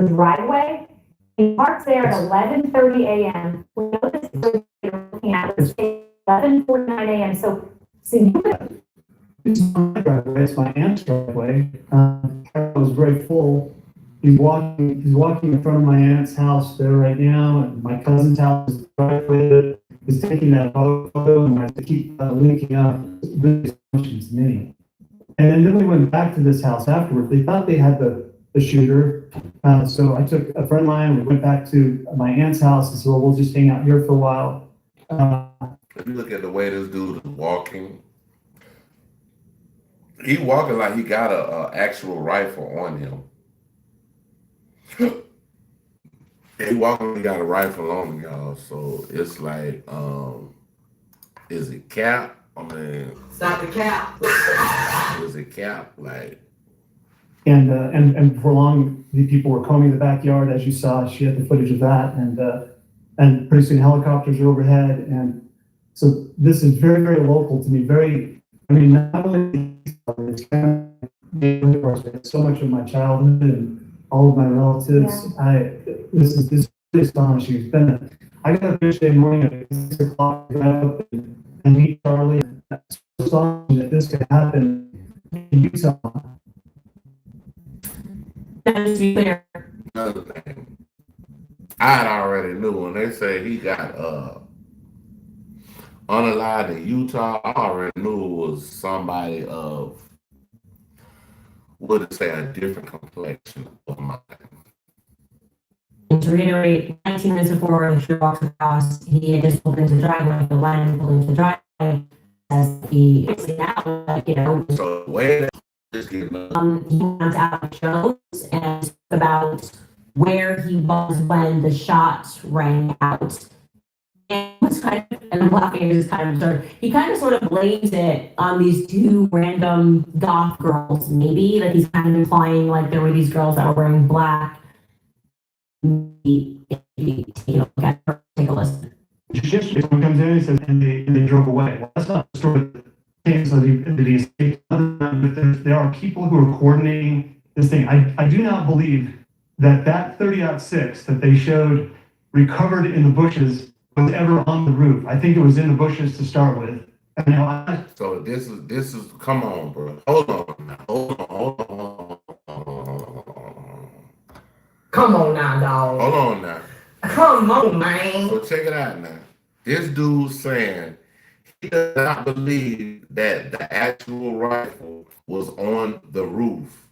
driveway. He parks there at 11:30 a.m. We know this is you're looking at was 11:49 a.m. So you It's not my driveway, it's my aunt's driveway. It was very full. He's walking in front of my aunt's house there right now, and my cousin's house is right with it. He's taking that photo, and I have to keep linking up. It really questions me. And then we went back to this house afterwards. They thought they had the shooter. So I took a friend of mine, we went back to my aunt's house and said, well, we'll just hang out here for a while. If you look at the way this dude is walking, he walking like he got a actual rifle on him. He walking, he got a rifle on him, y'all. So it's like, is it cap? I mean, Stop the cap. Is it cap? Like, and for long, the people were combing the backyard, as you saw. She had the footage of that, and pretty soon helicopters are overhead, and so this is very, very local to me. Not only it's kind of so much of my childhood and all of my relatives. Yeah. This is really astonishing. It's been I got up yesterday morning at 6 o'clock, got up and meet Charlie. It's so astonishing that this could happen in Utah. Just be clear. another thing, I already knew when they say he got unalive in Utah. I already knew it was somebody of, would it say, a different complexion of mine. To reiterate, 19 minutes before the shooter walks across, he had just pulled into the driveway, the line pulled into the driveway, as he basically now, So the way that just getting up. he went out and shows and spoke about where he was when the shot rang out. And what's kind of, and I'm laughing, is kind of absurd. He kind of sort of blames it on these two random goth girls, maybe, that he's kind of implying like there were these girls that were wearing black. Maybe, take a look at her, take a listen. Just someone comes in and says, and they drove away. Well, that's not the story that came, so that he escaped. There are people who are coordinating this thing. I do not believe that 30-06 that they showed recovered in the bushes was ever on the roof. I think it was in the bushes to start with. And, So this is come on, bro. Hold on now. Hold on. Come on now, dog. Hold on now. Come on, man. So check it out now. This dude's saying he does not believe that the actual rifle was on the roof.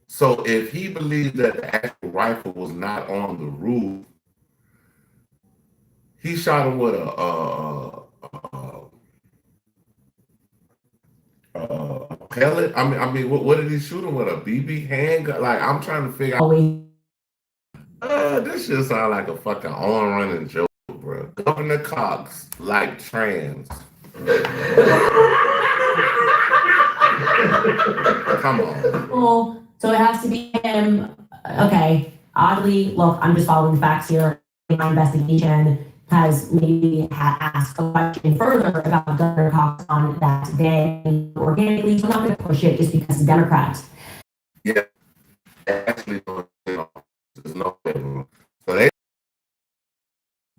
So if he believes that the actual rifle was not on the roof, he shot him with a pellet. I mean, what did he shoot him with? A BB handgun? Like, I'm trying to figure out. This shit sound like a fucking on-running joke, bro. Governor Cox like trans. Come on. Well, so it has to be him. Okay. Oddly, look, I'm just following the facts here. My investigation has maybe asked a question further about Governor Cox on that day. Organically, we're not going to push it just because the Democrats. Yeah. Actually, there's no bedroom. So they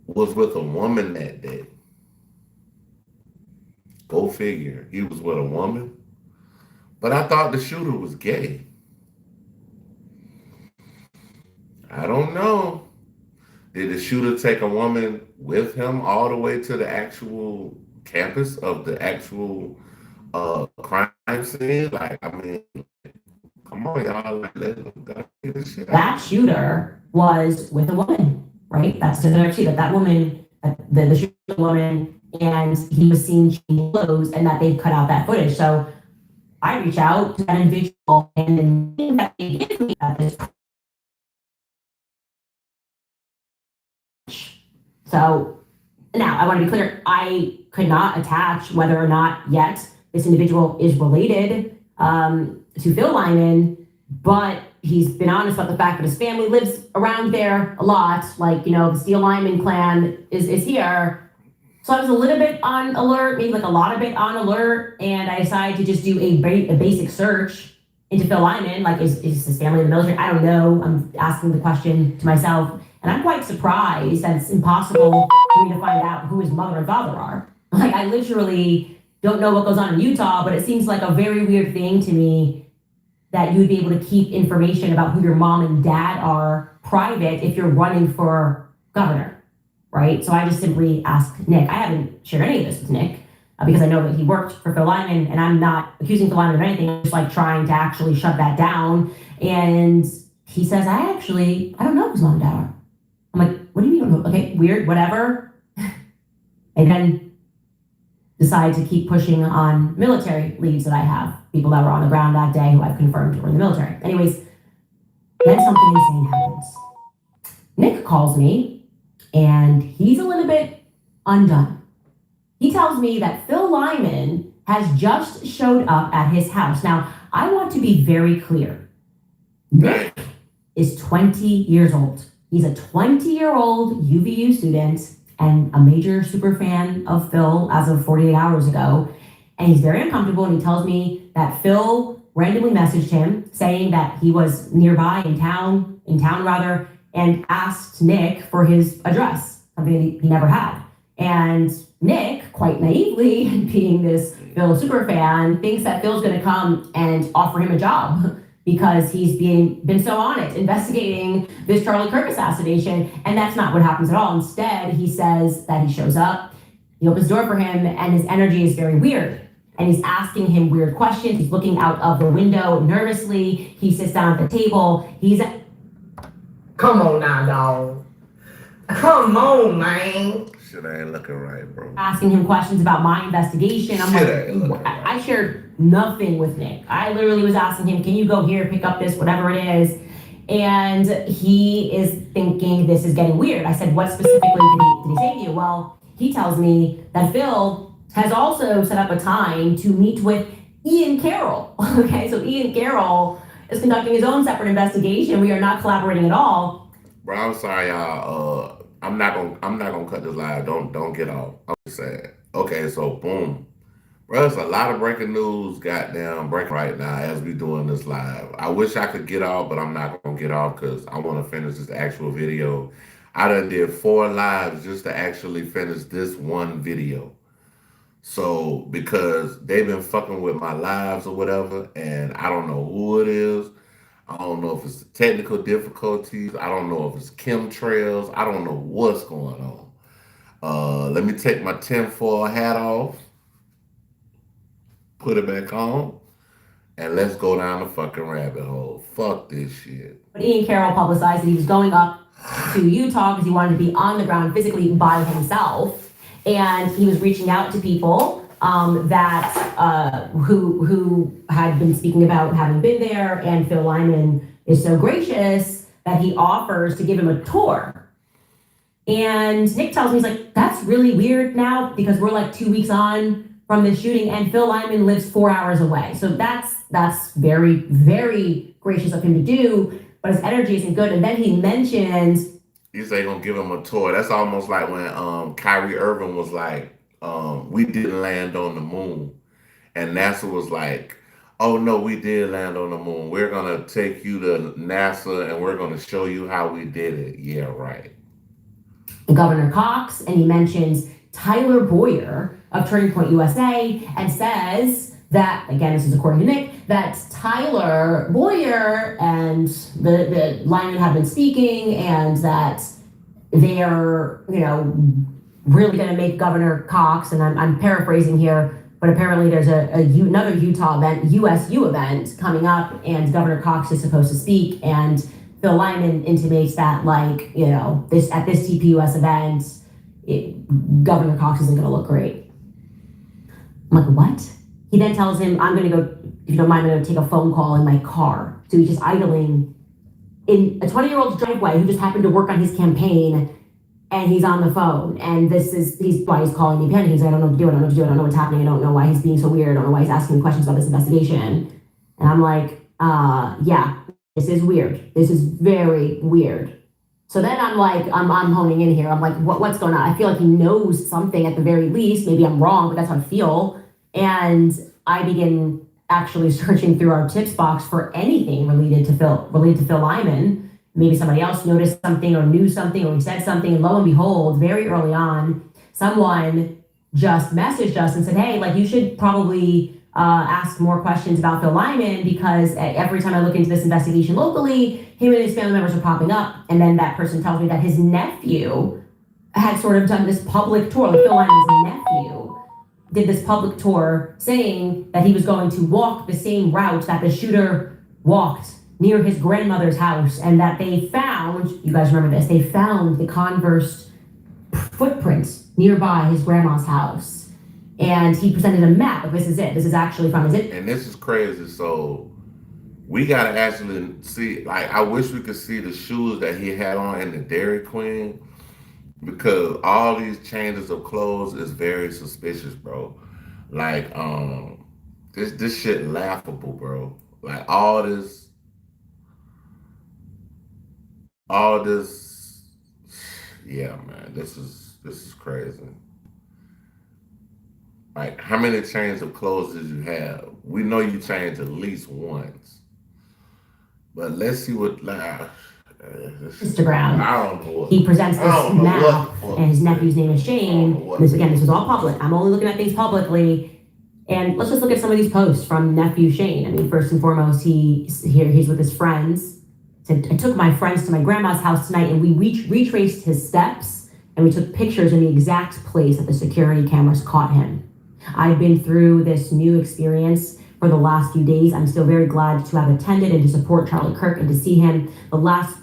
was with a woman that day. Go figure. He was with a woman. But I thought the shooter was gay. I don't know. Did the shooter take a woman with him all the way to the actual campus of the actual crime scene? Like, I mean, come on, y'all. Like, let's get this shit out. That shooter was with a woman, right? That's the shooter. That woman, the shooter woman, and he was seen changing clothes, and that they've cut out that footage. So I reach out to that individual, and the thing that they give me at this. So now I want to be clear, I could not attach whether or not yet this individual is related to Phil Lyman, but he's been honest about the fact that his family lives around there a lot. Like, the Steele Lyman clan is here. So I was a little bit on alert, maybe like a lot of it on alert, and I decided to just do a basic search into Phil Lyman, like, is his family in the military? I don't know. I'm asking the question to myself, and I'm quite surprised that it's impossible for me to find out who his mother and father are. Like, I literally don't know what goes on in Utah, but it seems like a very weird thing to me that you would be able to keep information about who your mom and dad are private if you're running for governor, right? So I just simply asked Nick. I haven't shared any of this with Nick because I know that he worked for Phil Lyman, and I'm not accusing Phil Lyman of anything. I'm just like trying to actually shut that down. And he says, I don't know whose mom and dad are. I'm like, what do you mean? Okay, weird, whatever. And then decide to keep pushing on military leads that I have, people that were on the ground that day who I've confirmed were in the military. Anyways, then something insane happens. Nick calls me, and he's a little bit undone. He tells me that Phil Lyman has just showed up at his house. Now, I want to be very clear. Nick is 20 years old. He's a 20-year-old UVU student and a major super fan of Phil as of 48 hours ago. And he's very uncomfortable, and he tells me that Phil randomly messaged him saying that he was nearby in town rather, and asked Nick for his address, something he never had. And Nick, quite naively, being this Phil super fan, thinks that Phil's gonna come and offer him a job because he's been so on it, investigating this Charlie Kirk assassination, and that's not what happens at all. Instead, he says that he shows up, he opens the door for him, and his energy is very weird. And he's asking him weird questions. He's looking out of the window nervously. He sits down at the table. Come on now, dog. Come on, man. Shit ain't looking right, bro. Asking him questions about my investigation. I'm Shit, I shared nothing with Nick. I literally was asking him, can you go here, pick up this, whatever it is. And he is thinking this is getting weird. I said, what specifically did he say to you? Well, he tells me that Phil has also set up a time to meet with Ian Carroll. Okay, so Ian Carroll is conducting his own separate investigation. We are not collaborating at all. Bro, I'm sorry, y'all. I'm not gonna cut this live. Don't get off. I'm just saying. Okay, so boom. Bro, there's a lot of breaking news, goddamn, breaking right now as we doing this live. I wish I could get off, but I'm not gonna get off because I want to finish this actual video. I done did 4 lives just to actually finish this one video. So, because they've been fucking with my lives or whatever, and I don't know who it is. I don't know if it's technical difficulties. I don't know if it's chemtrails. I don't know what's going on. Let me take my tinfoil hat off, put it back on, and let's go down the fucking rabbit hole. Fuck this shit. But Ian Carroll publicized that he was going up to Utah because he wanted to be on the ground physically by himself. And he was reaching out to people who had been speaking about having been there, and Phil Lyman is so gracious that he offers to give him a tour. And Nick tells me, he's like, that's really weird now because we're like 2 weeks on from this shooting, and Phil Lyman lives 4 hours away. So that's very, very gracious of him to do, but his energy isn't good. And then he mentions, You say gonna give him a tour. That's almost like when Kyrie Irving was like, we didn't land on the moon. And NASA was like, oh no, we did land on the moon. We're gonna take you to NASA and we're gonna show you how we did it. Yeah, right. Governor Cox, and he mentions Tyler Boyer of Turning Point USA, and says that, again, this is according to Nick, that Tyler Boyer and the Lyman have been speaking, and that they are, really going to make Governor Cox, and I'm paraphrasing here, but apparently there's another Utah event, USU event coming up, and Governor Cox is supposed to speak, and Phil Lyman intimates that, at this TPUS event, Governor Cox isn't going to look great. I'm like, what? He then tells him, I'm going to go, if you don't mind, I'm going to take a phone call in my car. So he's just idling in a 20-year-old's driveway who just happened to work on his campaign, and he's on the phone. And he's calling me panicking. He's like, I don't know what to do. I don't know what's happening. I don't know why he's being so weird. I don't know why he's asking me questions about this investigation. And I'm like, yeah, this is weird. This is very weird. So then I'm like, I'm honing in here. I'm like, what's going on? I feel like he knows something at the very least. Maybe I'm wrong, but that's how I feel. And I begin actually searching through our tips box for anything related to Phil Lyman. Maybe somebody else noticed something or knew something or we said something, and lo and behold, very early on, someone just messaged us and said, hey, like, you should probably ask more questions about Phil Lyman, because every time I look into this investigation locally, him and his family members are popping up. And then that person tells me that his nephew had sort of done this public tour, like Phil Lyman's nephew did this public tour saying that he was going to walk the same route that the shooter walked near his grandmother's house, and that they found, you guys remember this, they found the Converse footprints nearby his grandma's house. And he presented a map of this is it. This is actually from, And this is crazy. So we gotta actually see, like, I wish we could see the shoes that he had on in the Dairy Queen, because all these changes of clothes is very suspicious, bro. Like, this shit laughable, bro. Like, all this, yeah, man, this is crazy. Like, how many changes of clothes did you have? We know you changed at least once, but let's see what, like, Instagram. I don't know what. He presents this map, what and his nephew's name is Shane. This was all public. I'm only looking at things publicly. And let's just look at some of these posts from nephew Shane. I mean, first and foremost, he's with his friends. Said, I took my friends to my grandma's house tonight, and we retraced his steps, and we took pictures in the exact place that the security cameras caught him. I've been through this new experience for the last few days. I'm still very glad to have attended and to support Charlie Kirk and to see him. The last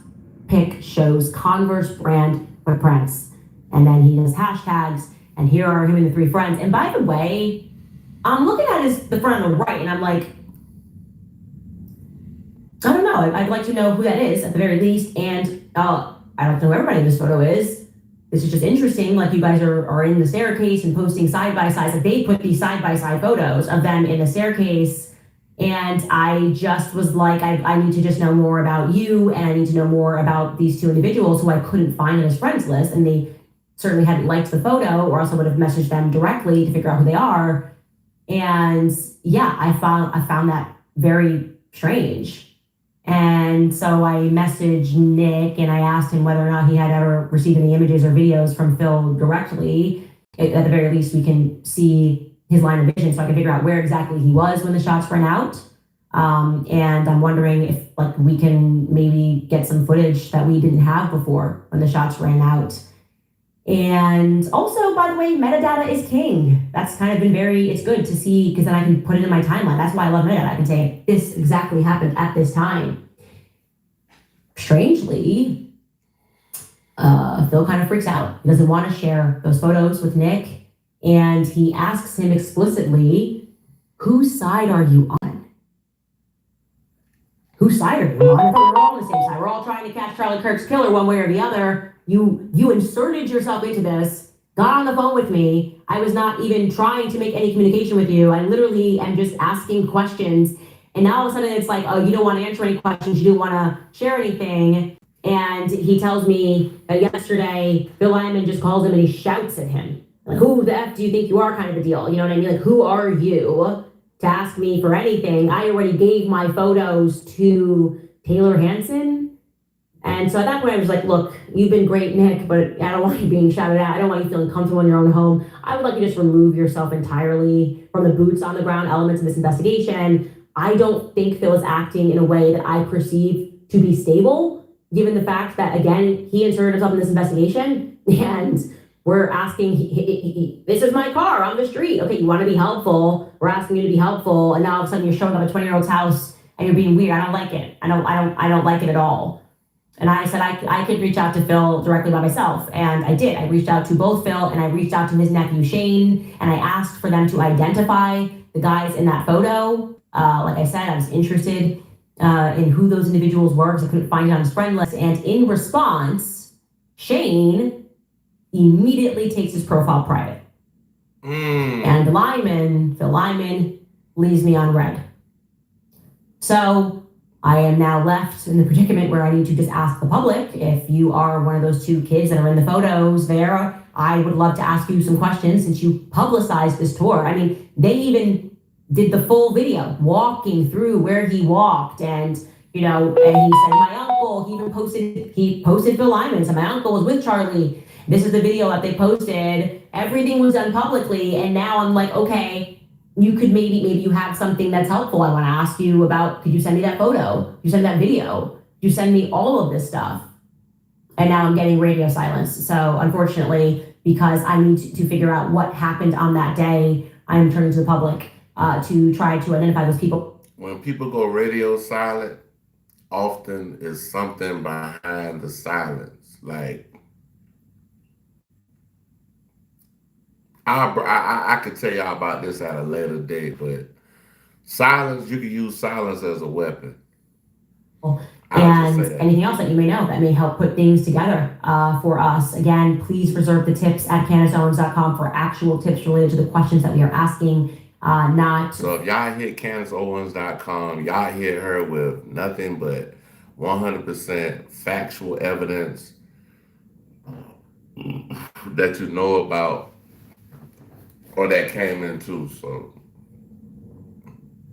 pic shows Converse brand footprints, and then he does hashtags, and here are him and the three friends. And by the way, I'm looking at the friend on the right, and I'm like, I don't know. I'd like to know who that is at the very least, and I don't know who everybody in this photo is. This is just interesting. Like, you guys are in the staircase and posting side by sides. Like, they put these side by side photos of them in the staircase. And I just was like, I need to just know more about you, and I need to know more about these two individuals who I couldn't find in his friends list. And they certainly hadn't liked the photo, or else I would have messaged them directly to figure out who they are. And yeah, I found that very strange. And so I messaged Nick and I asked him whether or not he had ever received any images or videos from Phil directly. At the very least, we can see his line of vision, so I can figure out where exactly he was when the shots ran out. And I'm wondering if, like, we can maybe get some footage that we didn't have before when the shots ran out. And also, by the way, metadata is king. That's kind of been it's good to see, because then I can put it in my timeline. That's why I love metadata. I can say, this exactly happened at this time. Strangely, Phil kind of freaks out. He doesn't want to share those photos with Nick. And he asks him explicitly, whose side are you on? Whose side are you on? I thought we were all on the same side. We're all trying to catch Charlie Kirk's killer one way or the other. You inserted yourself into this, got on the phone with me. I was not even trying to make any communication with you. I literally am just asking questions. And now all of a sudden it's like, oh, you don't want to answer any questions. You don't want to share anything. And he tells me that yesterday, Bill Lyman just calls him and he shouts at him. Like, who the F do you think you are, kind of a deal? You know what I mean? Like, who are you to ask me for anything? I already gave my photos to Taylor Hansen. And so at that point, I was like, look, you've been great, Nick, but I don't want you being shouted at. I don't want you feeling comfortable in your own home. I would like you to just remove yourself entirely from the boots on the ground elements of this investigation. I don't think Phil is acting in a way that I perceive to be stable, given the fact that, again, he inserted himself in this investigation, and we're asking, this is my car on the street. Okay, you want to be helpful. We're asking you to be helpful. And now all of a sudden you're showing up at a 20-year-old's house and you're being weird. I don't like it. I don't like it at all. And I said I could reach out to Phil directly by myself. And I did. I reached out to both Phil and I reached out to his nephew, Shane. And I asked for them to identify the guys in that photo. Like I said, I was interested in who those individuals were because I couldn't find it on his friend list. And in response, Shane immediately takes his profile private. And Phil Lyman, leaves me on red. So I am now left in the predicament where I need to just ask the public, if you are one of those two kids that are in the photos there, I would love to ask you some questions since you publicized this tour. I mean, they did the full video walking through where he walked, and you know, and he said, my uncle, he posted Phil Lyman, said, my uncle was with Charlie. This is the video that they posted. Everything was done publicly, and now I'm like, okay, you could maybe you have something that's helpful. I want to ask you about, could you send me that photo? You send that video? You send me all of this stuff. And now I'm getting radio silence. So unfortunately, because I need to figure out what happened on that day, I'm turning to the public to try to identify those people. When people go radio silent, often is something behind the silence. Like, I could tell y'all about this at a later date, but silence, you can use silence as a weapon. And anything else that you may know that may help put things together for us. Again, please reserve the tips at CandaceOwens.com for actual tips related to the questions that we are asking. So if y'all hit CandaceOwens.com, y'all hit her with nothing but 100% factual evidence that you know about or that came into. So,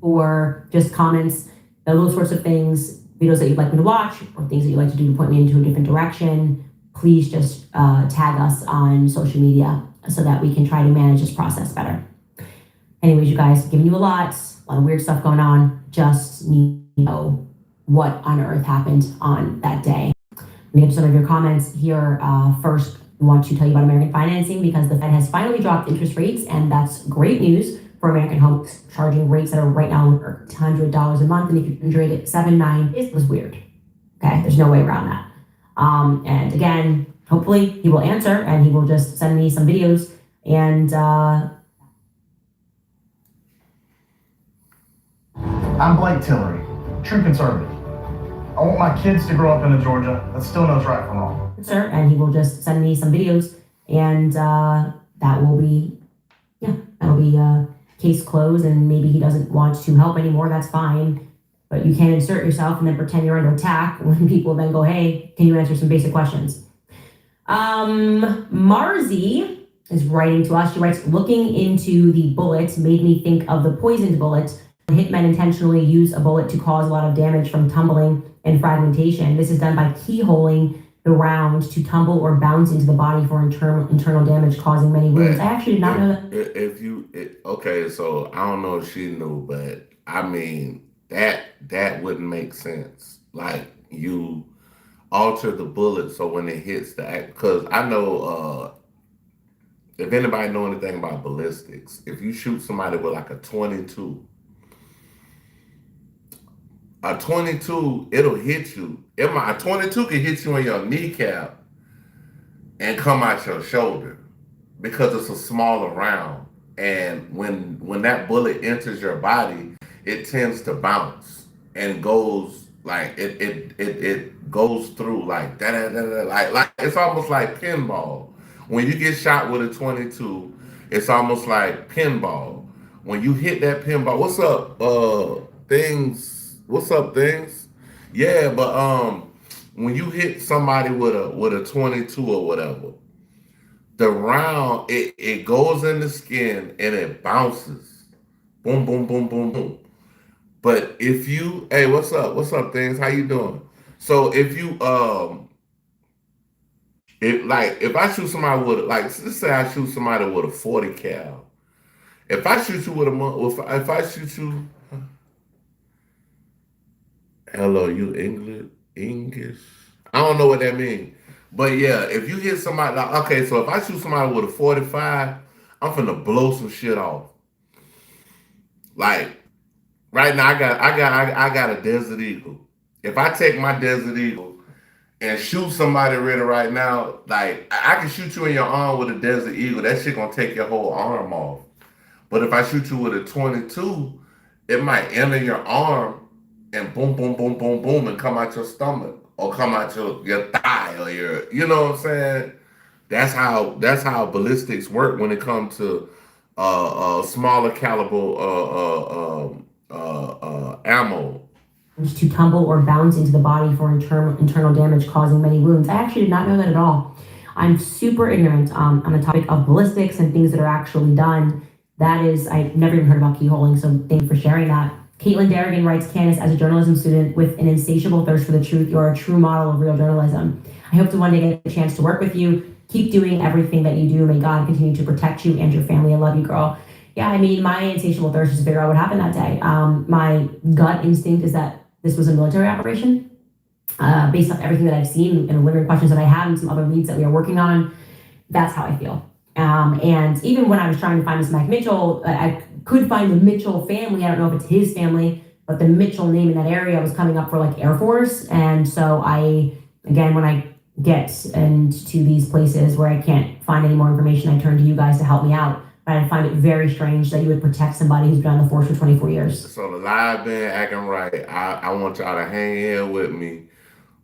or just comments, those sorts of things, videos that you'd like me to watch, or things that you'd like to do to point me into a different direction, please just tag us on social media so that we can try to manage this process better. Anyways, you guys, giving you a lot of weird stuff going on. Just need to know what on earth happened on that day. Let me get to some of your comments here. First, I want to tell you about American financing because the Fed has finally dropped interest rates, and that's great news for American homes, charging rates that are right now over $100 a month. And if you can trade it 7.9, it was weird. Okay, there's no way around that. And again, hopefully he will answer and he will just send me some videos. And I'm Blake Tillery, true conservative. I want my kids to grow up in a Georgia that still knows right from wrong. Sir, and he will just send me some videos, and that will be, case closed. And maybe he doesn't want to help anymore. That's fine, but you can't insert yourself and then pretend you're under attack when people then go, "Hey, can you answer some basic questions?" Marzi is writing to us. She writes, "Looking into the bullet made me think of the poisoned bullet. Hitmen intentionally use a bullet to cause a lot of damage from tumbling and fragmentation. This is done by keyholing the round to tumble or bounce into the body for internal damage, causing many wounds." I actually did not know that. Okay, so I don't know if she knew, but I mean, that wouldn't make sense. Like, you alter the bullet so when it hits because I know, if anybody know anything about ballistics, if you shoot somebody with like a 22, it'll hit you. A 22 can hit you in your kneecap and come out your shoulder because it's a smaller round. And when that bullet enters your body, it tends to bounce and goes like it goes through like that, like it's almost like pinball. When you get shot with a 22, it's almost like pinball. When you hit that pinball, what's up, things? What's up, things? Yeah, but when you hit somebody with a 22 or whatever, the round it goes in the skin and it bounces, boom, boom, boom, boom, boom. But if you, hey, what's up, things? How you doing? So if you if I shoot somebody with let's say I shoot somebody with a 40 cal. If I shoot you with if I shoot you. Hello, you English? I don't know what that means. But yeah, if you hit somebody, okay, so if I shoot somebody with a 45, I'm finna blow some shit off. Like, right now, I got a Desert Eagle. If I take my Desert Eagle and shoot somebody really right now, like, I can shoot you in your arm with a Desert Eagle. That shit gonna take your whole arm off. But if I shoot you with a 22, it might enter your arm and boom, boom, boom, boom, boom, and come out your stomach or come out your thigh or you know what I'm saying? That's how ballistics work when it comes to smaller caliber ammo. To tumble or bounce into the body for internal damage, causing many wounds. I actually did not know that at all. I'm super ignorant on the topic of ballistics and things that are actually done. That is, I've never even heard about keyholing, so thank you for sharing that. Caitlin Darrigan writes, Candace, as a journalism student with an insatiable thirst for the truth, you are a true model of real journalism. I hope to one day get a chance to work with you. Keep doing everything that you do. May God continue to protect you and your family. I love you, girl. Yeah, I mean, my insatiable thirst is to figure out what happened that day. My gut instinct is that this was a military operation. Based off everything that I've seen and limited questions that I have and some other leads that we are working on, that's how I feel. And even when I was trying to find this Mike Mitchell, I could find the Mitchell family. I don't know if it's his family, but the Mitchell name in that area was coming up for like Air Force. And so again, when I get into these places where I can't find any more information, I turn to you guys to help me out. But I find it very strange that you would protect somebody who's been on the force for 24 years. So the live been acting right. I want y'all to hang here with me.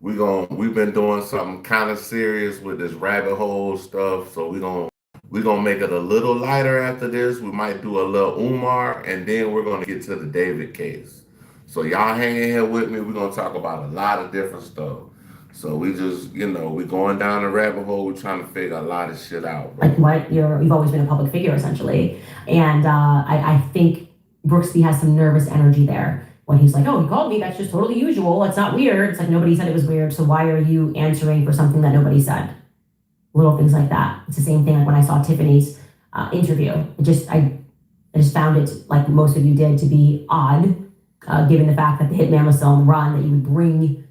We've been doing something kind of serious with this rabbit hole stuff. So we're gonna make it a little lighter after this. We might do a little Umar, and then we're gonna get to the David case. So y'all hang in here with me. We're gonna talk about a lot of different stuff. So we just, we're going down the rabbit hole. We're trying to figure a lot of shit out, bro. Like what you've always been a public figure essentially, and I think Brooksby has some nervous energy there when he's like, oh, he called me. That's just totally usual. It's not weird. It's like nobody said it was weird. So why are you answering for something that nobody said? Little things like that. It's the same thing like when I saw Tiffany's interview. I just found it, like most of you did, to be odd, given the fact that the hitman was still on the run, that you would bring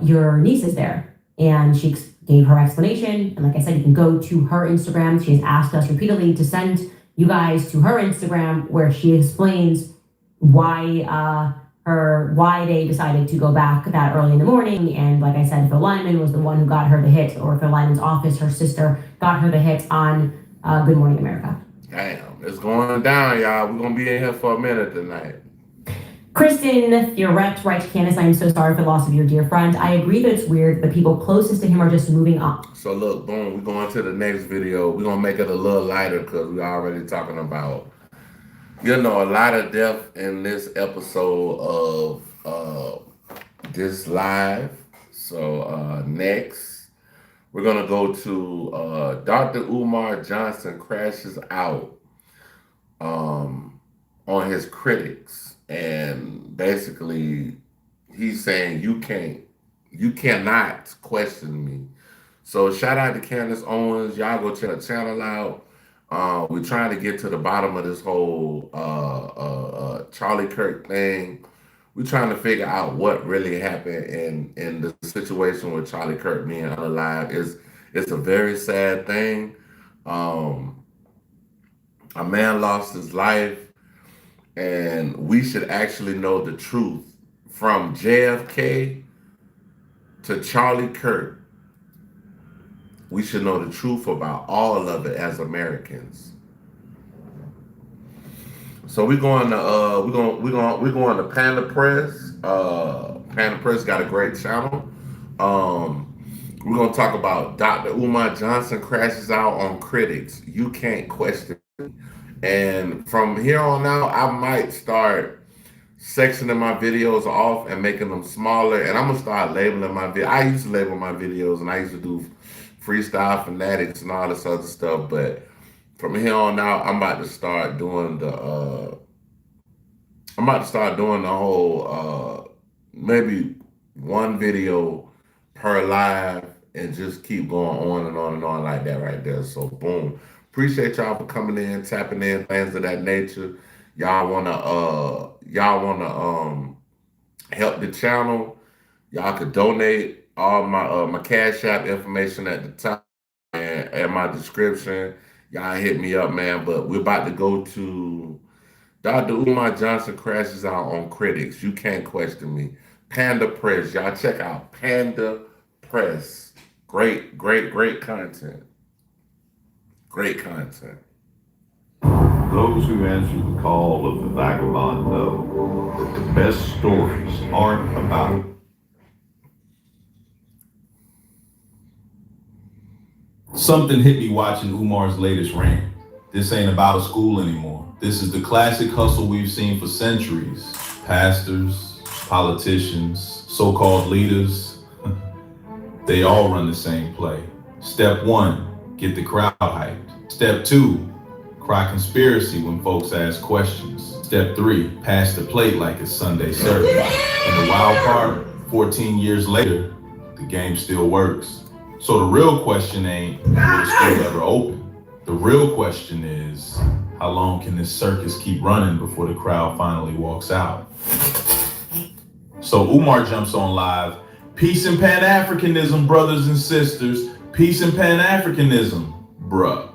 your nieces there. And she gave her explanation. And like I said, you can go to her Instagram. She has asked us repeatedly to send you guys to her Instagram, where she explains why they decided to go back that early in the morning. And like I said, Phil Lyman was the one who got her the hit, or Phil Lyman's office, her sister, got her the hit on Good Morning America. Damn, it's going down, y'all. We're going to be in here for a minute tonight. Kristen Thierret writes, Candace, I am so sorry for the loss of your dear friend. I agree that it's weird, but people closest to him are just moving on. So look, boom, we're going to the next video. We're going to make it a little lighter because we're already talking about, a lot of death in this episode of this live. So next, we're going to go to Dr. Umar Johnson crashes out on his critics. And basically, he's saying, you cannot question me. So shout out to Candace Owens. Y'all go check the channel out. We're trying to get to the bottom of this whole Charlie Kirk thing. We're trying to figure out what really happened in the situation with Charlie Kirk being unalive. It's a very sad thing. A man lost his life, and we should actually know the truth from JFK to Charlie Kirk. We should know the truth about all of it as Americans. So we're going to Panda Press. Panda Press got a great channel. We're gonna talk about Dr. Umar Johnson crashes out on critics. You can't question me. And from here on out, I might start sectioning my videos off and making them smaller. And I'm gonna start labeling my video. I used to label my videos, and I used to do freestyle fanatics and all this other stuff. But from here on out, I'm about to start doing the whole maybe one video per live, and just keep going on and on and on like that right there. So boom. Appreciate y'all for coming in, tapping in, things of that nature. Y'all wanna help the channel. Y'all could donate. All my Cash App information at the top and my description. Y'all hit me up, man. But we're about to go to Dr. Umar Johnson crashes out on critics. You can't question me. Panda Press. Y'all check out Panda Press. Great content. Great content. Those who answer the call of the vagabond know that the best stories aren't about Something hit me watching Umar's latest rant. This ain't about a school anymore. This is the classic hustle we've seen for centuries. Pastors, politicians, so-called leaders, they all run the same play. Step 1, get the crowd hyped. Step 2, Cry conspiracy when folks ask questions. Step 3, pass the plate like it's Sunday service. And the wild part, 14 years later, the game still works. So the real question ain't, will the school ever open? The real question is, how long can this circus keep running before the crowd finally walks out? So Umar jumps on live. Peace and Pan-Africanism, brothers and sisters. Peace and Pan-Africanism. Bruh,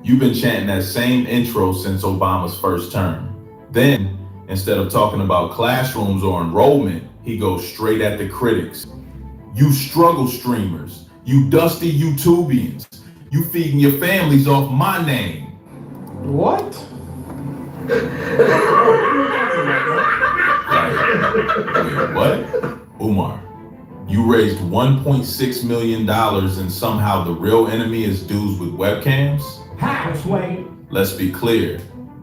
you've been chanting that same intro since Obama's first term. Then, instead of talking about classrooms or enrollment, he goes straight at the critics. You struggle streamers, you dusty YouTubians, you feeding your families off my name. What? Wait, what? Umar, you raised $1.6 million and somehow the real enemy is dudes with webcams? Let's be clear.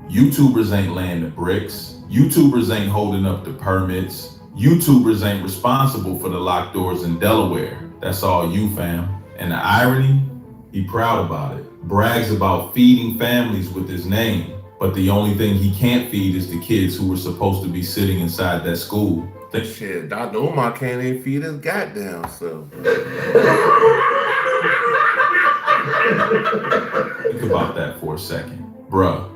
YouTubers ain't laying the bricks. YouTubers ain't holding up the permits. YouTubers ain't responsible for the locked doors in Delaware. That's all you, fam. And the irony? He proud about it. Brags about feeding families with his name. But the only thing he can't feed is the kids who were supposed to be sitting inside that school. Shit, Dr. Umar can't even feed his goddamn self. Think about that for a second. Bruh,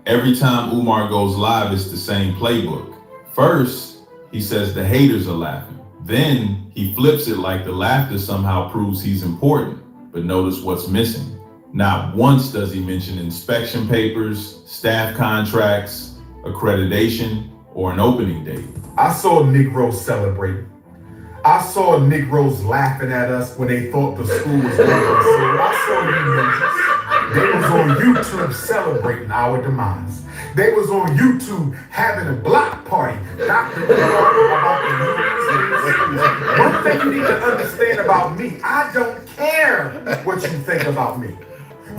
every time Umar goes live, it's the same playbook. First, he says the haters are laughing. Then he flips it like the laughter somehow proves he's important. But notice what's missing. Not once does he mention inspection papers, staff contracts, accreditation, or an opening date. I saw Negroes celebrating. I saw Negroes laughing at us when they thought the school was going. So I saw you ninjas. They was on YouTube celebrating our demise. They was on YouTube having a block party. Dr. about the One thing you need to understand about me, I don't care what you think about me.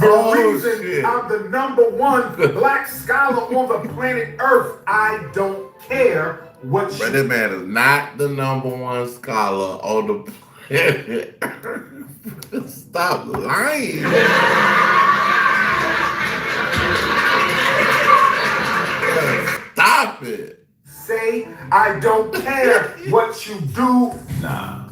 The reason I'm the #1 black scholar on the planet Earth, I don't care what you... But this man is not the #1 scholar on the planet Earth. Stop lying. Stop it. Say, I don't care what you do. Nah,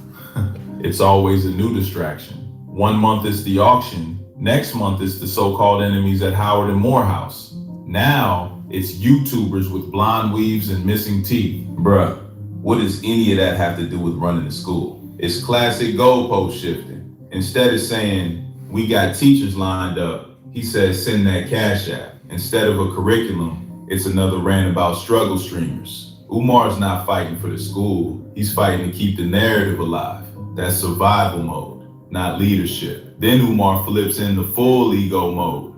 it's always a new distraction. 1 month is the auction. Next month is the so-called enemies at Howard and Morehouse. Now it's YouTubers with blonde weaves and missing teeth. Bruh, what does any of that have to do with running the school? It's classic goalpost shifting. Instead of saying, we got teachers lined up, he says, send that cash app. Instead of a curriculum, it's another rant about struggle streamers. Umar's not fighting for the school. He's fighting to keep the narrative alive. That's survival mode, not leadership. Then Umar flips into full ego mode.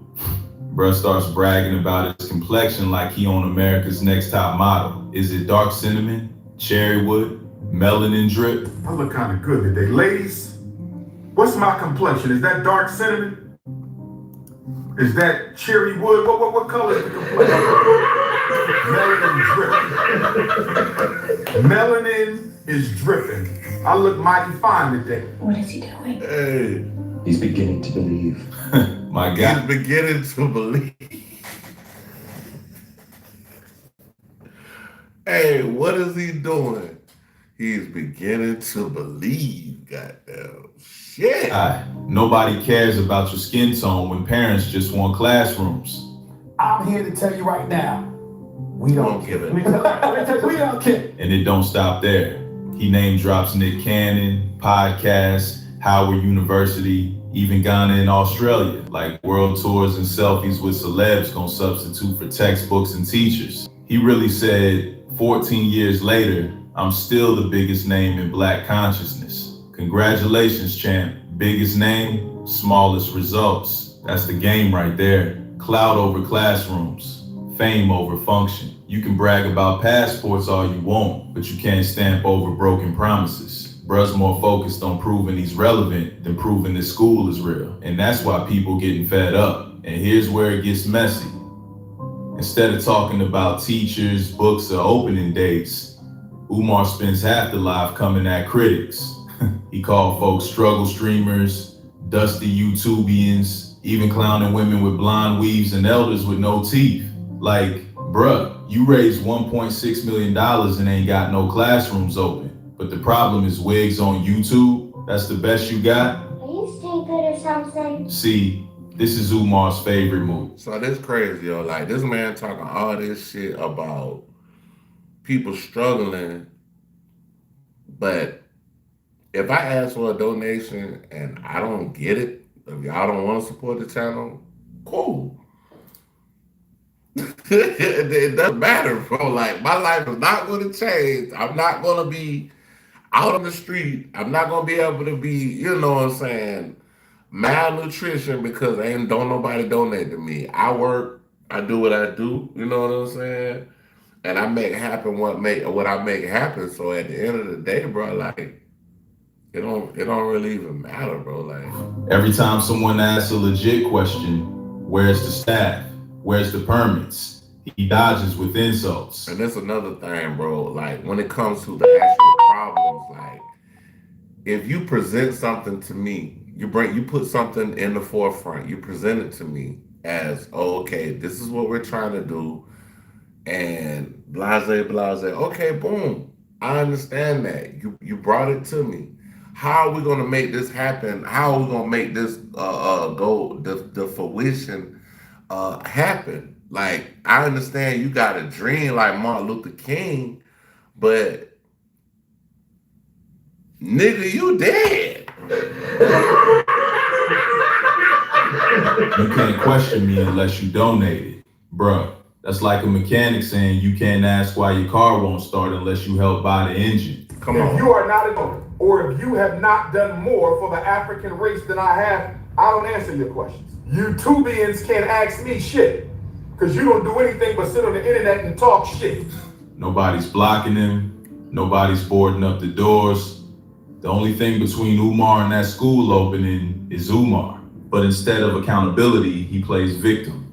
Bruh starts bragging about his complexion like he on America's Next Top Model. Is it dark cinnamon, cherry wood, melanin drip? I look kind of good today. Ladies, what's my complexion? Is that dark cinnamon? Is that cherry wood? What color is the complexion? Melanin drip. Melanin is dripping. I look mighty fine today. What is he doing? Hey. He's beginning to believe. My God. He's beginning to believe. Hey, what is he doing? He's beginning to believe. Goddamn shit. Nobody cares about your skin tone when parents just want classrooms. I'm here to tell you right now, we don't give it. We don't care. And it don't stop there. He name drops Nick Cannon, podcasts, Howard University, even Ghana and Australia. Like world tours and selfies with celebs gonna substitute for textbooks and teachers. He really said, 14 years later, I'm still the biggest name in black consciousness. Congratulations, champ. Biggest name, smallest results. That's the game right there. Cloud over classrooms, fame over function. You can brag about passports all you want, but you can't stamp over broken promises. Bruh's more focused on proving he's relevant than proving this school is real. And that's why people getting fed up. And here's where it gets messy. Instead of talking about teachers, books, or opening dates, Umar spends half the live coming at critics. He called folks struggle streamers, dusty YouTubians, even clowning women with blonde weaves and elders with no teeth. Like, bruh, you raised $1.6 million and ain't got no classrooms open. But the problem is wigs on YouTube? That's the best you got? Are you stupid or something? See, this is Umar's favorite movie. So this crazy, yo. Like, this man talking all this shit about people struggling, but if I ask for a donation and I don't get it, if y'all don't want to support the channel, cool. It doesn't matter, bro. Like, my life is not going to change. I'm not going to be out on the street. I'm not going to be able to be, you know what I'm saying, malnutrition because don't nobody donate to me. I work, I do what I do, you know what I'm saying? And I make happen what I make happen. So at the end of the day, bro, like, it don't really even matter, bro. Like, every time someone asks a legit question, where's the staff? Where's the permits? He dodges with insults. And that's another thing, bro. Like, when it comes to the actual problems, like, if you present something to me, you put something in the forefront, you present it to me as, oh, okay, this is what we're trying to do, and blase, blase. Okay, boom. I understand that. You brought it to me. How are we gonna make this happen? How are we gonna make this go the fruition happen? Like, I understand you got a dream like Martin Luther King, but nigga, you dead. You can't question me unless you donated. Bruh, that's like a mechanic saying you can't ask why your car won't start unless you help buy the engine. Come on. If you are not a donor, or if you have not done more for the African race than I have, I don't answer your questions. You Tubians can't ask me shit, because you don't do anything but sit on the internet and talk shit. Nobody's blocking him. Nobody's boarding up the doors. The only thing between Umar and that school opening is Umar. But instead of accountability, he plays victim.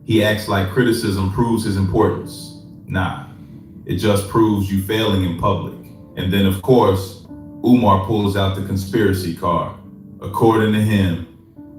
He acts like criticism proves his importance. Nah, it just proves you failing in public. And then, of course, Umar pulls out the conspiracy card. According to him,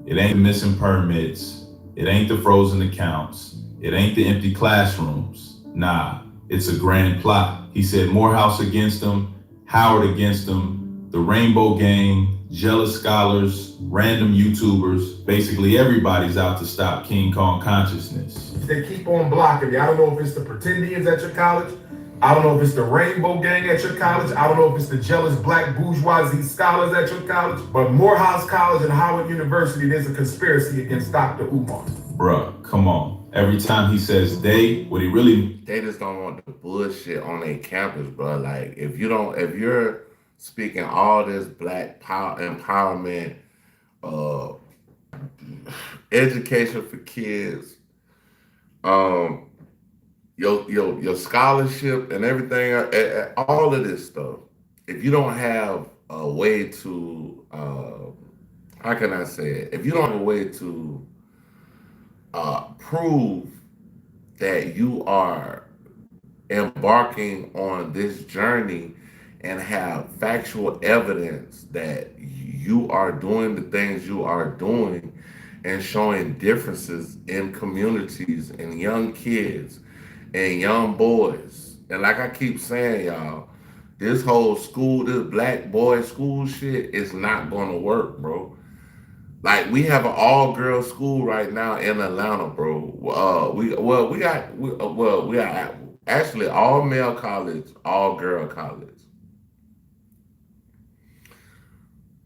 it ain't the missing permits, it ain't the frozen accounts, it ain't the empty classrooms. Nah, it's a grand plot. He said Morehouse against him, Howard against him, the Rainbow Gang, jealous scholars, random YouTubers, basically everybody's out to stop King Kong consciousness. They keep on blocking me. I don't know if it's the Pretendians at your college. I don't know if it's the Rainbow Gang at your college. I don't know if it's the jealous black bourgeoisie scholars at your college. But Morehouse College and Howard University, there's a conspiracy against Dr. Umar. Bruh, come on. Every time he says they, what he really... They just don't want the bullshit on their campus, bro. Like, if you're speaking all this black power empowerment, education for kids, your scholarship and everything, all of this stuff, if you don't have a way to, how can I say it? If you don't have a way to prove that you are embarking on this journey and have factual evidence that you are doing the things you are doing and showing differences in communities and young kids and young boys. And like I keep saying, y'all, this whole school, this black boy school shit is not gonna work, bro. Like, we have an all-girl school right now in Atlanta, bro. We got actually all-male college, all-girl college.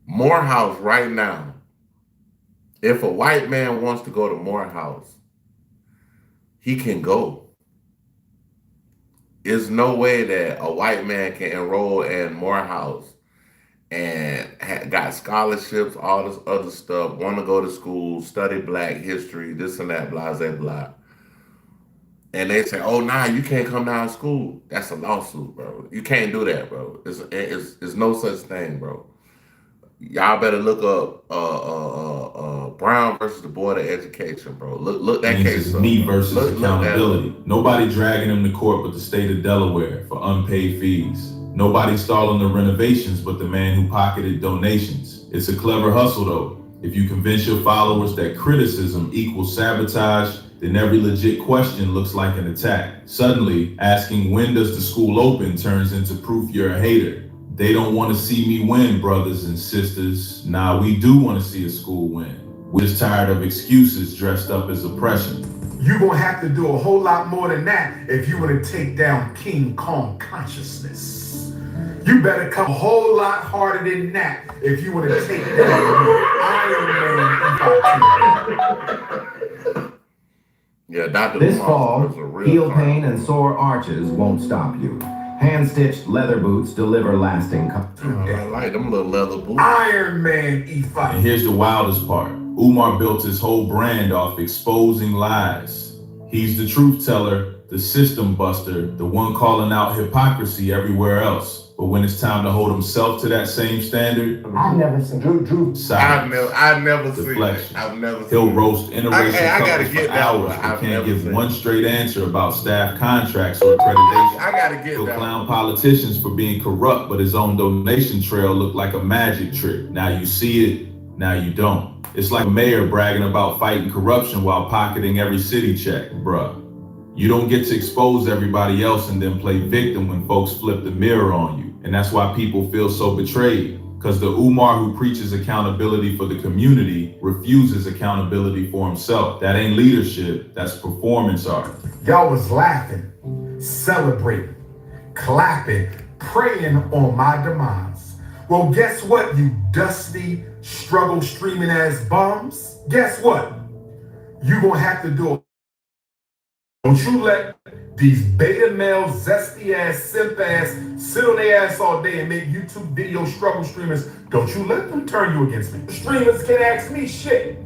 Morehouse right now, if a white man wants to go to Morehouse, he can go. There's no way that a white man can enroll in Morehouse and got scholarships, all this other stuff, want to go to school, study black history, this and that, blah, blah, blah. And they say, oh, nah, you can't come down to school. That's a lawsuit, bro. You can't do that, bro. It's no such thing, bro. Y'all better look up Brown versus the Board of Education, bro. Look that case up. Me versus accountability. Nobody dragging him to court but the state of Delaware for unpaid fees. Nobody stalling the renovations but the man who pocketed donations. It's a clever hustle though. If you convince your followers that criticism equals sabotage, then every legit question looks like an attack. Suddenly, asking when does the school open turns into proof you're a hater. They don't want to see me win, brothers and sisters. Nah, we do want to see a school win. We're just tired of excuses dressed up as oppression. You're gonna have to do a whole lot more than that if you want to take down King Kong consciousness. You better come a whole lot harder than that if you want to take down Iron Man. Yeah, Dr. This Umar fall, was a real heel carnivore. pain and sore arches won't stop you. Hand-stitched leather boots deliver lasting comfort. I like them little leather boots. Iron Man E5. And here's the wildest part. Umar built his whole brand off exposing lies. He's the truth teller, the system buster, the one calling out hypocrisy everywhere else. But when it's time to hold himself to that same standard, I've never seen Drew. I've never seen it. deflection. I've never seen He'll it. roast interracial I gotta couples get for that hours, one. but I've can't never give seen one it. straight answer about staff contracts or accreditation. I gotta get He'll that clown one. politicians for being corrupt, but his own donation trail looked like a magic trick. Now you see it, now you don't. It's like a mayor bragging about fighting corruption while pocketing every city check, bruh. You don't get to expose everybody else and then play victim when folks flip the mirror on you. And that's why people feel so betrayed. Because the Umar who preaches accountability for the community refuses accountability for himself. That ain't leadership, that's performance art. Y'all was laughing, celebrating, clapping, praying on my demise. Well, guess what, you dusty, struggle streaming ass bums? Guess what? You gonna have to do it. Don't you let these beta male, zesty ass, simp ass, sit on their ass all day and make YouTube video struggle streamers. Don't you let them turn you against me. Streamers can ask me shit.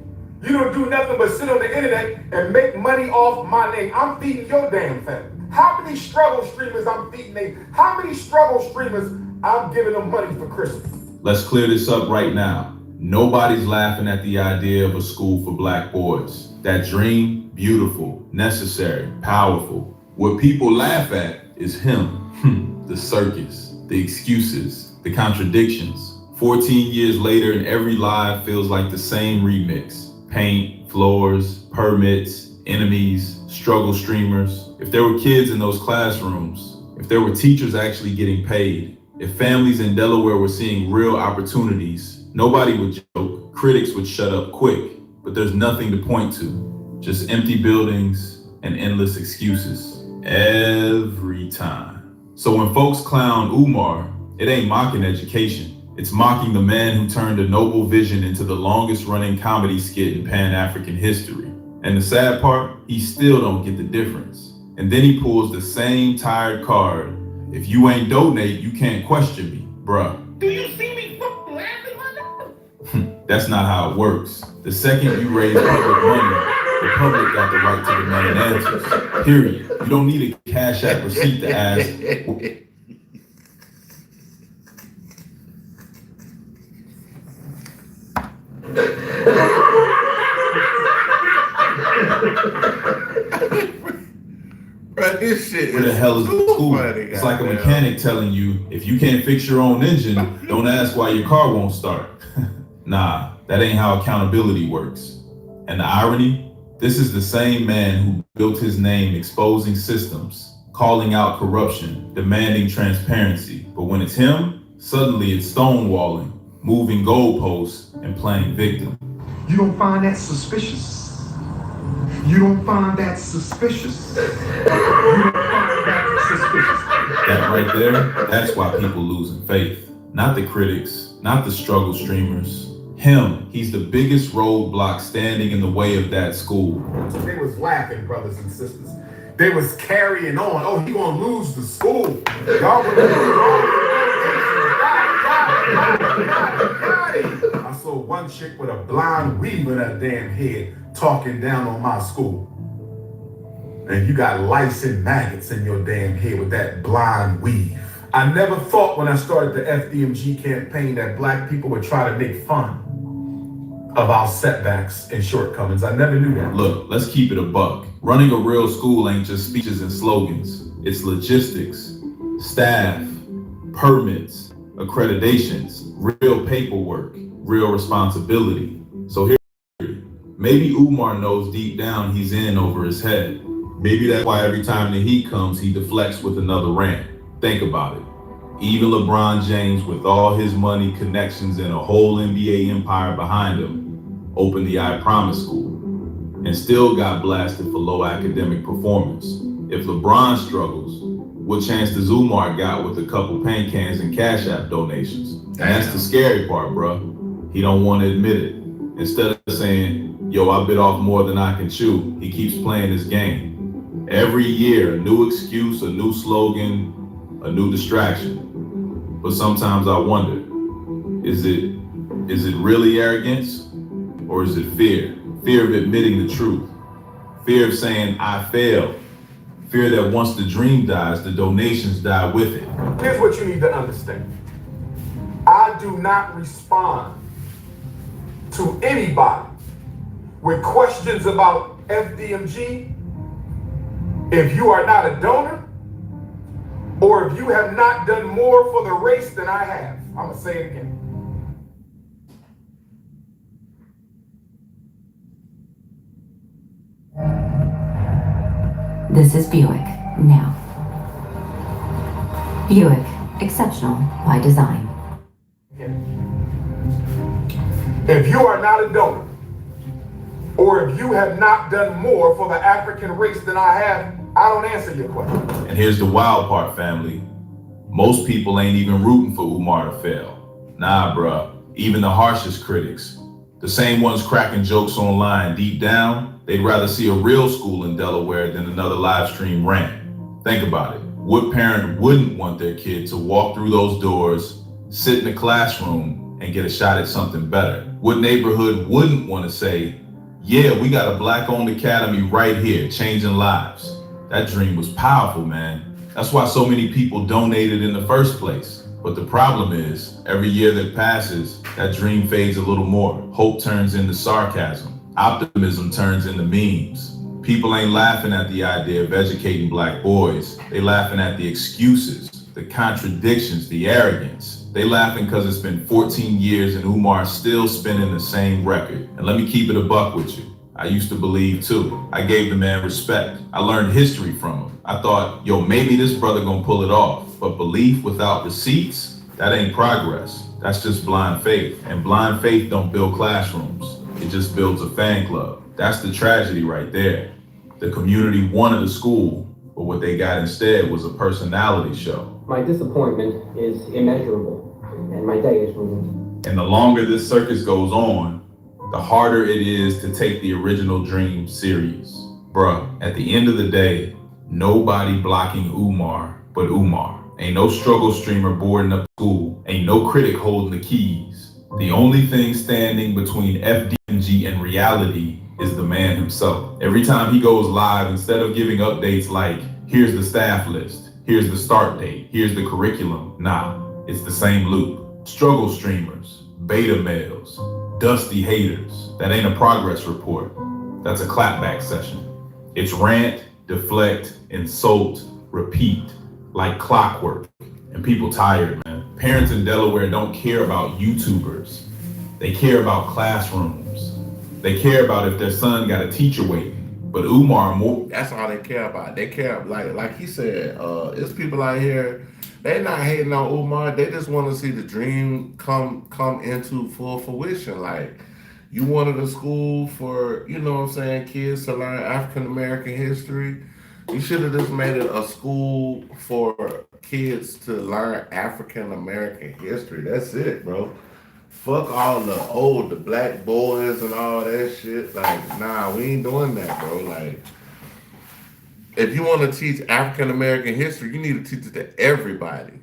You don't do nothing but sit on the internet and make money off my name. I'm feeding your damn family. How many struggle streamers I'm feeding them? How many struggle streamers I'm giving them money for Christmas? Let's clear this up right now. Nobody's laughing at the idea of a school for black boys. That dream, beautiful, necessary, powerful. What people laugh at is him, the circus, the excuses, the contradictions. 14 years later and every live feels like the same remix. Paint, floors, permits, enemies, struggle streamers. If there were kids in those classrooms, if there were teachers actually getting paid, if families in Delaware were seeing real opportunities, nobody would joke, critics would shut up quick, but there's nothing to point to. Just empty buildings and endless excuses. Every time. So when folks clown Umar, it ain't mocking education. It's mocking the man who turned a noble vision into the longest running comedy skit in Pan-African history. And the sad part, he still don't get the difference. And then he pulls the same tired card. If you ain't donate, you can't question me, bruh. Do you see me fucking laughing right now? That's not how it works. The second you raise public money, the public got the right to demand answers. Period. You don't need a Cash App receipt to ask. Bro, this shit Where the hell is the school? It's like a mechanic telling you, if you can't fix your own engine, don't ask why your car won't start. Nah, that ain't how accountability works. And the irony? This is the same man who built his name exposing systems, calling out corruption, demanding transparency. But when it's him, suddenly it's stonewalling, moving goalposts, and playing victim. You don't find that suspicious? You don't find that suspicious? You don't find that suspicious? That right there, that's why people losing faith. Not the critics, not the struggle streamers. Him, he's the biggest roadblock standing in the way of that school. They was laughing, brothers and sisters. They was carrying on. Oh, he gonna lose the school. Y'all gonna lose. I saw one chick with a blonde weave in her damn head talking down on my school. And you got lice and maggots in your damn head with that blonde weave. I never thought when I started the FDMG campaign that black people would try to make fun of our setbacks and shortcomings. I never knew that. Look, let's keep it a buck. Running a real school ain't just speeches and slogans. It's logistics, staff, permits, accreditations, real paperwork, real responsibility. So here, maybe Umar knows deep down he's in over his head. Maybe that's why every time the heat comes, he deflects with another rant. Think about it. Even LeBron James, with all his money, connections, and a whole NBA empire behind him, opened the I Promise School and still got blasted for low academic performance. If LeBron struggles, what chance does Umar got with a couple paint cans and Cash App donations? And that's the scary part, bro. He don't want to admit it. Instead of saying, yo, I bit off more than I can chew, he keeps playing his game. Every year, a new excuse, a new slogan, a new distraction. But sometimes I wonder, is it really arrogance? Or is it fear? Fear of admitting the truth. Fear of saying, I failed. Fear that once the dream dies, the donations die with it. Here's what you need to understand. I do not respond to anybody with questions about FDMG if you are not a donor or if you have not done more for the race than I have. I'm gonna say it again. This is Buick, now. Buick, exceptional by design. If you are not a donor, or if you have not done more for the African race than I have, I don't answer your question. And here's the wild part, family. Most people ain't even rooting for Umar to fail. Nah, bruh. Even the harshest critics, the same ones cracking jokes online, deep down, they'd rather see a real school in Delaware than another live stream rant. Think about it. What parent wouldn't want their kid to walk through those doors, sit in the classroom, and get a shot at something better? What neighborhood wouldn't want to say, yeah, we got a Black-owned academy right here, changing lives? That dream was powerful, man. That's why so many people donated in the first place. But the problem is, every year that passes, that dream fades a little more. Hope turns into sarcasm. Optimism turns into memes. People ain't laughing at the idea of educating Black boys. They laughing at the excuses, the contradictions, the arrogance. They laughing because it's been 14 years and Umar's still spinning the same record. And let me keep it a buck with you. I used to believe too. I gave the man respect. I learned history from him. I thought, yo, maybe this brother gonna pull it off. But belief without receipts, that ain't progress. That's just blind faith. And blind faith don't build classrooms. It just builds a fan club. That's the tragedy right there. The community wanted a school, but what they got instead was a personality show. My disappointment is immeasurable, and my day is ruined. And the longer this circus goes on, the harder it is to take the original dream serious. Bruh, at the end of the day, nobody blocking Umar but Umar. Ain't no struggle streamer boarding up school. Ain't no critic holding the keys. The only thing standing between FDMG and reality is the man himself. Every time he goes live, instead of giving updates like, here's the staff list, here's the start date, here's the curriculum, nah, it's the same loop. Struggle streamers, beta males, dusty haters. That ain't a progress report. That's a clapback session. It's rant, deflect, insult, repeat, like clockwork. And people tired, man. Parents in Delaware don't care about YouTubers. They care about classrooms. They care about if their son got a teacher waiting. But Umar more. That's all they care about. They care, like he said, it's people out here, they not hating on Umar. They just want to see the dream come into full fruition. Like, you wanted a school for, you know what I'm saying, kids to learn African American history. You should have just made it a school for kids to learn African American history. That's it, bro. Fuck all the Black boys and all that shit. Like, nah, we ain't doing that, bro. Like, if you want to teach African American history, you need to teach it to everybody.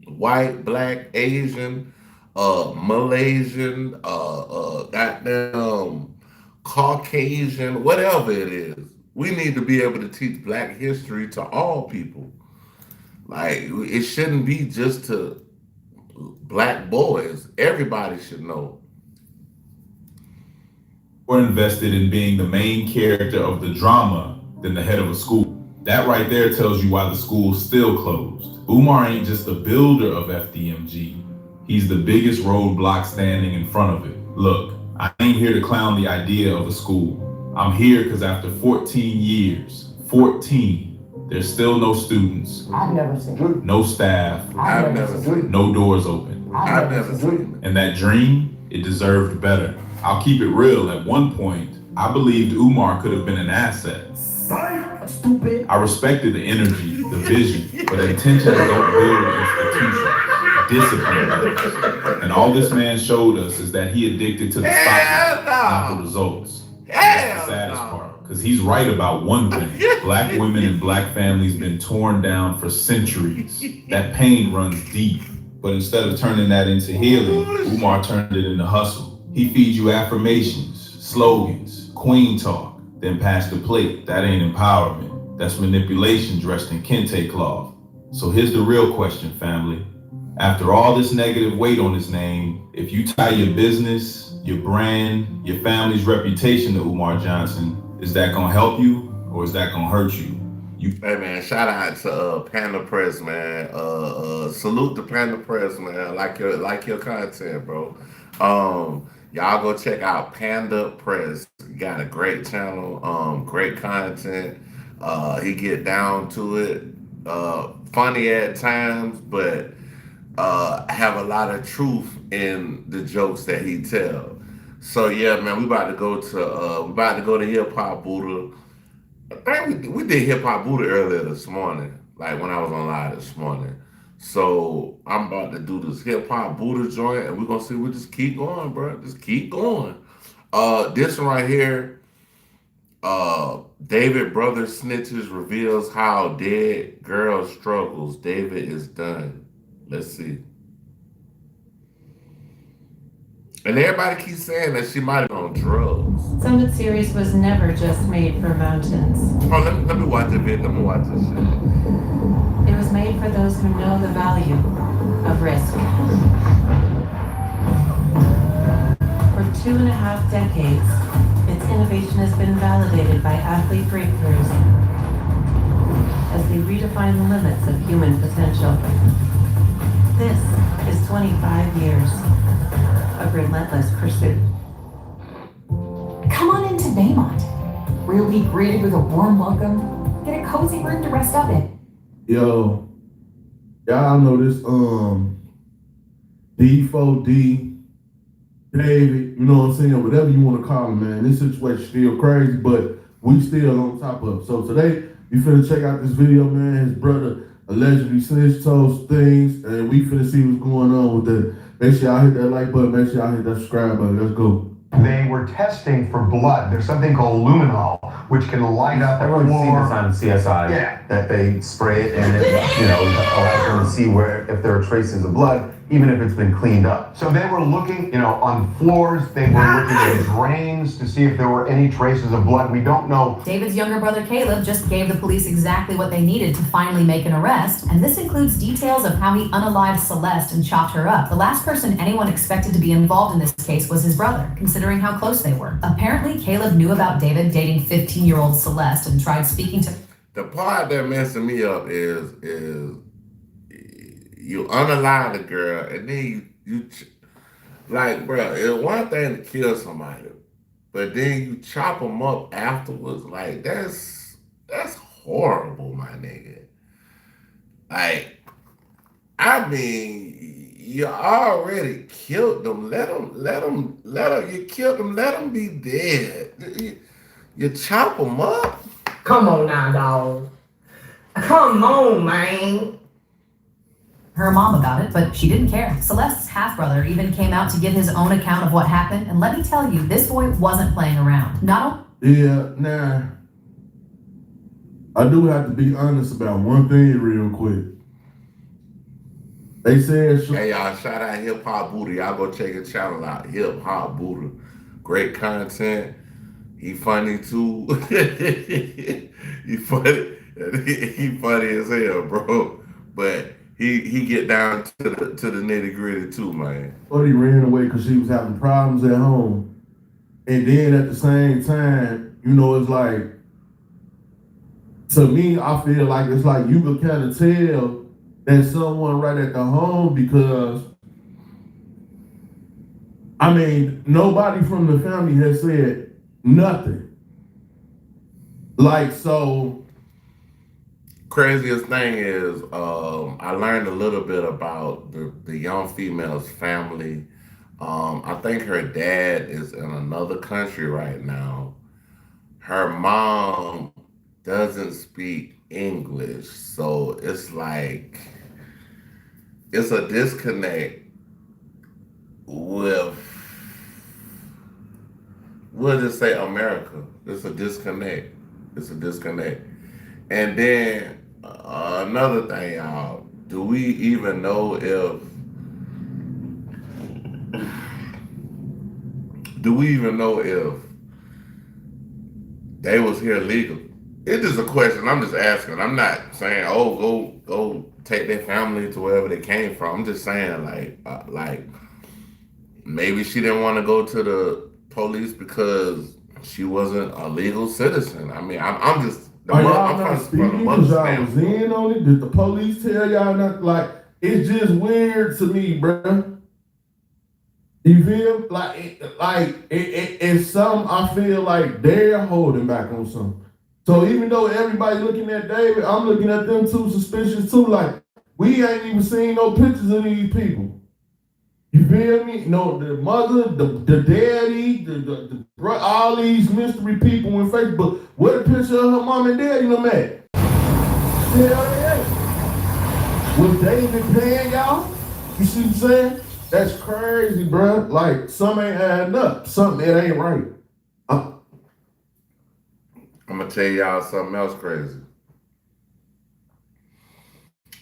White, Black, Asian, Malaysian, goddamn Caucasian, whatever it is. We need to be able to teach Black history to all people. Like, it shouldn't be just to Black boys. Everybody should know. More invested in being the main character of the drama than the head of a school. That right there tells you why the school's still closed. Umar ain't just the builder of FDMG. He's the biggest roadblock standing in front of it. Look, I ain't here to clown the idea of a school. I'm here because after 14 years, 14, there's still no students. I've never seen it. No staff. I've never seen it. No doors open. I've never seen it. And that dream, it deserved better. I'll keep it real. At one point, I believed Umar could have been an asset. Stupid. I respected the energy, the vision, but intentions don't build institutions. Discipline does. And all this man showed us is that he addicted to the spotlight, not the results. That's the saddest part, because he's right about one thing. Black women and black families been torn down for centuries. That pain runs deep. But instead of turning that into healing, Umar turned it into hustle. He feeds you affirmations, slogans, queen talk, then pass the plate. That ain't empowerment. That's manipulation dressed in kente cloth. So here's the real question, family. After all this negative weight on his name, if you tie your business, your brand, your family's reputation to Umar Johnson, is that gonna help you or is that gonna hurt you? Hey man, shout out to Panda Press, man. Salute to Panda Press, man. I like your content, bro. Y'all go check out Panda Press. Got a great channel, great content. He get down to it. Funny at times, but have a lot of truth in the jokes that he tell. So yeah, man, we about to go to Hip Hop Buddha. I think we did Hip Hop Buddha earlier this morning, like when I was on live this morning. So I'm about to do this Hip Hop Buddha joint, and we're gonna see. We just keep going, bro. Just keep going. This one right here, David brother snitches reveals how dead girl struggles. David is done. Let's see. And everybody keeps saying that she might have been on drugs. Summit Series was never just made for mountains. Oh, let me watch the video. Let me watch this shit. It was made for those who know the value of risk. For 2.5 decades, its innovation has been validated by athlete breakthroughs as they redefine the limits of human potential. This is 25 years of relentless pursuit. Come on into Baymont, where you'll be greeted with a warm welcome, get a cozy room to rest up in. Yo, y'all know this, D4D, David, you know what I'm saying, whatever you want to call him, man. This situation still crazy, but we still on top of it. So today, you finna check out this video, man. His brother allegedly snitched those things, and we finna see what's going on with that. Make sure y'all hit that like button, make sure y'all hit that subscribe button. Let's go. They were testing for blood. There's something called luminol, which can light up. Everyone's seen this on CSI. Yeah. That they spray it and it, allows them to see where if there are traces of blood, even if it's been cleaned up. So they were looking, on floors. They were looking at drains to see if there were any traces of blood. We don't know. David's younger brother Caleb just gave the police exactly what they needed to finally make an arrest, and this includes details of how he unalived Celeste and chopped her up. The last person anyone expected to be involved in this case was his brother, considering how close they were. Apparently, Caleb knew about David dating 15-year-old Celeste and tried speaking to... The part that messing me up is you unalive the girl, and then you like, bro, it's one thing to kill somebody, but then you chop them up afterwards. Like, that's horrible, my nigga. Like, I mean, you already killed them. Let them, you killed them, let them be dead. You chop them up? Come on now, dog. Come on, man. her mom about it, but she didn't care. Celeste's half-brother even came out to give his own account of what happened, and let me tell you, this boy wasn't playing around. Yeah, nah. I do have to be honest about one thing real quick. They said... Hey, y'all, shout out Hip Hop Buddha. Y'all go check his channel out, Hip Hop Buddha. Great content. He funny, too. He funny. He funny as hell, bro. But he get down to the nitty gritty too, man. But he ran away because she was having problems at home. And then at the same time, you know, it's like, to me, I feel like it's like you could kind of tell that someone right at the home because I mean, nobody from the family has said nothing. Like, so. Craziest thing is, I learned a little bit about the young female's family. I think her dad is in another country right now. Her mom doesn't speak English, so it's like it's a disconnect with, we'll just say America. It's a disconnect. It's a disconnect. And then another thing, y'all, do we even know if they was here legal? It's just a question. I'm just asking. I'm not saying, oh, go take their family to wherever they came from. I'm just saying, like maybe she didn't want to go to the police because she wasn't a legal citizen. I mean, I'm just. Are y'all not speaking because y'all was in on it? Did the police tell y'all not? Like, it's just weird to me, bruh. You feel it's some. I feel like they're holding back on something. So even though everybody looking at David, I'm looking at them too suspicious too. Like, we ain't even seen no pictures of these people. You feel me? No, the mother, the daddy, the all these mystery people on Facebook. What a picture of her mom and daddy, no man. Hell yeah. Was David paying y'all? You see what I'm saying? That's crazy, bro. Like, something ain't adding up. Something that ain't right. I'm gonna tell y'all something else crazy.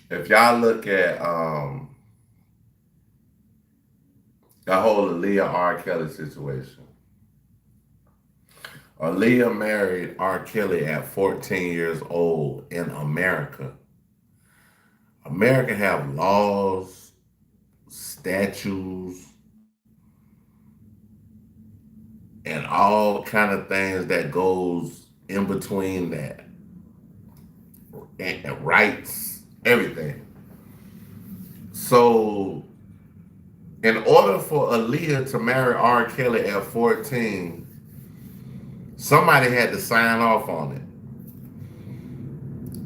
If y'all look at the whole Aaliyah R. Kelly situation. Aaliyah married R. Kelly at 14 years old in America. America have laws, statutes, and all kind of things that goes in between that. And rights, everything. So in order for Aaliyah to marry R. Kelly at 14, somebody had to sign off on it.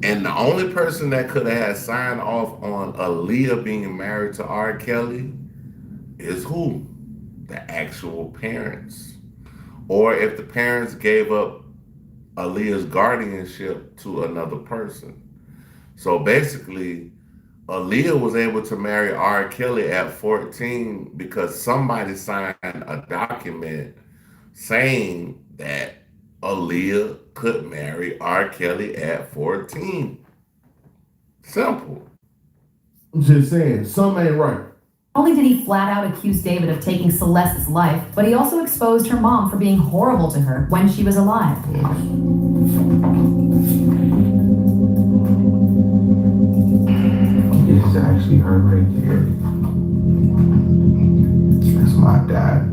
And the only person that could have had signed off on Aaliyah being married to R. Kelly is who? The actual parents. Or if the parents gave up Aaliyah's guardianship to another person. So basically, Aaliyah was able to marry R. Kelly at 14 because somebody signed a document saying that Aaliyah could marry R. Kelly at 14. Simple. I'm just saying, something ain't right. Not only did he flat out accuse David of taking Celeste's life, but he also exposed her mom for being horrible to her when she was alive. This is actually her right there. That's my dad.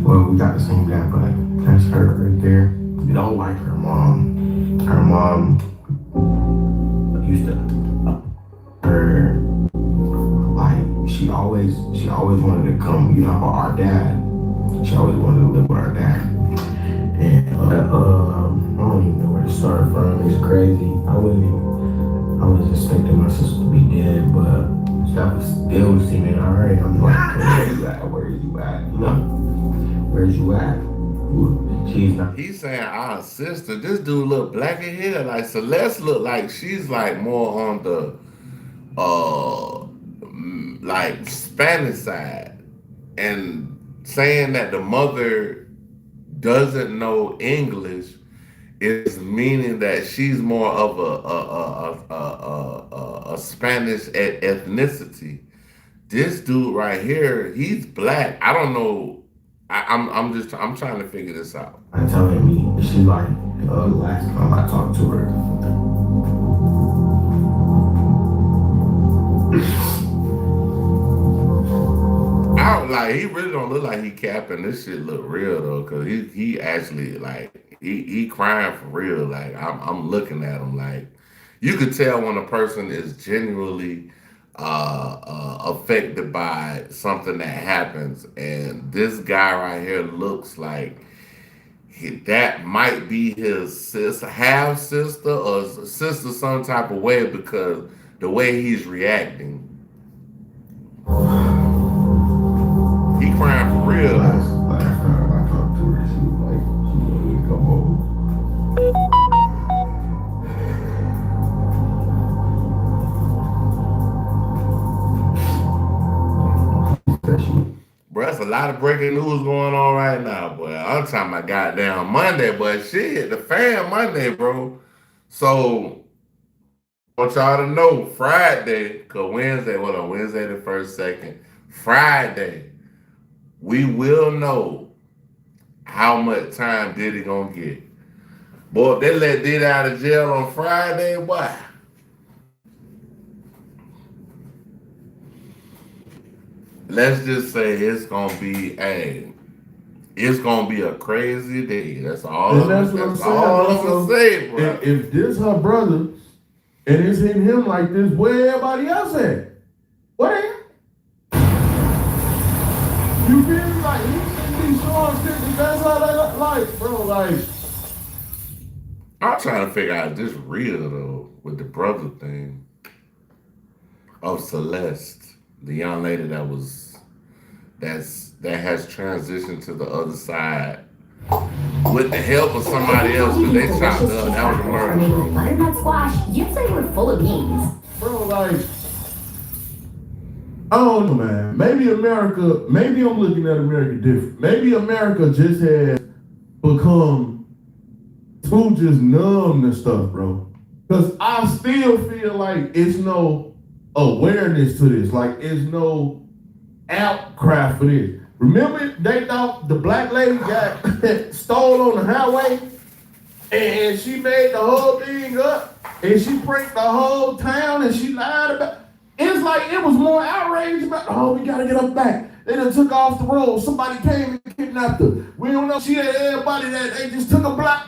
Well, we got the same dad, but that's her right there. We don't like her mom. Her mom used to her like she always wanted to come, you know, our dad. She always wanted to live with our dad. And I don't even know where to start from. It's crazy. I was expecting my sister to be dead, but that was still seeming alright. I'm like, where you at? Where you at? You know? Where's you at? She's not. He's saying our sister. This dude look black in hair. Like Celeste look like she's like more on the like Spanish side, and saying that the mother doesn't know English is meaning that she's more of a Spanish ethnicity. This dude right here, he's black. I don't know. I'm trying to figure this out. I'm telling me, she like last time I talked to her. He really don't look like he capping. This shit look real though, cause he actually like he crying for real. Like I'm looking at him like you could tell when a person is genuinely affected by something that happens, and this guy right here looks like that might be his sister, half sister, or sister some type of way because the way he's reacting. He crying for real. Last time I talked to her, she was like, she wanted me to come home. Bro, that's a lot of breaking news going on right now, boy. I'm talking about goddamn Monday, but shit hit the fan Monday, bro. So, I want y'all to know Friday, because Wednesday, Wednesday the 1st, 2nd. Friday, we will know how much time Diddy gonna get. Boy, if they let Diddy out of jail on Friday, boy. Let's just say it's gonna be it's gonna be a crazy day. That's all. And that's what I'm saying. All I'm gonna say, bro. If this her brother and it's hitting him like this, where everybody else at? Where? You feel me? Like he shouldn't be showing shit. That's how they like, bro. Like I'm trying to figure out if this real though with the brother thing of Celeste, the young lady that has transitioned to the other side with the help of somebody else because they chopped up. That was a murder, bro. Butternut squash, you'd say we're full of beans. bro, like, I don't know, man. Maybe I'm looking at America different. Maybe America just has become too just numb to stuff, bro. Because I still feel like it's no awareness to this. Like, it's no outcry for this. Remember, they thought the black lady got stole on the highway and she made the whole thing up and she pranked the whole town and she lied about it. It's like it was more outrage about, oh, we gotta get her back. They done took her off the road. Somebody came and kidnapped her. We don't know. She had everybody that they just took a black.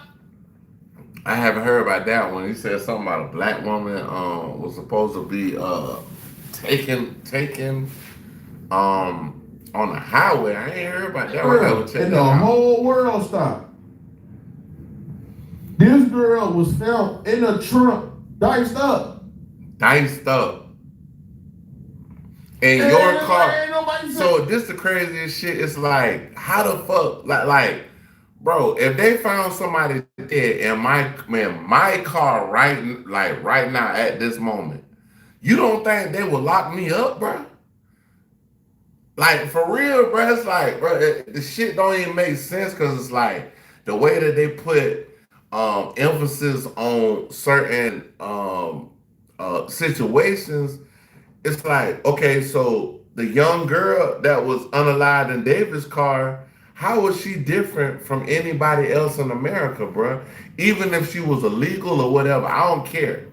I haven't heard about that one. He said something about a black woman was supposed to be taken on the highway. I ain't heard about that one. And the whole world stopped. This girl was found in a trunk, diced up. In your car. So this the craziest shit. It's like, how the fuck, like, bro, if they found somebody dead in my car right now at this moment, you don't think they would lock me up, bro? Like, for real, bro, it's like, bro, the shit don't even make sense because it's like the way that they put emphasis on certain situations. It's like, okay, so the young girl that was unalived in David's car, how was she different from anybody else in America, bro? Even if she was illegal or whatever, I don't care.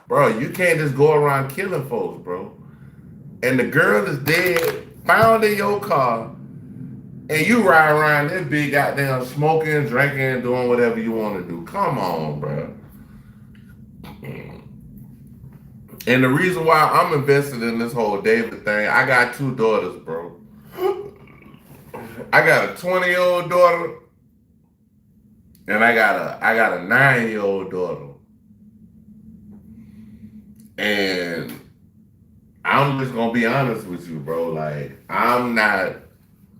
Bro, you can't just go around killing folks, bro. And the girl is dead, found in your car, and you ride around this big goddamn smoking, drinking, doing whatever you want to do. Come on, bro. And the reason why I'm invested in this whole David thing, I got 2 daughters, bro. I got a 20-year-old daughter, and I got a 9-year-old daughter. And I'm just gonna be honest with you, bro. Like,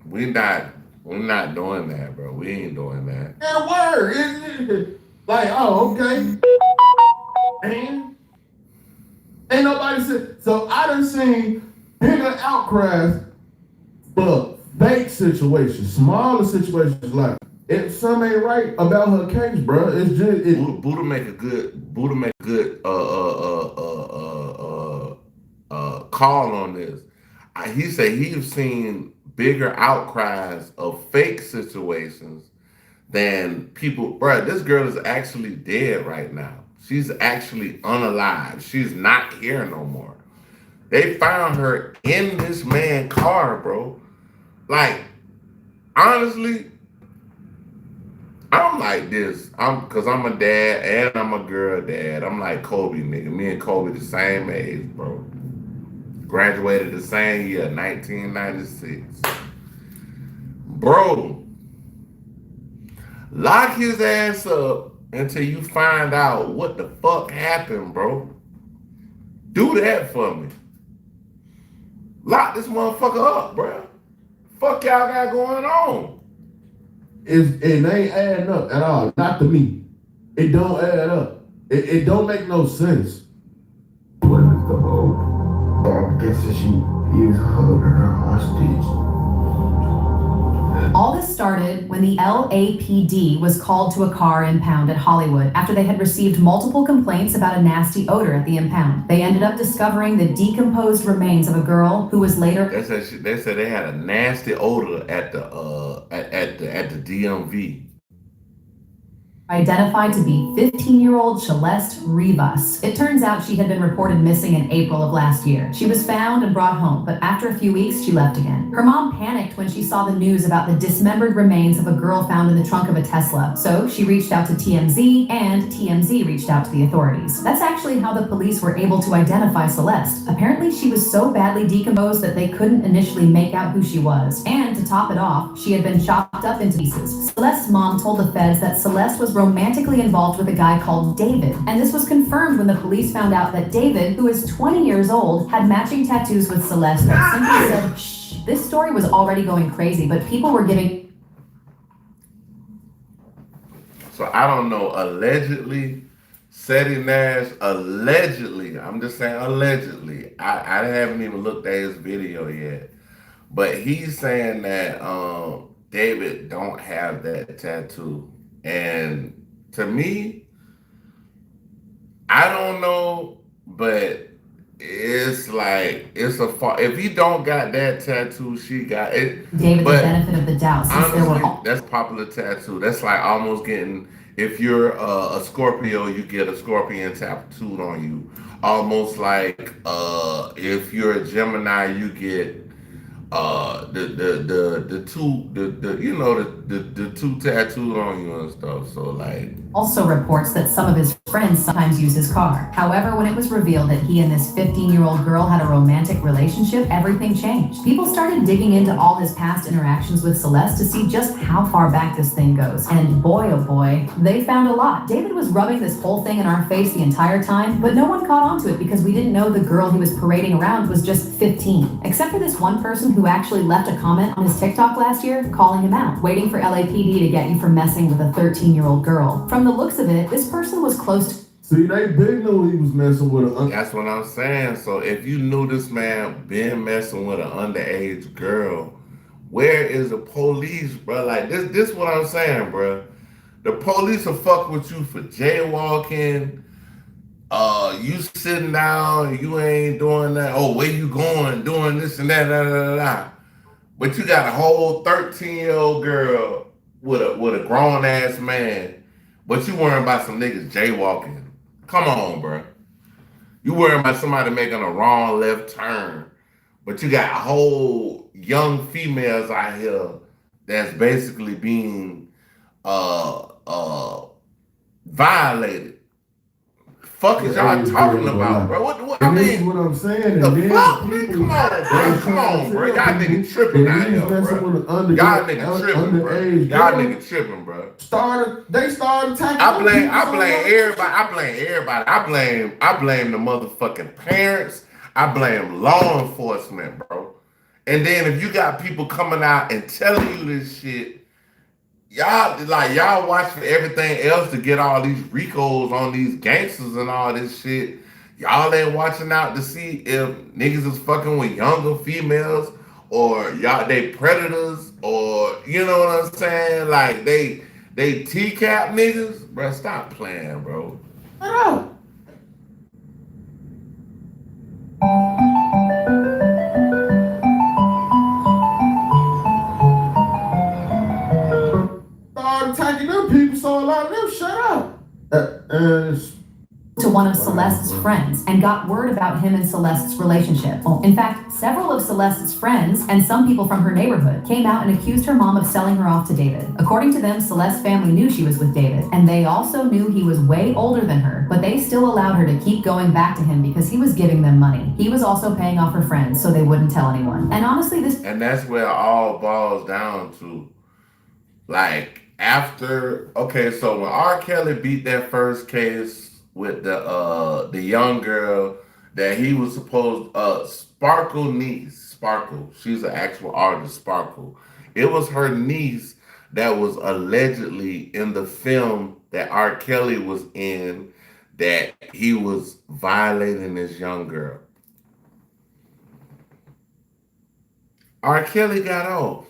we're not doing that, bro. We ain't doing that. Yeah, word. Like, oh, okay. And ain't nobody said. So I done seen bigger outcries for fake situations, smaller situations. Like, if something ain't right about her case, bro, it's just Buddha make a good call on this. He said he's seen bigger outcries of fake situations than people. Bro, this girl is actually dead right now. She's actually unalive. She's not here no more. They found her in this man's car, bro. Like, honestly, I'm like this. Cause I'm a dad and I'm a girl dad. I'm like Kobe, nigga. Me and Kobe the same age, bro. Graduated the same year, 1996. Bro, lock his ass up until you find out what the fuck happened, bro. Do that for me. Lock this motherfucker up, bro. Fuck y'all got going on. It ain't adding up at all. Not to me. It don't add up. It don't make no sense. What is the whole? I guess she was holding her hostage. All this started when the LAPD was called to a car impound at Hollywood after they had received multiple complaints about a nasty odor at the impound. They ended up discovering the decomposed remains of a girl who was later. They said they had a nasty odor at the DMV. Identified to be 15-year-old Celeste Rivas. It turns out she had been reported missing in April of last year. She was found and brought home, but after a few weeks, she left again. Her mom panicked when she saw the news about the dismembered remains of a girl found in the trunk of a Tesla. So she reached out to TMZ, and TMZ reached out to the authorities. That's actually how the police were able to identify Celeste. Apparently, she was so badly decomposed that they couldn't initially make out who she was. And to top it off, she had been chopped up into pieces. Celeste's mom told the feds that Celeste was romantically involved with a guy called David. And this was confirmed when the police found out that David, who is 20 years old, had matching tattoos with Celeste that simply said, shh. This story was already going crazy, but people were giving... So I don't know, allegedly, Seti Nash, allegedly, I'm just saying allegedly, I haven't even looked at his video yet, but he's saying that David don't have that tattoo. And to me, I don't know, but it's like, if he don't got that tattoo, she got it. David but the benefit of the doubt, since honestly, there were all... that's popular tattoo. That's like almost getting, if you're a Scorpio, you get a scorpion tattooed on you. Almost like if you're a Gemini, you get the two tattooed on you and stuff. So like, also reports that some of his friends sometimes use his car. However, when it was revealed that he and this 15-year-old girl had a romantic relationship, everything changed. People started digging into all his past interactions with Celeste to see just how far back this thing goes. And boy, oh boy, they found a lot. David was rubbing this whole thing in our face the entire time, but no one caught on to it because we didn't know the girl he was parading around was just 15. Except for this one person who actually left a comment on his TikTok last year calling him out, waiting for LAPD to get you for messing with a 13-year-old girl. From the looks of it, this person was close to... See, they big knew he was messing with an that's what I'm saying. So if you knew this man been messing with an underage girl, where is the police, bro? Like this what I'm saying, bro. The police will fuck with you for jaywalking. You sitting down, you ain't doing that. Oh, where you going? Doing this and that, da, da, da, da. But you got a whole 13-year-old girl with a grown ass man, but you worrying about some niggas jaywalking. Come on, bro. You worrying about somebody making a wrong left turn, but you got whole young females out here that's basically being violated. Fuck is y'all talking about, bro? What I mean? What I'm saying. The fuck, man? Come on, bro. Y'all niggas tripping out here, bro. Y'all niggas tripping, bro. Y'all niggas tripping, bro. They started attacking. I blame everybody. I blame the motherfucking parents. I blame law enforcement, bro. And then if you got people coming out and telling you this shit, y'all watch for everything else to get all these Ricos on these gangsters and all this shit. Y'all ain't watching out to see if niggas is fucking with younger females or y'all they predators or you know what I'm saying? Like they T-cap niggas, bro. Stop playing, bro. Started attacking them people, so a lot of them shut up. to one of Celeste's friends and got word about him and Celeste's relationship. In fact, several of Celeste's friends and some people from her neighborhood came out and accused her mom of selling her off to David. According to them, Celeste's family knew she was with David, and they also knew he was way older than her, but they still allowed her to keep going back to him because he was giving them money. He was also paying off her friends so they wouldn't tell anyone. And honestly, And that's where it all boils down to. Like, after, okay, so when R. Kelly beat that first case with the young girl that he was supposed, Sparkle niece, Sparkle, she's an actual artist, Sparkle. It was her niece that was allegedly in the film that R. Kelly was in, that he was violating this young girl. R. Kelly got off.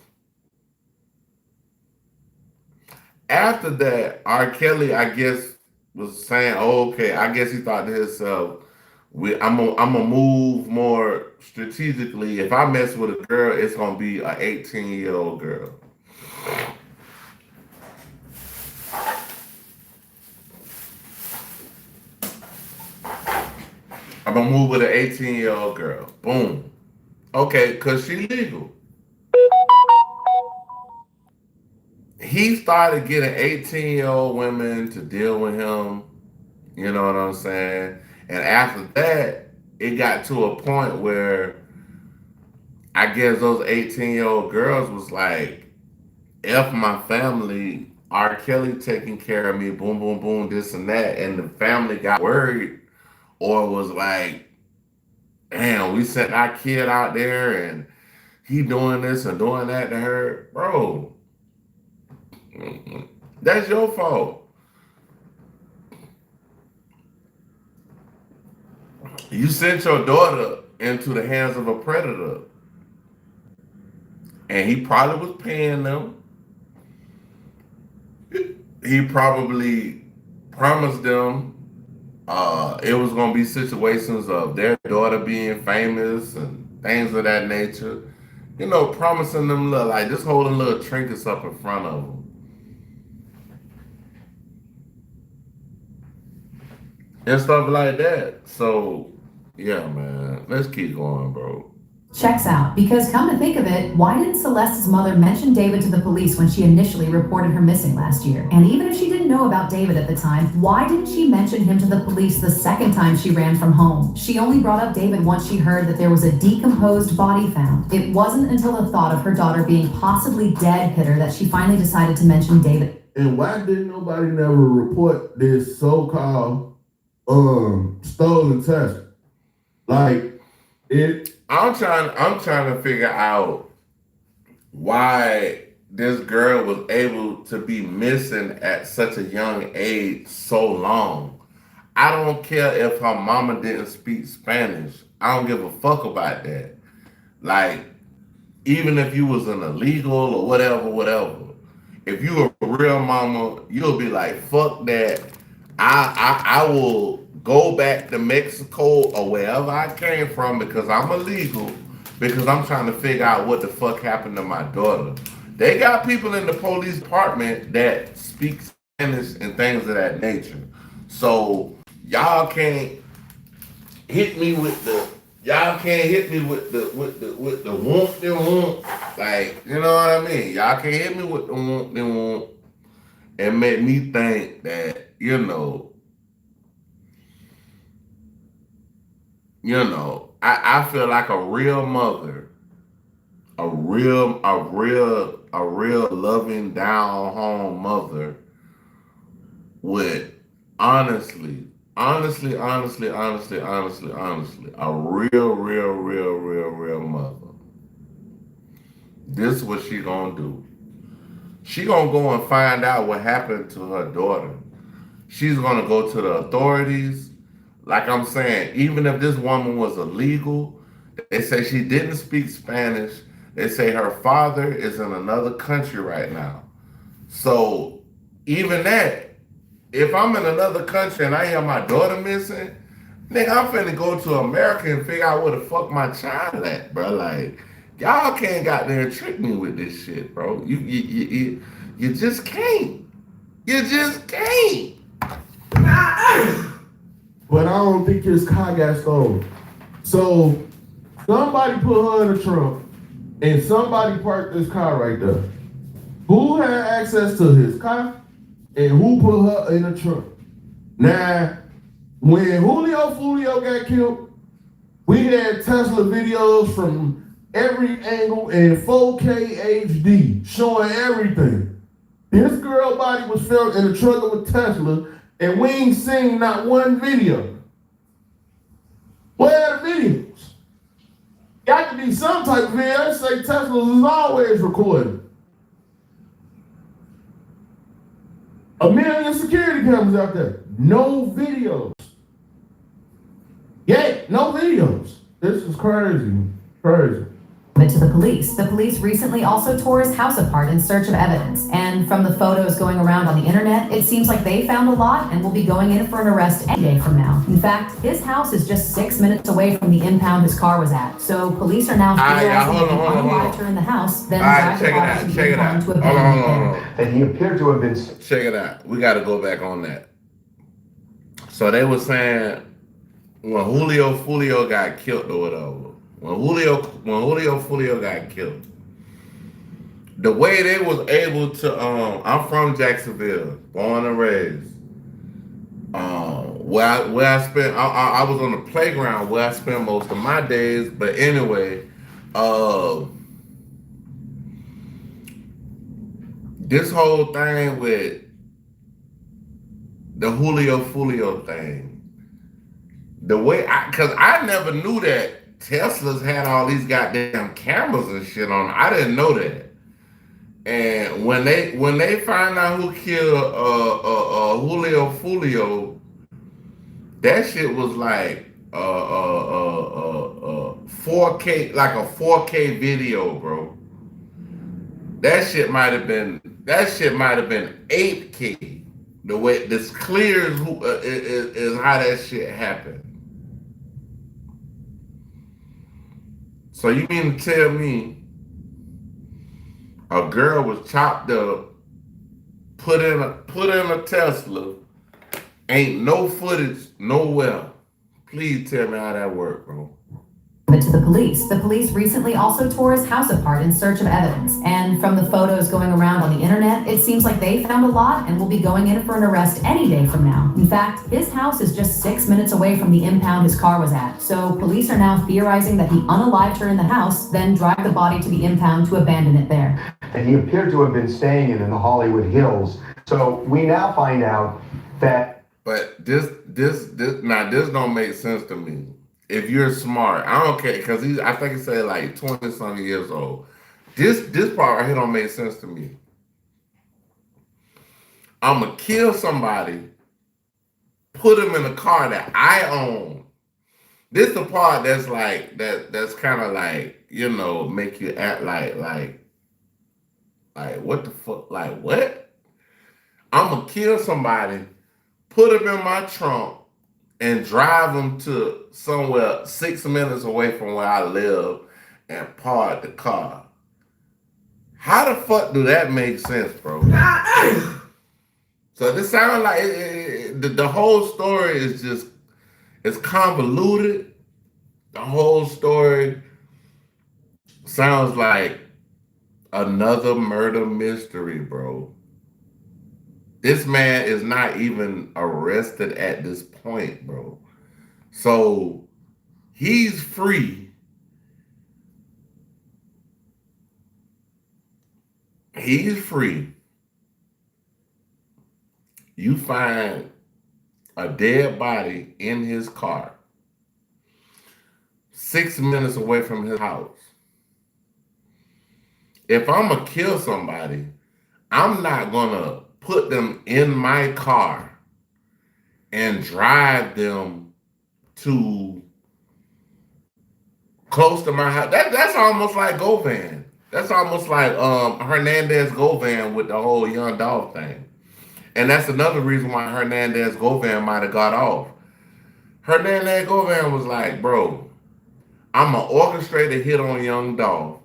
After that, R. Kelly, I guess, was saying, oh, okay, I guess he thought to himself, I'm gonna move more strategically. If I mess with a girl, it's gonna be an 18-year-old girl. I'm gonna move with an 18-year-old girl. Boom. Okay, because she legal. He started getting 18-year-old women to deal with him. You know what I'm saying? And after that, it got to a point where I guess those 18-year-old girls was like, F my family, R. Kelly taking care of me, boom, boom, boom, this and that. And the family got worried or was like, damn, we sent our kid out there and he doing this and doing that to her. Bro, that's your fault. You sent your daughter into the hands of a predator. And he probably was paying them. He probably promised them it was going to be situations of their daughter being famous and things of that nature. You know, promising them little, like just holding little trinkets up in front of them. And stuff like that. So, yeah, man, let's keep going, bro. Checks out, because come to think of it, why didn't Celeste's mother mention David to the police when she initially reported her missing last year? And even if she didn't know about David at the time, why didn't she mention him to the police the second time she ran from home? She only brought up David once she heard that there was a decomposed body found. It wasn't until the thought of her daughter being possibly dead hit her that she finally decided to mention David. And why didn't nobody never report this so-called stolen test? Like, it... I'm trying to figure out why this girl was able to be missing at such a young age so long. I don't care if her mama didn't speak Spanish. I don't give a fuck about that. Like, even if you was an illegal or whatever. If you a real mama, you'll be like, fuck that. I will go back to Mexico or wherever I came from because I'm illegal, because I'm trying to figure out what the fuck happened to my daughter. They got people in the police department that speak Spanish and things of that nature. So y'all can't hit me with the whoop. Like, you know what I mean? Y'all can't hit me with the whoop and make me think that, you know, I feel like a real mother, a real loving, down home mother would honestly, a real mother. This is what she gonna do. She gonna go and find out what happened to her daughter. She's gonna go to the authorities. Like I'm saying, even if this woman was illegal, they say she didn't speak Spanish. They say her father is in another country right now. So even that, if I'm in another country and I hear my daughter missing, nigga, I'm finna go to America and figure out where the fuck my child at, bro. Like, y'all can't got there and trick me with this shit, bro. You just can't. You just can't. but I don't think his car got stolen. So somebody put her in the trunk and somebody parked this car right there. Who had access to his car and who put her in the trunk? Now, when Julio got killed, we had Tesla videos from every angle in 4K HD showing everything. This girl body was found in the trunk of a Tesla and we ain't seen not one video. Where are the videos? Got to be some type of video. They say Tesla is always recording. A million security cameras out there. No videos. Yeah, no videos. This is crazy. Crazy. To the police. The police recently also tore his house apart in search of evidence. And from the photos going around on the internet, it seems like they found a lot and will be going in for an arrest any day from now. In fact, his house is just 6 minutes away from the impound his car was at. So police are now theorizing that he unalived her in the house, then drive the body to the impound to abandon it there. And he appeared to have been... Check it out. We got to go back on that. So they were saying when Julio got killed or whatever, when Julio got killed, the way they was able to, I'm from Jacksonville, born and raised. Where I spent, I was on the playground where I spent most of my days. But anyway, this whole thing with the Julio thing, the way because I never knew that Teslas had all these goddamn cameras and shit on them. I didn't know that. And when they find out who killed Julio, that shit was like 4K, like a 4K video, bro. That shit might have been 8K. The way this clear is how that shit happened. So you mean to tell me a girl was chopped up, put in a Tesla, ain't no footage nowhere? Please tell me how that worked, bro. To the police. The police recently also tore his house apart in search of evidence. And from the photos going around on the internet, it seems like they found a lot and will be going in for an arrest any day from now. In fact, his house is just 6 minutes away from the impound his car was at. So police are now theorizing that he unalived her in the house, then dragged the body to the impound to abandon it there. And he appeared to have been staying in the Hollywood Hills. So we now find out that... But this don't make sense to me. If you're smart, I don't care, because I think he said like 20-something years old. This part right here don't make sense to me. I'm gonna kill somebody, put him in a car that I own. This the part that's like that's kind of like, you know, make you act like what the fuck, like what? I'm gonna kill somebody, put him in my trunk, and drive them to somewhere 6 minutes away from where I live and park the car. How the fuck do that make sense, bro? So this sounds like the whole story is just, it's convoluted. The whole story sounds like another murder mystery, bro. This man is not even arrested at this point, bro. So he's free. He's free. You find a dead body in his car, 6 minutes away from his house. If I'm gonna kill somebody, I'm not gonna put them in my car and drive them to close to my house. That's almost like Govan. That's almost like Hernandez Govan with the whole Young Dolph thing. And that's another reason why Hernandez Govan might have got off. Hernandez Govan was like, bro, I'm gonna orchestrate a hit on Young Dolph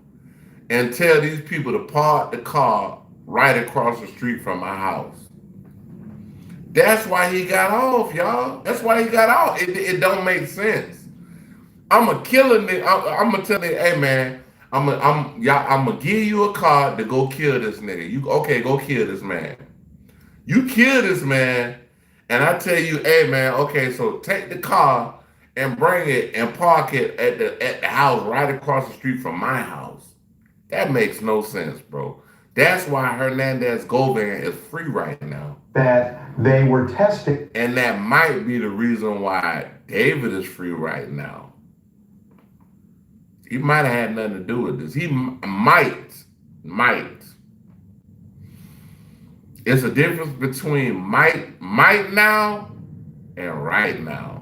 and tell these people to park the car right across the street from my house. That's why he got off, y'all. That's why he got off. It don't make sense. I'm a killer nigga. I'm gonna tell nigga, hey man, I'm gonna give you a card to go kill this nigga. You okay? Go kill this man. You kill this man, and I tell you, hey man, okay, so take the car and bring it and park it at the house right across the street from my house. That makes no sense, bro. That's why Hernandez Govan is free right now. That they were testing. And that might be the reason why David is free right now. He might have had nothing to do with this. He might. It's a difference between might now and right now.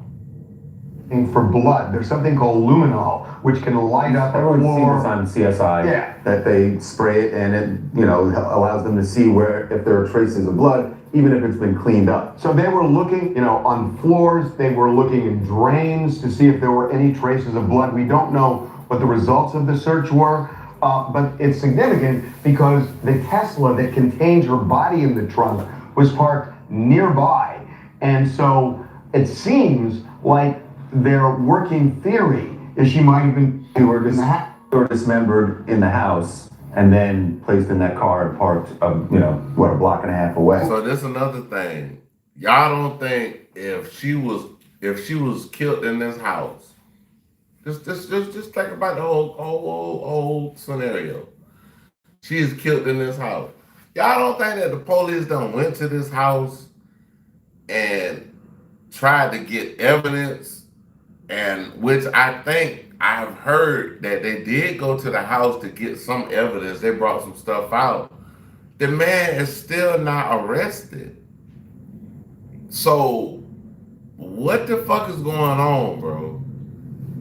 For blood, there's something called luminol, which can light up a floor. On CSI. Yeah. That they spray it and it, allows them to see if there are traces of blood, even if it's been cleaned up. So they were looking, on floors. They were looking in drains to see if there were any traces of blood. We don't know what the results of the search were, but it's significant because the Tesla that contained her body in the trunk was parked nearby. And so it seems like their working theory is she might have been dismembered in the house and then placed in that car and parked, a block and a half away. So this is another thing. Y'all don't think if she was killed in this house, just think about the whole scenario. She is killed in this house. Y'all don't think that the police done went to this house and tried to get evidence? And which I think I've heard that they did go to the house to get some evidence. They brought some stuff out. The man is still not arrested. So what the fuck is going on, bro?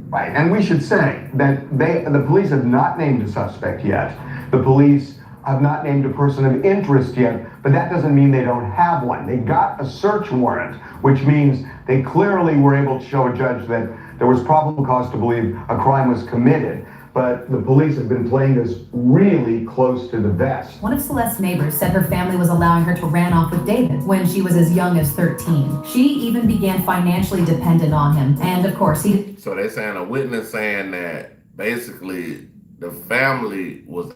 Right, and we should say that the police have not named a suspect yet. The police have not named a person of interest yet, but that doesn't mean they don't have one. They got a search warrant, which means they clearly were able to show a judge that there was probable cause to believe a crime was committed. But the police have been playing this really close to the vest. One of Celeste's neighbors said her family was allowing her to run off with David when she was as young as 13. She even began financially dependent on him. And of course, So they're saying a witness saying that basically the family was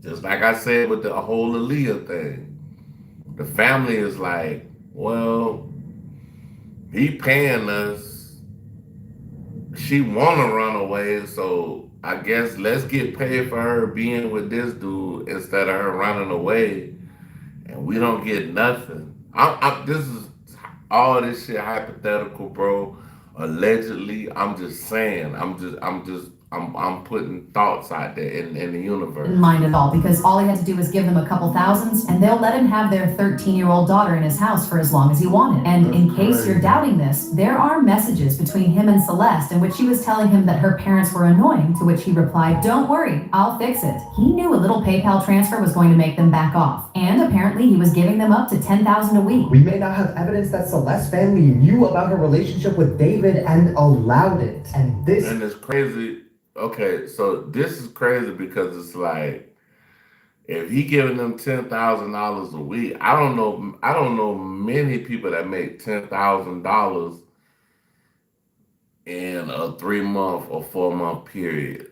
just like I said with the whole Aaliyah thing. The family is like, well, he paying us. She wanna run away, so I guess let's get paid for her being with this dude instead of her running away, and we don't get nothing. This is all this shit hypothetical, bro. Allegedly, I'm just saying. I'm putting thoughts out there in the universe. didn't mind at all because all he had to do was give them a couple thousands and they'll let him have their 13-year-old daughter in his house for as long as he wanted. And in case you're doubting this, there are messages between him and Celeste in which she was telling him that her parents were annoying, to which he replied, "Don't worry, I'll fix it." He knew a little PayPal transfer was going to make them back off. And apparently he was giving them up to $10,000 a week. We may not have evidence that Celeste's family knew about her relationship with David and allowed it. And it's crazy. Okay, so this is crazy because it's like, if he giving them $10,000 a week, I don't know many people that make $10,000 in a 3-month or 4-month period.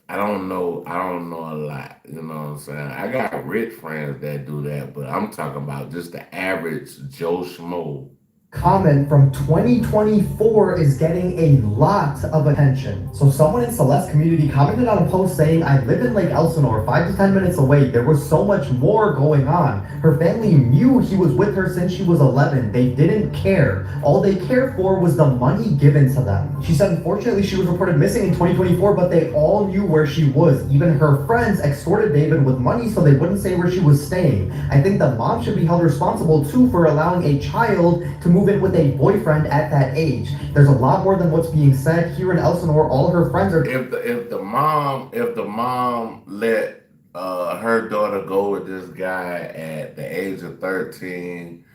I don't know a lot, you know what I'm saying? I got rich friends that do that, but I'm talking about just the average Joe Schmo. Comment from 2024 is getting a lot of attention. So someone in Celeste's community commented on a post saying, "I live in Lake Elsinore, 5 to 10 minutes away. There was so much more going on. Her family knew he was with her since she was 11. They didn't care. All they cared for was the money given to them." She said, unfortunately, she was reported missing in 2024, but they all knew where she was. Even her friends extorted David with money so they wouldn't say where she was staying. I think the mom should be held responsible too for allowing a child to move in with a boyfriend at that age. There's a lot more than what's being said here in Elsinore. All her friends are. If the mom let her daughter go with this guy at the age of 13,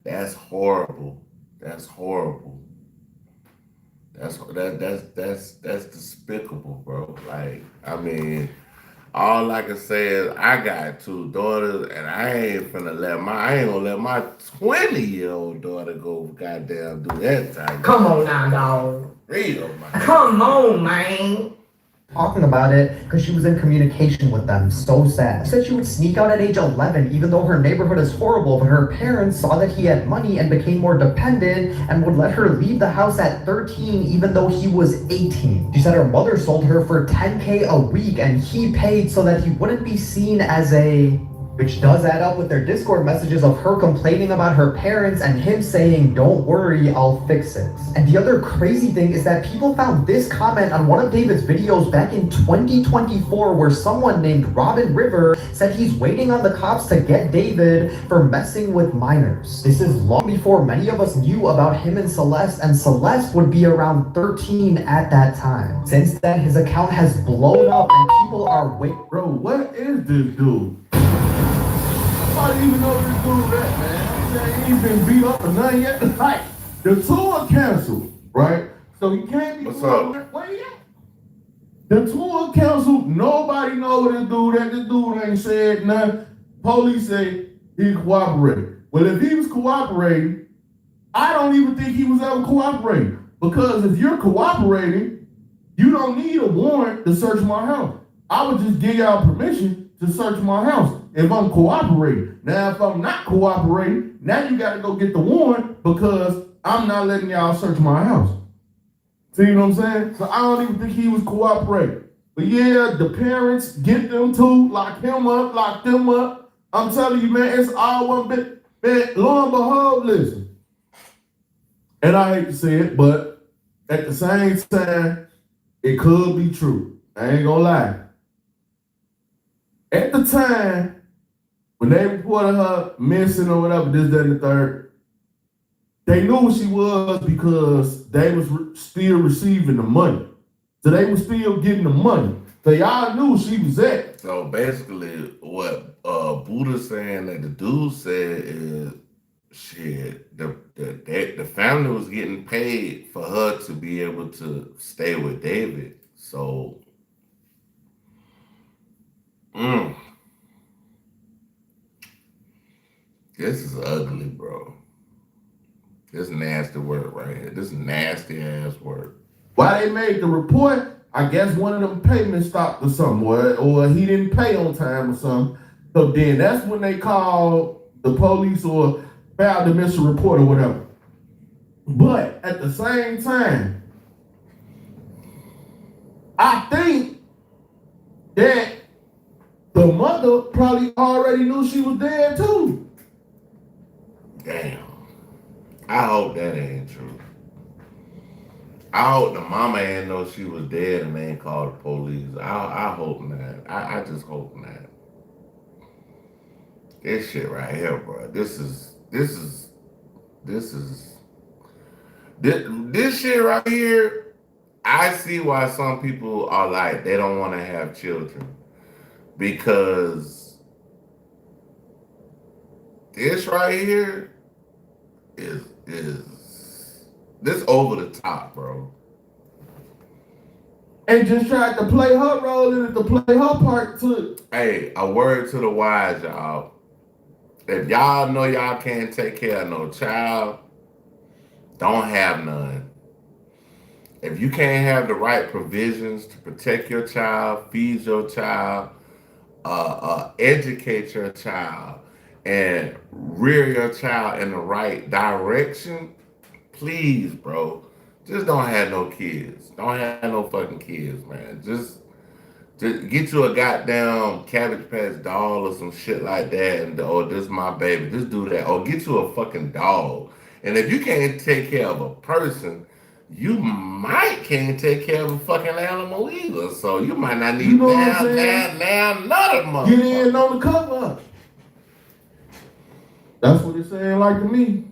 that's horrible. That's horrible. That's despicable, bro. Like, I mean, All I can say is I got 2 daughters, and I ain't gonna let my 20-year-old daughter go goddamn do that type. Come on now, dog. Real, man. Come on, man. Talking about it because she was in communication with them. So sad. She said she would sneak out at age 11 even though her neighborhood is horrible, but her parents saw that he had money and became more dependent and would let her leave the house at 13 even though he was 18. She said her mother sold her for $10K a week and he paid so that he wouldn't be seen as a... Which does add up with their Discord messages of her complaining about her parents and him saying, "Don't worry, I'll fix it." And the other crazy thing is that people found this comment on one of David's videos back in 2024 where someone named Robin River said he's waiting on the cops to get David for messing with minors. This is long before many of us knew about him and Celeste would be around 13 at that time. Since then, his account has blown up and people are waiting. Bro, what is this dude? I didn't even know this dude that, man. He ain't been beat up or nothing yet. Like, the tour canceled, right? So he can't be. What's up? Where he at? The tour canceled. Nobody know what this dude at. This dude ain't said nothing. Police say he cooperated. Well, if he was cooperating, I don't even think he was ever cooperating. Because if you're cooperating, you don't need a warrant to search my house. I would just give y'all permission to search my house if I'm cooperating. Now, if I'm not cooperating, now you got to go get the warrant because I'm not letting y'all search my house. See what I'm saying? So I don't even think he was cooperating. But yeah, the parents, get them too, lock him up, lock them up. I'm telling you, man, it's all one bit. Man, lo and behold, listen. And I hate to say it, but at the same time, it could be true. I ain't gonna lie. At the time, when they reported her missing or whatever, this, that, and the third, they knew who she was because they was still receiving the money. So they were still getting the money. So y'all knew she was at. So basically, what Buddha saying that the dude said is, shit, the family was getting paid for her to be able to stay with David. So, this is ugly, bro. This nasty work right here. This nasty ass work. Why they made the report? I guess one of them payments stopped or something, or he didn't pay on time or something. So then that's when they called the police or filed a missing report or whatever. But at the same time, I think that the mother probably already knew she was dead too. Damn. I hope that ain't true. I hope the mama ain't know she was dead and they ain't called the police. I hope not. I just hope not. This shit right here, bro. This shit right here. I see why some people are like, they don't want to have children. Because this right here is this over the top, bro. And just tried to play her role in it, to play her part too. Hey, a word to the wise, y'all. If y'all know y'all can't take care of no child, don't have none. If you can't have the right provisions to protect your child, feed your child, educate your child, and rear your child in the right direction, please, bro, just don't have no kids. Don't have no fucking kids, man. Just get you a goddamn Cabbage Patch doll or some shit like that, and or this my baby, just do that. Or get you a fucking dog. And if you can't take care of a person, you can't take care of a fucking animal either. So you might not need another motherfucker. Get in on the cover up. That's what it's saying like to me.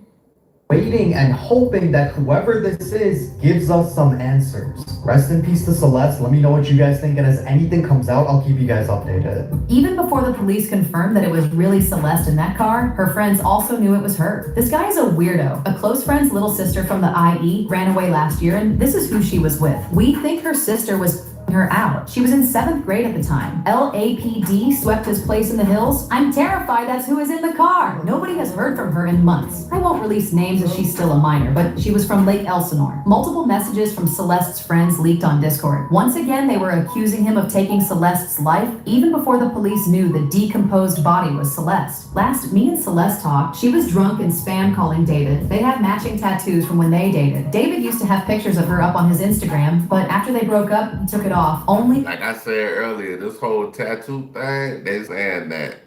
Waiting and hoping that whoever this is gives us some answers. Rest in peace to Celeste. Let me know what you guys think, and as anything comes out, I'll keep you guys updated. Even before the police confirmed that it was really Celeste in that car, her friends also knew it was her. This guy is a weirdo. A close friend's little sister from the IE ran away last year, and this is who she was with. We think her sister was her out. She was in 7th grade at the time. LAPD swept his place in the hills. I'm terrified that's who is in the car. Nobody has heard from her in months. I won't release names as she's still a minor, but she was from Lake Elsinore. Multiple messages from Celeste's friends leaked on Discord. Once again, they were accusing him of taking Celeste's life, even before the police knew the decomposed body was Celeste. Last me and Celeste talked, she was drunk and spam calling David. They have matching tattoos from when they dated. David used to have pictures of her up on his Instagram, but after they broke up, he took it off. Only, like I said earlier, this whole tattoo thing, they saying that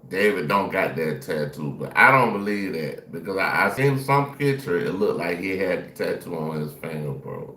David don't got that tattoo, but I don't believe that because I seen some picture, it looked like he had the tattoo on his finger, bro.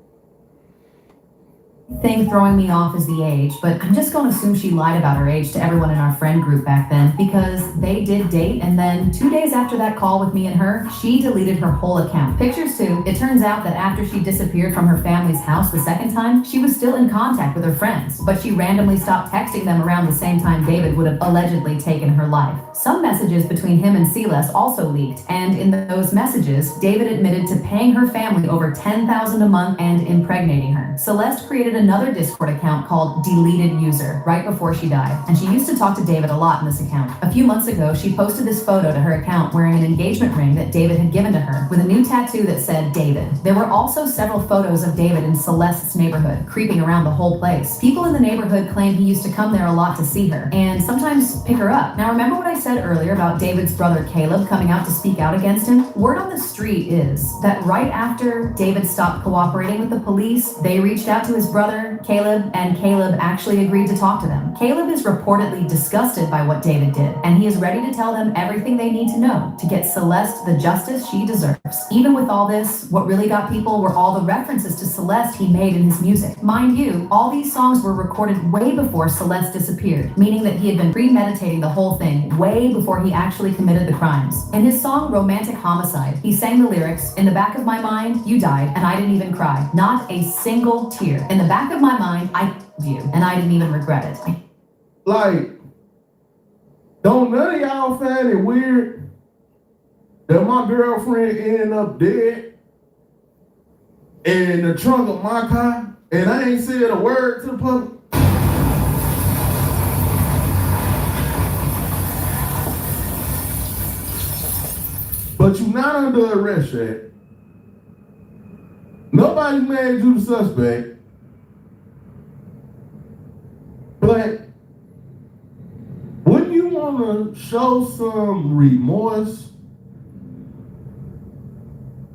thing throwing me off is the age, but I'm just going to assume she lied about her age to everyone in our friend group back then because they did date, and then 2 days after that call with me and her, she deleted her whole account. Pictures too. It turns out that after she disappeared from her family's house the second time, she was still in contact with her friends, but she randomly stopped texting them around the same time David would have allegedly taken her life. Some messages between him and Celeste also leaked, and in those messages, David admitted to paying her family over $10,000 a month and impregnating her. Celeste created another Discord account called Deleted User right before she died, and she used to talk to David a lot in this account. A few months ago, she posted this photo to her account wearing an engagement ring that David had given to her with a new tattoo that said David. There were also several photos of David in Celeste's neighborhood, creeping around the whole place. People in the neighborhood claim he used to come there a lot to see her, and sometimes pick her up. Now remember what I said earlier about David's brother Caleb coming out to speak out against him? Word on the street is that right after David stopped cooperating with the police, they reached out to his brother Caleb, and Caleb actually agreed to talk to them. Caleb is reportedly disgusted by what David did, and he is ready to tell them everything they need to know to get Celeste the justice she deserves. Even with all this, what really got people were all the references to Celeste he made in his music. Mind you, all these songs were recorded way before Celeste disappeared, meaning that he had been premeditating the whole thing way before he actually committed the crimes. In his song Romantic Homicide, he sang the lyrics, "In the back of my mind, you died, and I didn't even cry. Not a single tear. In the back of my mind, I you, and I didn't even regret it." Like, don't none of y'all find it weird that my girlfriend ended up dead in the trunk of my car, and I ain't said a word to the public? But you not under arrest yet. Nobody made you the suspect. But wouldn't you want to show some remorse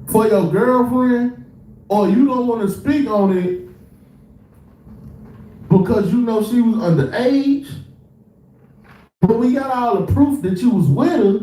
for your girlfriend? Or you don't want to speak on it because you know she was underage? But we got all the proof that you was with her.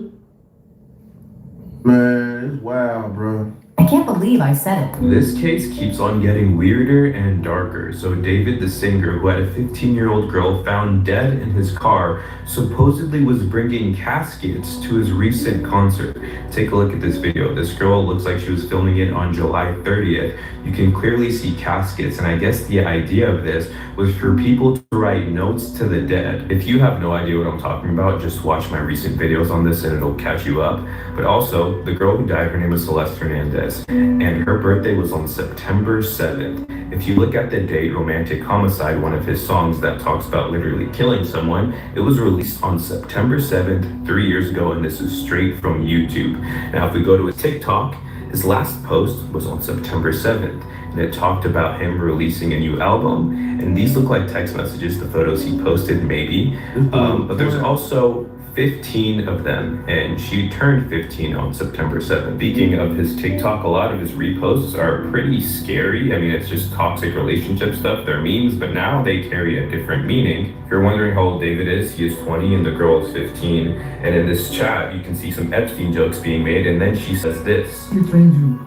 Man, it's wild, bro. I can't believe I said it. This case keeps on getting weirder and darker. So David, the singer who had a 15-year-old girl found dead in his car, supposedly was bringing caskets to his recent concert. Take a look at this video. This girl looks like she was filming it on July 30th. You can clearly see caskets, and I guess the idea of this was for people to write notes to the dead. If you have no idea what I'm talking about, just watch my recent videos on this and it'll catch you up. But also, the girl who died, her name was Celeste Hernandez, and her birthday was on September 7th. If you look at the date, Romantic Homicide, one of his songs that talks about literally killing someone, it was released on September 7th, 3 years ago, and this is straight from YouTube. Now, if we go to his TikTok, his last post was on September 7th, and it talked about him releasing a new album, and these look like text messages, the photos he posted maybe, but there's also 15 of them, and she turned 15 on September 7th. Speaking of his TikTok, a lot of his reposts are pretty scary. I mean, it's just toxic relationship stuff. They're memes, but now they carry a different meaning. If you're wondering how old David is, he is 20 and the girl is 15. And in this chat, you can see some Epstein jokes being made, and then she says this. He trained you.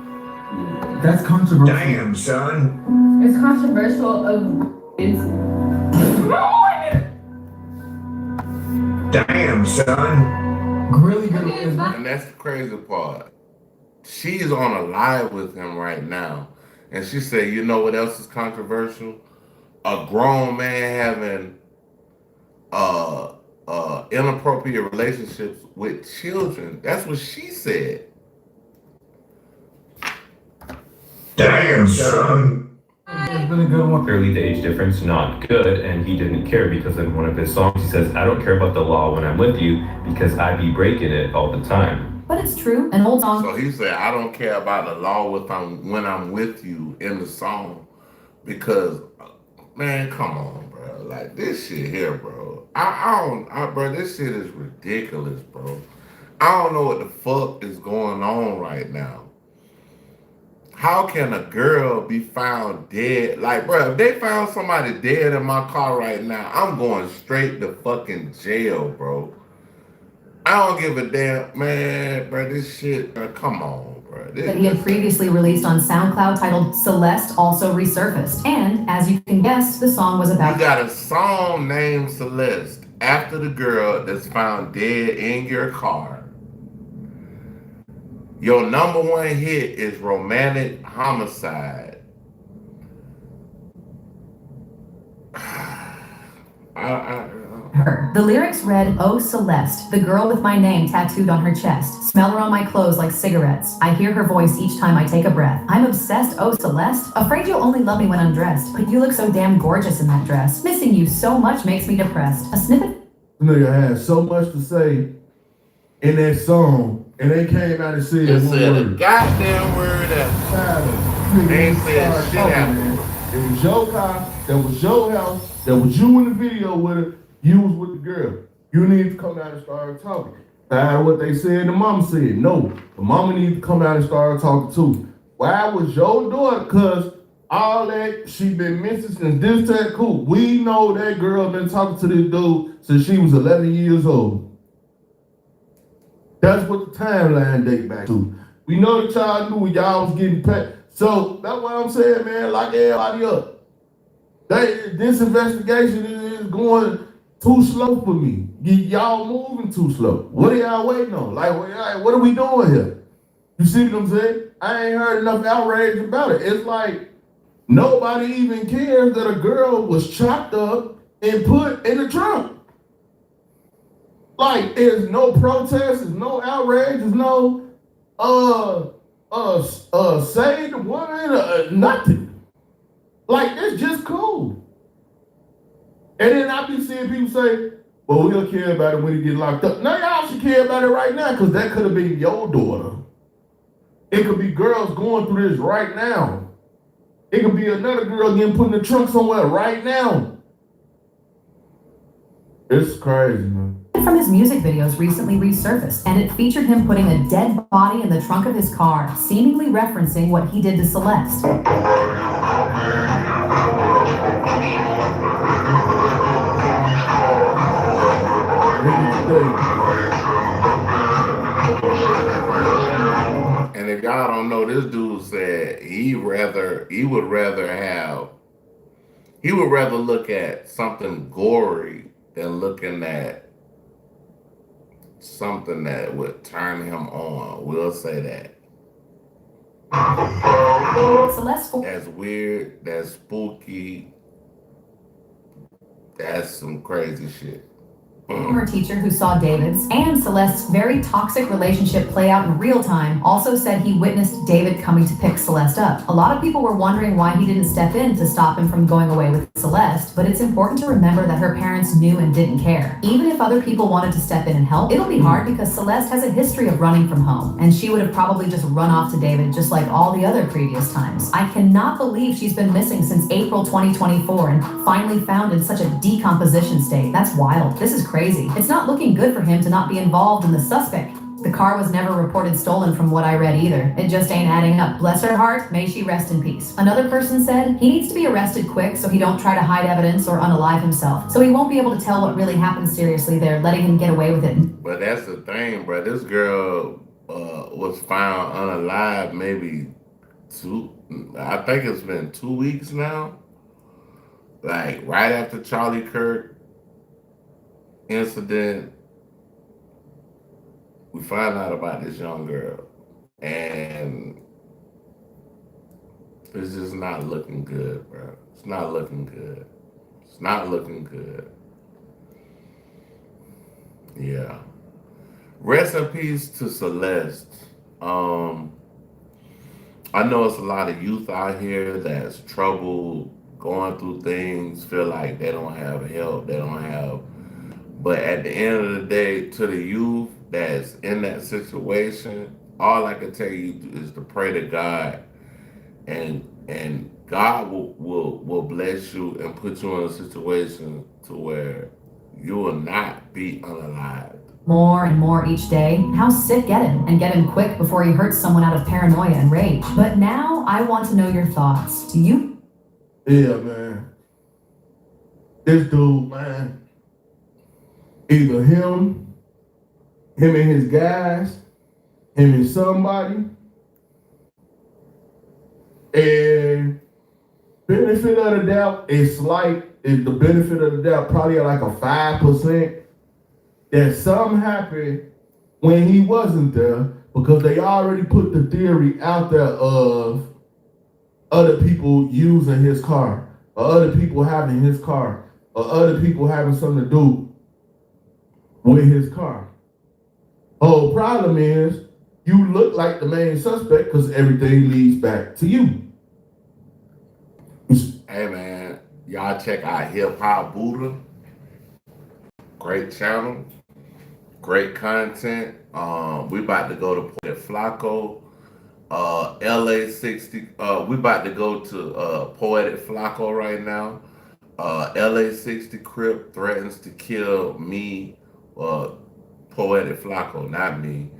That's controversial. Damn, son. It's controversial Damn, son. Really good. And that's the crazy part. She's on a live with him right now. And she said, you know what else is controversial? A grown man having inappropriate relationships with children. That's what she said. Damn, son. It's been a good one. Clearly, the age difference, not good, and he didn't care because in one of his songs he says, I don't care about the law when I'm with you because I be breaking it all the time. But it's true, an old song. So he said, I don't care about the law when I'm with you in the song because, man, come on, bro. Like, this shit here, bro. Bro, this shit is ridiculous, bro. I don't know what the fuck is going on right now. How can a girl be found dead? Like, bro, if they found somebody dead in my car right now, I'm going straight to fucking jail, bro. I don't give a damn, man, bro. This shit, bro, come on, bro. That he had previously released on SoundCloud titled Celeste also resurfaced. And as you can guess, the song was about. You got a song named Celeste after the girl that's found dead in your car. Your number one hit is Romantic Homicide. Her. The lyrics read, Oh Celeste, the girl with my name tattooed on her chest. Smell her on my clothes like cigarettes. I hear her voice each time I take a breath. I'm obsessed, oh Celeste. Afraid you'll only love me when I'm dressed. But you look so damn gorgeous in that dress. Missing you so much makes me depressed. A snippet. Nigga had so much to say in that song, and they came out and said one word. Goddamn word out. They ain't said shit after. It was your car, that was your house, that was you in the video with her, you was with the girl. You need to come out and start talking. That's what they said, the mama said. No, the mama needs to come out and start talking too. Why was your daughter? Cause all that, she been missing since this, that, cool. We know that girl been talking to this dude since she was 11 years old. That's what the timeline date back to. We know the child knew when y'all was getting paid. So that's what I'm saying, man. Lock everybody up. This investigation is going too slow for me. Y'all moving too slow. What are y'all waiting on? Like, what are we doing here? You see what I'm saying? I ain't heard enough outrage about it. It's like nobody even cares that a girl was chopped up and put in the trunk. Like, there's no protest, there's no outrage, there's no save the woman, nothing. Like, it's just cool. And then I be seeing people say, well, we'll care about it when he get locked up. Now y'all should care about it right now, because that could have been your daughter. It could be girls going through this right now. It could be another girl getting put in the trunk somewhere right now. It's crazy, man. From his music videos recently resurfaced, and it featured him putting a dead body in the trunk of his car, seemingly referencing what he did to Celeste. And if y'all don't know, this dude said he would rather look at something gory than looking at something that would turn him on. We'll say that. That's weird. That's spooky. That's some crazy shit. Former teacher who saw David's and Celeste's very toxic relationship play out in real time also said he witnessed David coming to pick Celeste up. A lot of people were wondering why he didn't step in to stop him from going away with Celeste, but it's important to remember that her parents knew and didn't care. Even if other people wanted to step in and help, it'll be hard because Celeste has a history of running from home, and she would have probably just run off to David just like all the other previous times. I cannot believe she's been missing since April 2024 and finally found in such a decomposition state. That's wild. This is crazy. It's not looking good for him to not be involved in the suspect. The car was never reported stolen from what I read either. It just ain't adding up. Bless her heart, may she rest in peace. Another person said he needs to be arrested quick so he don't try to hide evidence or unalive himself. So he won't be able to tell what really happened seriously there, letting him get away with it. But that's the thing, bro. This girl was found unalive maybe I think it's been 2 weeks now. Like right after Charlie Kirk incident, we find out about this young girl, and it's just not looking good, bro. It's not looking good. It's not looking good. Yeah. Rest in peace to Celeste. I know it's a lot of youth out here that's troubled, going through things, feel like they don't have help, they don't have. But at the end of the day, to the youth that's in that situation, all I can tell you is to pray to God, and God will bless you and put you in a situation to where you will not be unalived. More and more each day. How's sick get him? And get him quick before he hurts someone out of paranoia and rage. But now I want to know your thoughts. Do you? Yeah, man. This dude, man. Either him and his guys, him and somebody, and benefit of the doubt is the benefit of the doubt probably like a 5% that something happened when he wasn't there, because they already put the theory out there of other people using his car, or other people having his car, or other people having something to do with his car. Whole problem is you look like the main suspect because everything leads back to you. Hey man, y'all check out Hip Hop Buddha. Great channel, great content. We about to go to Poetic Flacco, LA 60. We about to go to Poetic Flacco right now. LA 60 Crip threatens to kill me, Poetic Flacco, not me,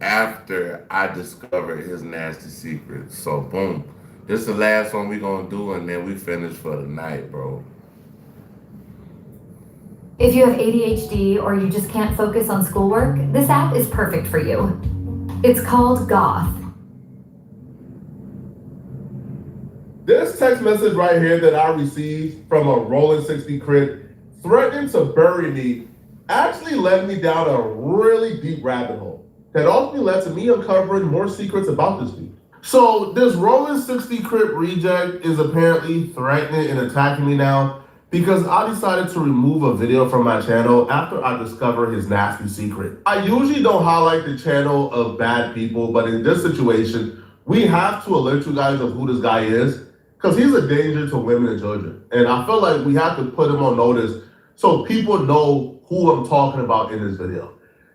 after I discovered his nasty secrets. So boom. This is the last one we gonna do, and then we finish for the night, bro. If you have ADHD or you just can't focus on schoolwork, this app is perfect for you. It's called Goth. This text message right here that I received from a Rolling 60 Crip threatening to bury me actually led me down a really deep rabbit hole that ultimately led to me uncovering more secrets about this dude. So this Rolling 60 Crip reject is apparently threatening and attacking me now because I decided to remove a video from my channel after I discovered his nasty secret. I usually don't highlight the channel of bad people, but in this situation, we have to alert you guys of who this guy is because he's a danger to women and children. And I feel like we have to put him on notice so people know who I'm talking about in this video.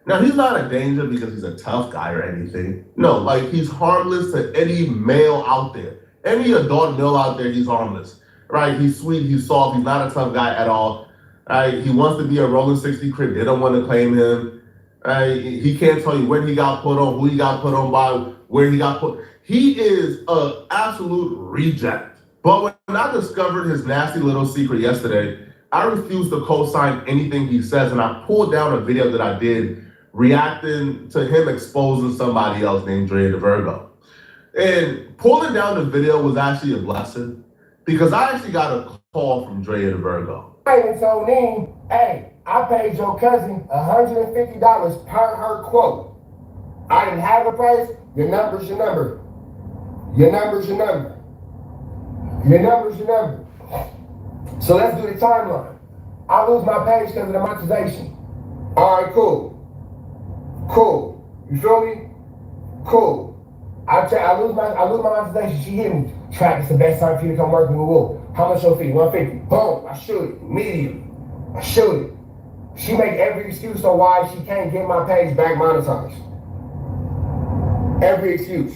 Now, he's not a danger because he's a tough guy or anything. No, like he's harmless to any male out there. Any adult male out there, he's harmless. Right? He's sweet, he's soft, he's not a tough guy at all. Right? He wants to be a Rolling 60 Crip. They don't want to claim him. Right? He can't tell you when he got put on, who he got put on by, where he got put. He is an absolute reject. But when I discovered his nasty little secret yesterday, I refused to co-sign anything he says, and I pulled down a video that I did reacting to him exposing somebody else named Dre the Virgo. And pulling down the video was actually a blessing because I actually got a call from Dre the Virgo. And so then, hey, I paid your cousin $150 per her quote. I didn't have a price. Your number's your number. Your number's your number. Your number's your number. So let's do the timeline. I lose my page because of the monetization. All right, cool. Cool. You feel me? Cool. I lose my monetization. She hit me. Track, it's the best time for you to come work with me. How much your fee? 150. Boom. I shoot it immediately. I shoot it. She make every excuse on why she can't get my page back monetized. Every excuse.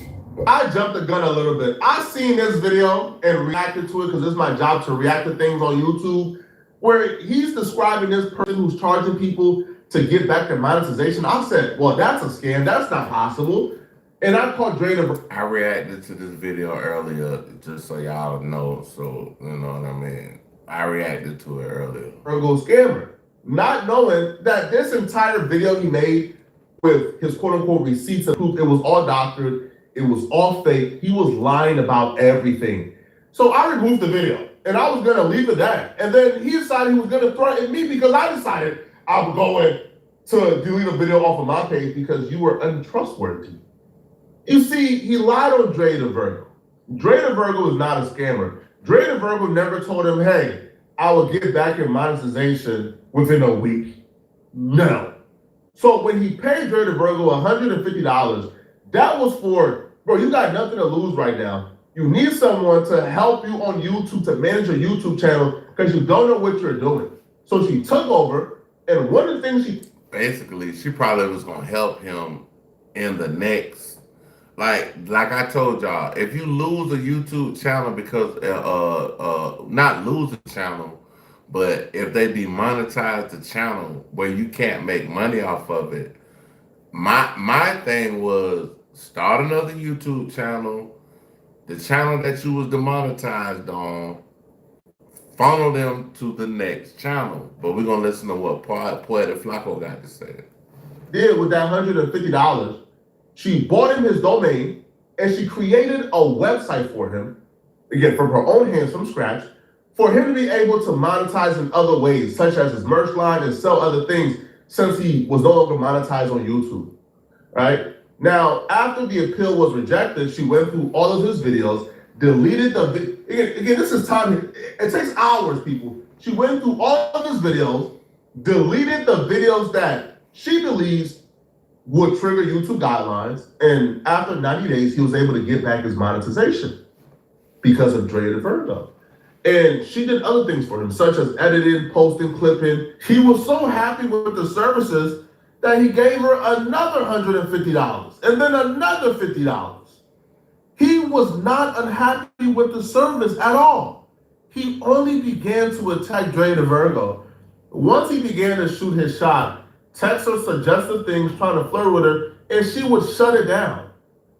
I jumped the gun a little bit. I seen this video and reacted to it because it's my job to react to things on YouTube where he's describing this person who's charging people to get back their monetization. I said, well, that's a scam. That's not possible. And I called Dre. I reacted to this video earlier just so y'all know. So, you know what I mean? I reacted to it earlier. Virgo scammer. Not knowing that this entire video he made with his quote-unquote receipts and proof, it was all doctored. It was all fake. He was lying about everything. So I removed the video and I was going to leave it there. And then he decided he was going to threaten me because I decided I'm going to delete a video off of my page because you were untrustworthy. You see, he lied on Dre the Virgo. Dre the Virgo is not a scammer. Dre the Virgo never told him, hey, I will get back your monetization within a week. No. So when he paid Dre the Virgo $150, that was for Bro, you got nothing to lose right now. You need someone to help you on YouTube, to manage your YouTube channel, because you don't know what you're doing. So she took over, and one of the things she probably was gonna help him in the next, like I told y'all, if you lose a YouTube channel because not lose a channel, but if they demonetize the channel where you can't make money off of it, my thing was start another YouTube channel, the channel that you was demonetized on, funnel them to the next channel. But we're gonna listen to what Poetic Flacco got to say. Did with that $150, she bought him his domain and she created a website for him, again, from her own hands, from scratch, for him to be able to monetize in other ways, such as his merch line and sell other things, since he was no longer monetized on YouTube, right? Now, after the appeal was rejected, she went through all of his videos, deleted the again, this is time, it takes hours, people. She went through all of his videos, deleted the videos that she believes would trigger YouTube guidelines, and after 90 days, he was able to get back his monetization because of Drea the Virgo. And she did other things for him, such as editing, posting, clipping. He was so happy with the services that he gave her another $150 and then another $50. He was not unhappy with the service at all. He only began to attack Drea the Virgo once he began to shoot his shot, text her suggestive things, trying to flirt with her, and she would shut it down.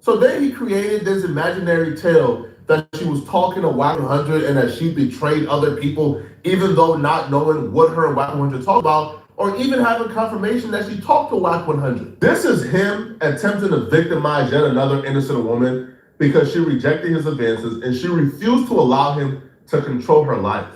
So then he created this imaginary tale that she was talking to Whack 100 and that she betrayed other people, even though not knowing what her and Whack 100 talked about, or even having confirmation that she talked to Whack 100. This is him attempting to victimize yet another innocent woman because she rejected his advances and she refused to allow him to control her life.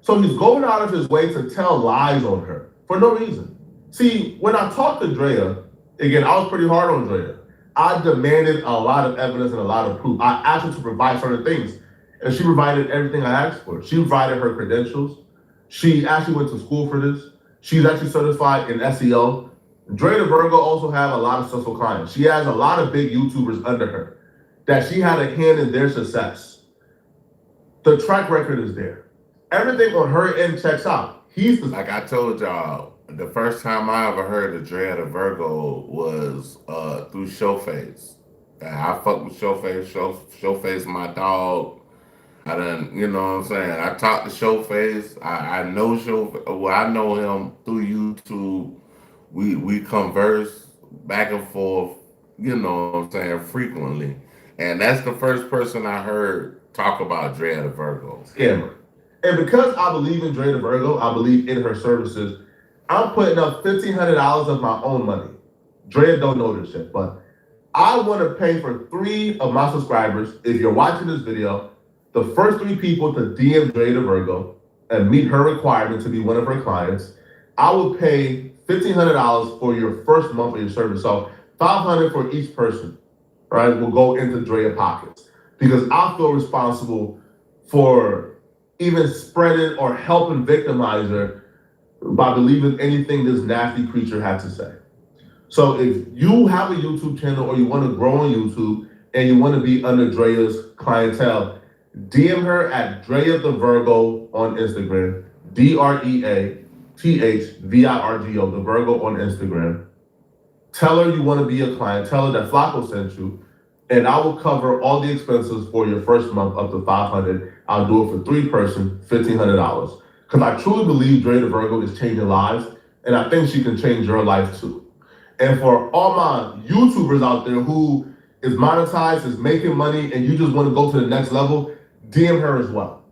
So he's going out of his way to tell lies on her for no reason. See, when I talked to Drea, again, I was pretty hard on Drea. I demanded a lot of evidence and a lot of proof. I asked her to provide certain things, and she provided everything I asked for. She provided her credentials. She actually went to school for this. She's actually certified in SEO. Drea the Virgo also has a lot of successful clients. She has a lot of big YouTubers under her that she had a hand in their success. The track record is there. Everything on her end checks out. Like I told y'all, the first time I ever heard of Drea the Virgo was through Showface. I fuck with Showface. Showface my dog. I done, you know what I'm saying? I talked to Showface. I know Showface. Well, I know him through YouTube. We converse back and forth, you know what I'm saying, frequently. And that's the first person I heard talk about Drea the Virgo. Scammer. And because I believe in Drea the Virgo, I believe in her services, I'm putting up $1,500 of my own money. Drea don't know this shit, but I want to pay for 3 of my subscribers. If you're watching this video, the first 3 people to DM Drea the Virgo and meet her requirement to be one of her clients, I will pay $1,500 for your first month of your service. So $500 for each person, right, will go into Drea pockets because I feel responsible for even spreading or helping victimize her by believing anything this nasty creature had to say. So if you have a YouTube channel or you want to grow on YouTube and you want to be under Drea's clientele, DM her at Drea the Virgo on Instagram, DreaThVirgo, the Virgo on Instagram. Tell her you want to be a client. Tell her that Flacco sent you, and I will cover all the expenses for your first month up to $500. I'll do it for 3 person, $1,500. Because I truly believe Drea the Virgo is changing lives, and I think she can change your life too. And for all my YouTubers out there who is monetized, is making money, and you just want to go to the next level, DM her as well.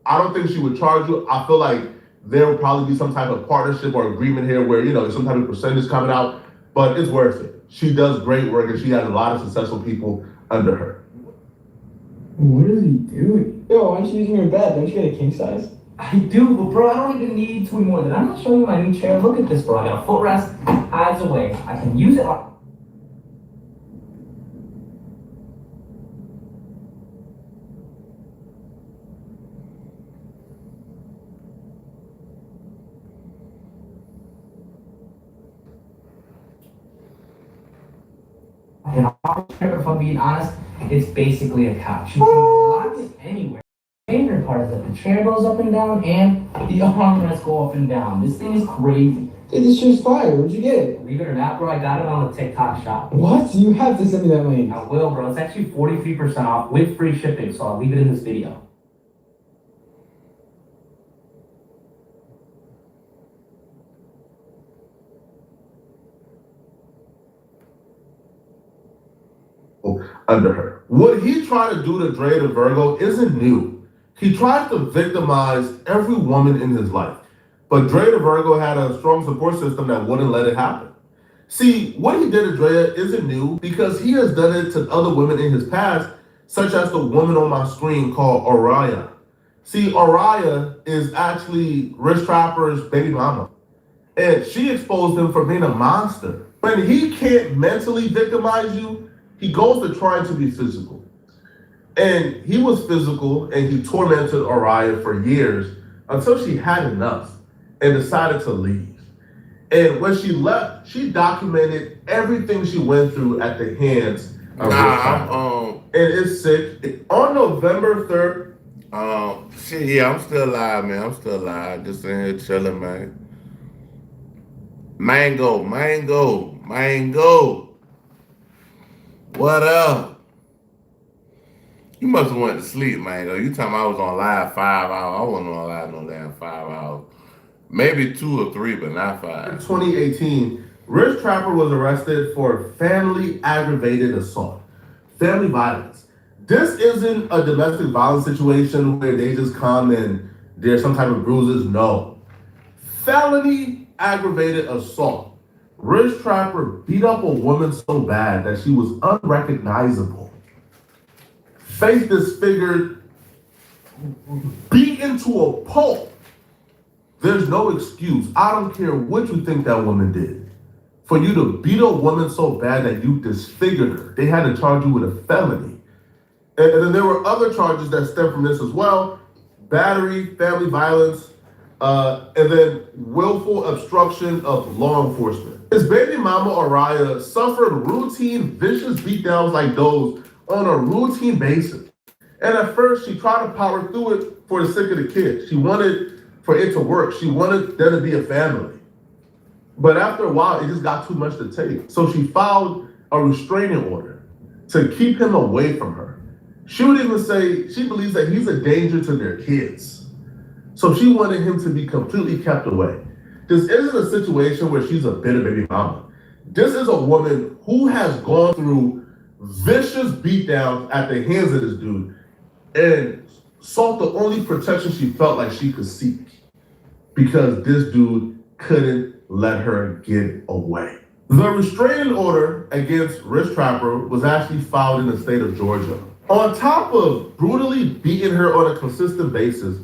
I don't think she would charge you. I feel like there will probably be some type of partnership or agreement here where, you know, some type of percentage coming out, but it's worth it. She does great work, and she has a lot of successful people under her. What is he doing? Yo, aren't you using your bed? Don't you get a king size? I do, but bro, I don't even need 2 more. Did I not show you my new chair? Look at this, bro. I got a footrest, eyes away. I can use it. And if I'm being honest, it's basically a couch. You can lock it anywhere. My favorite part is that the chair goes up and down and the armrests go up and down. This thing is crazy. Dude, this shit's fire. Where'd you get it? Believe it or not, bro, I got it on the TikTok shop. What? You have to send me that link. I will, bro. It's actually 43% off with free shipping, so I'll leave it in this video. Under her. What he tried to do to Dre the Virgo isn't new. He tries to victimize every woman in his life. But Dre the Virgo had a strong support system that wouldn't let it happen. See, what he did to Drea isn't new because he has done it to other women in his past, such as the woman on my screen called Araya. See, Araya is actually Rich Trapper's baby mama. And she exposed him for being a monster. When he can't mentally victimize you, he goes to trying to be physical. And he was physical and he tormented Araya for years until she had enough and decided to leave. And when she left, she documented everything she went through at the hands of and it's sick. On November 3rd, shit, yeah, I'm still alive, man. I'm still alive. Just in here chilling, man. Mango. What up? You must have went to sleep, Mango. You talking I was on live 5 hours. I wasn't on live no damn 5 hours. Maybe 2 or 3, but not 5. In 2018, Rich Trapper was arrested for family aggravated assault, family violence. This isn't a domestic violence situation where they just come and there's some type of bruises. No. Felony aggravated assault. Rich Trapper beat up a woman so bad that she was unrecognizable. Face disfigured, beaten to a pulp. There's no excuse. I don't care what you think that woman did. For you to beat a woman so bad that you disfigured her, they had to charge you with a felony. And then there were other charges that stem from this as well. Battery, family violence, and then willful obstruction of law enforcement. His baby mama, Araya, suffered routine vicious beatdowns like those on a routine basis. And at first, she tried to power through it for the sake of the kid. She wanted for it to work. She wanted there to be a family. But after a while, it just got too much to take. So she filed a restraining order to keep him away from her. She would even say she believes that he's a danger to their kids. So she wanted him to be completely kept away. This isn't a situation where she's a bitter baby mama. This is a woman who has gone through vicious beatdowns at the hands of this dude and sought the only protection she felt like she could seek because this dude couldn't let her get away. The restraining order against Rich Trapper was actually filed in the state of Georgia. On top of brutally beating her on a consistent basis,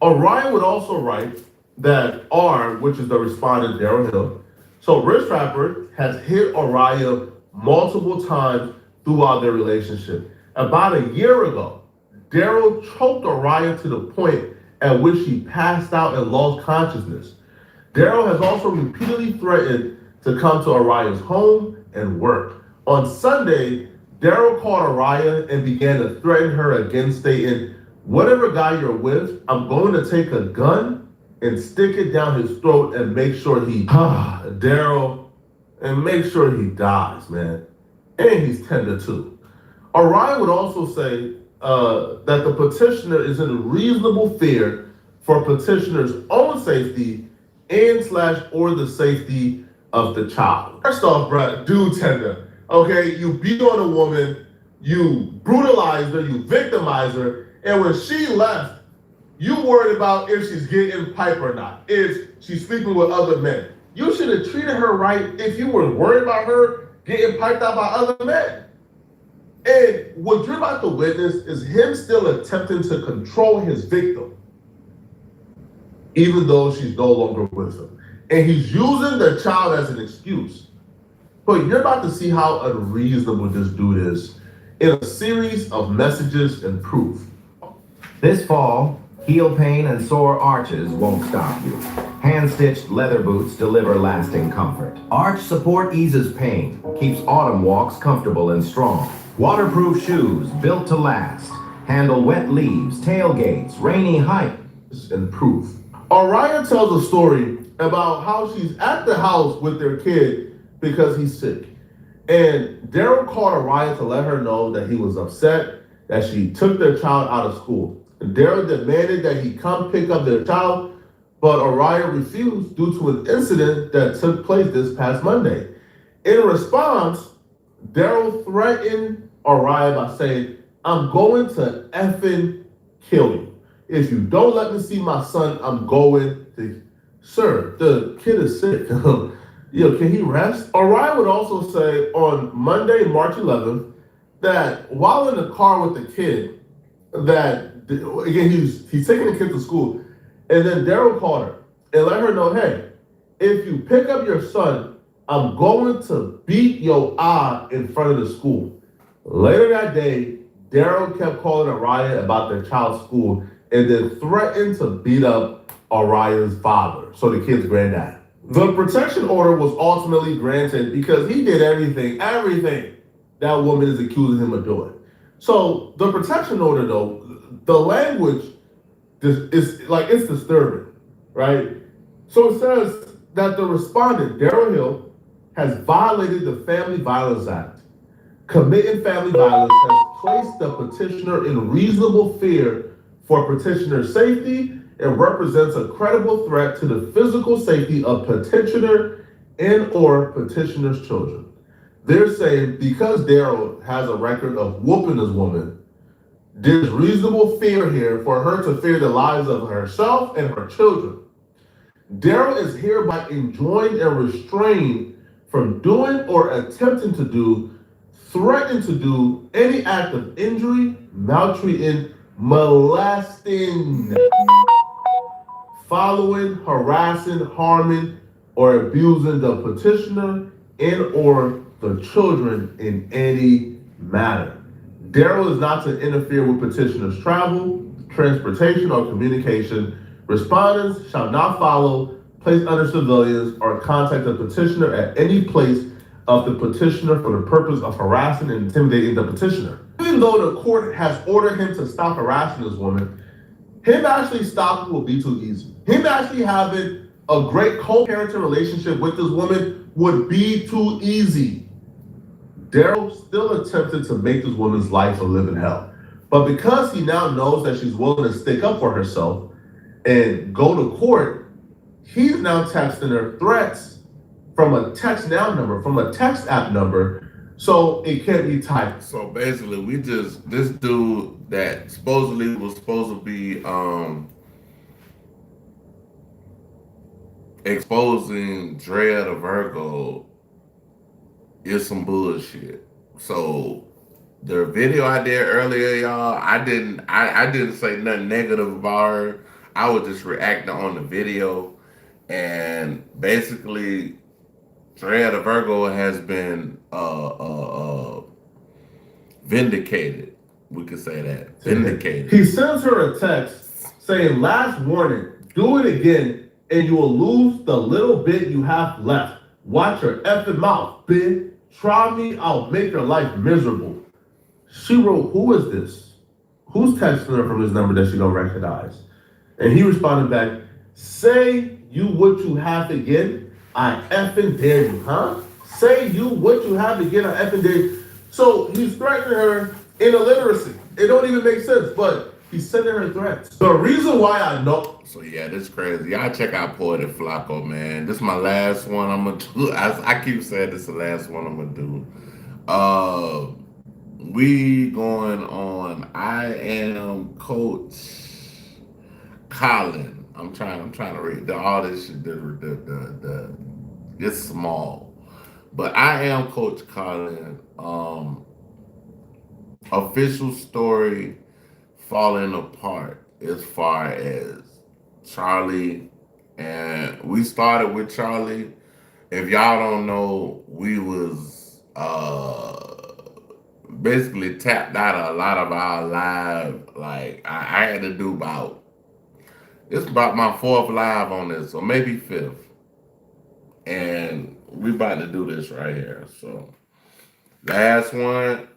Orion would also write that R, which is the respondent, Daryl Hill. So Rich Trapper has hit Orion multiple times throughout their relationship. About a year ago, Daryl choked Orion to the point at which she passed out and lost consciousness. Daryl has also repeatedly threatened to come to Orion's home and work. On Sunday, Daryl called Orion and began to threaten her again, stating, "Whatever guy you're with, I'm going to take a gun and stick it down his throat and make sure he, Daryl, and make sure he dies, man. And he's tender too." Orion would also say that the petitioner is in reasonable fear for petitioner's own safety or the safety of the child. First off, bro, dude tender. Okay, you beat on a woman, you brutalized her, you victimized her, and when she left, you worried about if she's getting pipe or not, if she's sleeping with other men. You should have treated her right if you were worried about her getting piped out by other men. And what you're about to witness is him still attempting to control his victim, even though she's no longer with him. And he's using the child as an excuse. But you're about to see how unreasonable this dude is in a series of messages and proof. This fall, heel pain and sore arches won't stop you. Hand-stitched leather boots deliver lasting comfort. Arch support eases pain, keeps autumn walks comfortable and strong. Waterproof shoes built to last. Handle wet leaves, tailgates, rainy hikes, and proof. Araya tells a story about how she's at the house with their kid because he's sick. And Daryl called Araya to let her know that he was upset that she took their child out of school. And Daryl demanded that he come pick up their child, but Araya refused due to an incident that took place this past Monday. In response, Daryl threatened Araya by saying, "I'm going to effing kill you. If you don't let me see my son, I'm going to..." Sir, the kid is sick. Can he rest? Araya would also say on Monday, March 11th, that while in the car with the kid, that, again, he's taking the kid to school, and then Daryl called her and let her know, "Hey, if you pick up your son, I'm going to beat your eye in front of the school." Later that day, Daryl kept calling Araya about their child's school and then threatened to beat up Araya's father, so the kid's granddad. The protection order was ultimately granted because he did everything that woman is accusing him of doing. So the protection order, though, the language is like, it's disturbing, right? So it says that the respondent, Daryl Hill, has violated the Family Violence Act. Committing family violence has placed the petitioner in reasonable fear for petitioner's safety and represents a credible threat to the physical safety of petitioner and or petitioner's children. They're saying because Daryl has a record of whooping this woman, there's reasonable fear here for her to fear the lives of herself and her children. Daryl is hereby enjoined and restrained from doing or attempting to do, threatening to do any act of injury, maltreating, molesting, following, harassing, harming, or abusing the petitioner and or the children in any manner. Daryl is not to interfere with petitioner's travel, transportation, or communication. Respondents shall not follow, place under surveillance, or contact the petitioner at any place of the petitioner for the purpose of harassing and intimidating the petitioner. Even though the court has ordered him to stop harassing this woman, him actually stopping will be too easy. Him actually having a great co-parenting relationship with this woman would be too easy. Daryl still attempted to make this woman's life a living hell. But because he now knows that she's willing to stick up for herself and go to court, he's now texting her threats from a text now number, from a text app number, so it can't be typed. So basically, this dude that supposedly was supposed to be exposing Drea the Virgo is some bullshit. So the video I did earlier, y'all, I didn't say nothing negative about her. I was just reacting on the video, and basically Drea the Virgo has been vindicated. We could say that. Vindicated. He sends her a text saying, "Last warning, do it again and you will lose the little bit you have left. Watch your effing mouth, bitch. Try me, I'll make your life miserable." She wrote, "Who is this? Who's texting her from his number that she don't recognize?" And he responded back, "Say you what you have again, I effing dare you, huh? Say you what you have again, I effing dare you." So he's threatening her in illiteracy. It don't even make sense, but he's sending her threats. The reason why I know... So yeah, this is crazy. Y'all check out Poetic Flacco, man. This is my last one I'm gonna do. I keep saying this is the last one I'm gonna do. We going on I Am Coach Colin. I'm trying to read all this shit. It's small. But I Am Coach Colin. Official story falling apart as far as Charlie, and we started with Charlie. If y'all don't know, we was basically tapped out of a lot of our live. Like I had to do about It's about my 4th live on this, or maybe 5th. And we about to do this right here. So last one.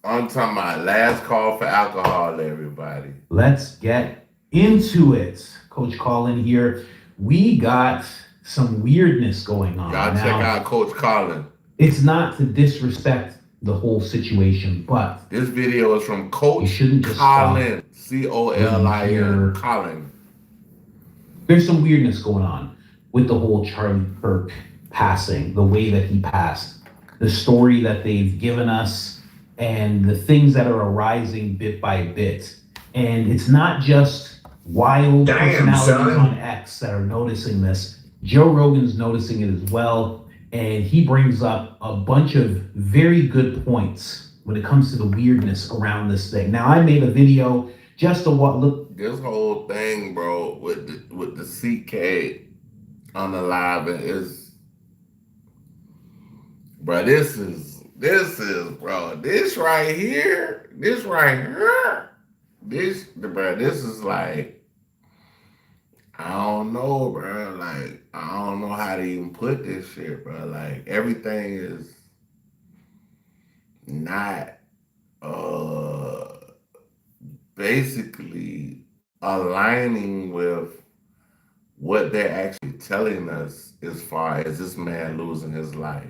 I'm talking about last call for alcohol, everybody. Let's get into it. Coach Colin here. We got some weirdness going on. Y'all check out Coach Colin. It's not to disrespect the whole situation, but this video is from Coach Colin, C-O-L-I-N, Colin. There's some weirdness going on with the whole Charlie Kirk passing, the way that he passed, the story that they've given us, and the things that are arising bit by bit. And it's not just wild personalities on X that are noticing this. Joe Rogan's noticing it as well. And he brings up a bunch of very good points when it comes to the weirdness around this thing. Now, I made a video just to look. This whole thing, bro, with the CK on the live is, bro, this is, bro, this right here, bro, this is like, I don't know, bro. Like, I don't know how to even put this shit, bro. Like, everything is not basically aligning with what they're actually telling us as far as this man losing his life.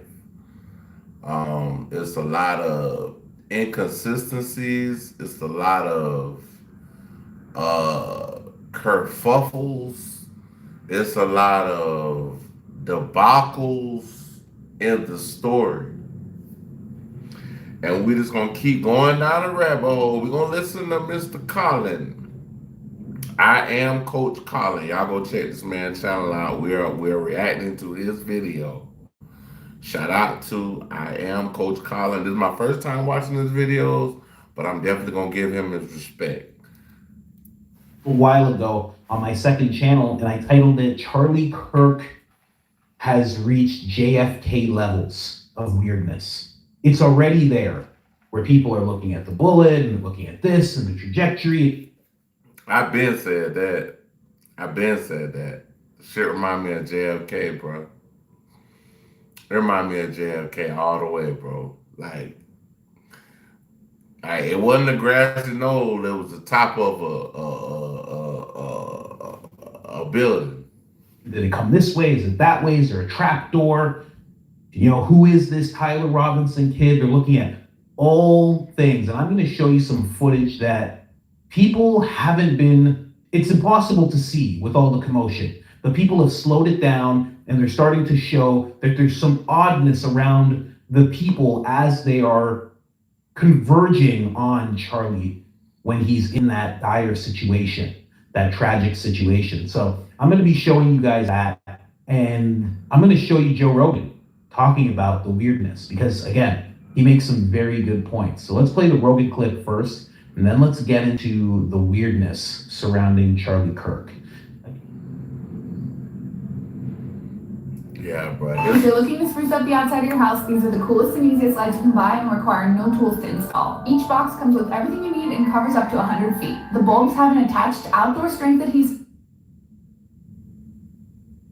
It's a lot of inconsistencies. It's a lot of kerfuffles. It's a lot of debacles in the story. And we just gonna keep going down the rabbit hole. We're gonna listen to Mr. Colin. I am Coach Colin. Y'all go check this man's channel out. We're reacting to his video. Shout out to I am Coach Colin. This is my first time watching his videos, but I'm definitely gonna give him his respect. A while ago on my second channel, and I titled it Charlie Kirk has reached JFK levels of weirdness. It's already there where people are looking at the bullet and looking at this and the trajectory. I've been said that. Shit remind me of JFK, bro. It remind me of JFK all the way, bro. Like it wasn't a grassy knoll. It was the top of a building. Did it come this way? Is it that way? Is there a trap door? You know, who is this Tyler Robinson kid? They're looking at all things. And I'm going to show you some footage that people haven't been, it's impossible to see with all the commotion. But people have slowed it down and they're starting to show that there's some oddness around the people as they are converging on Charlie when he's in that dire situation, that tragic situation. So I'm going to be showing you guys that, and I'm going to show you Joe Rogan talking about the weirdness, because again, he makes some very good points. So let's play the Rogan clip first, and then let's get into the weirdness surrounding Charlie Kirk. Yeah, bro. If you're looking to spruce up the outside of your house, these are the coolest and easiest lights you can buy and require no tools to install. Each box comes with everything you need and covers up to 100 feet. The bulbs have an attached outdoor strength adhesive.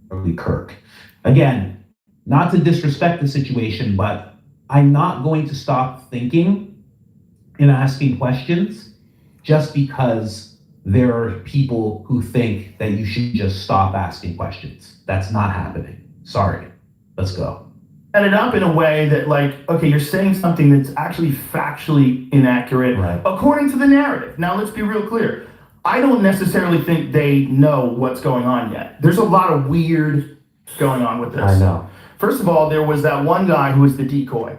Charlie Kirk. Again, not to disrespect the situation, but I'm not going to stop thinking and asking questions just because there are people who think that you should just stop asking questions. That's not happening. Sorry. Let's go. Set it up in a way that, like, okay, you're saying something that's actually factually inaccurate according to the narrative. Now, let's be real clear. I don't necessarily think they know what's going on yet. There's a lot of weird going on with this. I know. First of all, there was that one guy who was the decoy.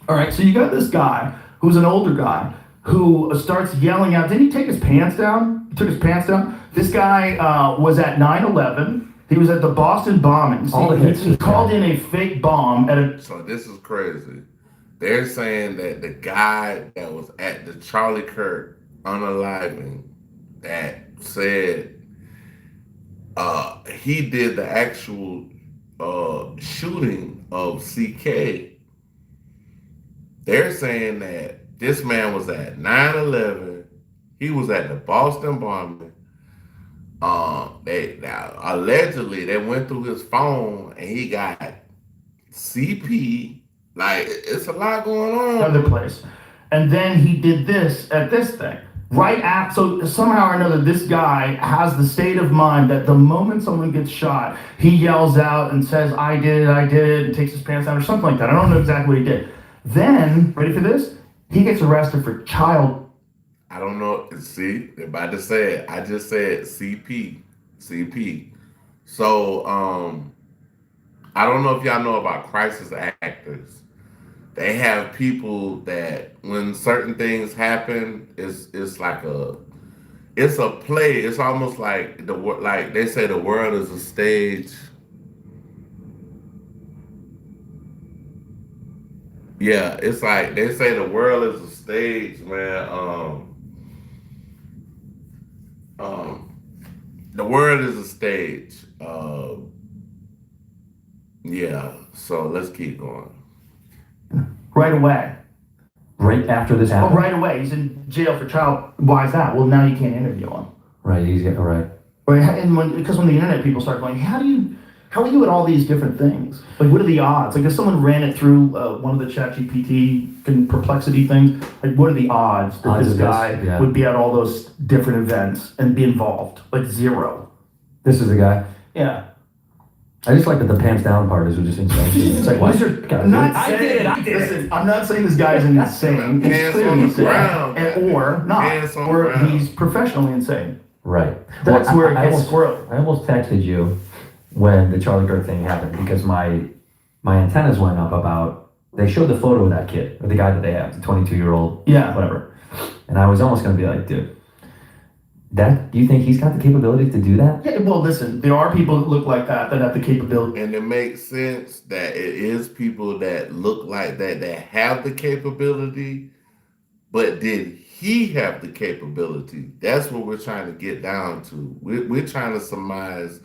All right, so you got this guy who's an older guy who starts yelling out. Didn't he take his pants down? He took his pants down. This guy was at 9/11. He was at the Boston bombings. He called in a fake bomb at a... So this is crazy. They're saying that the guy that was at the Charlie Kirk unaliving that said he did the actual shooting of CK. They're saying that this man was at 9/11. He was at the Boston bombing. Allegedly they went through his phone and he got CP. Like it's a lot going on. Other place. And then he did this at this thing. Right after, so somehow or another, this guy has the state of mind that the moment someone gets shot, he yells out and says, I did it, and takes his pants down or something like that. I don't know exactly what he did. Then, ready for this? He gets arrested for child. I don't know. See, they're about to say it. I just said CP. So, I don't know if y'all know about crisis actors. They have people that when certain things happen, it's like it's a play. It's almost like like they say the world is a stage. Yeah, it's like they say the world is a stage, man. The world is a stage. Yeah. So let's keep going. Right away. Right after this Oh, happened? right away. He's in jail for child. Why is that? Well, now you can't interview him. Right, right. Because when the internet people start going, how are you at all these different things? Like, what are the odds? Like, if someone ran it through one of the ChatGPT perplexity things, like, what are the odds that this guy would be at all those different events and be involved? Like, zero. This is the guy? Yeah. I just like that the pants down part is just insane. It's like, why? I did it. Listen, I'm not saying this guy's insane. He's clearly insane. Or not. Or he's professionally insane. Right. That's where it gets squirrely. I almost texted you when the Charlie Kirk thing happened because my antennas went up about, they showed the photo of that kid, or the guy that they have, the 22-year-old, whatever. And I was almost going to be like, dude, do you think he's got the capability to do that? Yeah, well, listen, there are people that look like that have the capability. And it makes sense that it is people that look like that have the capability, but did he have the capability? That's what we're trying to get down to. We're trying to surmise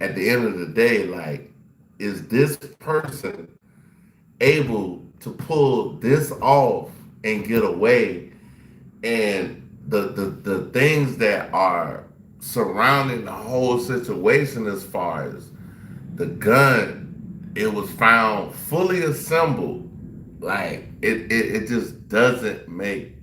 at the end of the day, like, is this person able to pull this off and get away? And the things that are surrounding the whole situation, as far as the gun, it was found fully assembled. Like it just doesn't make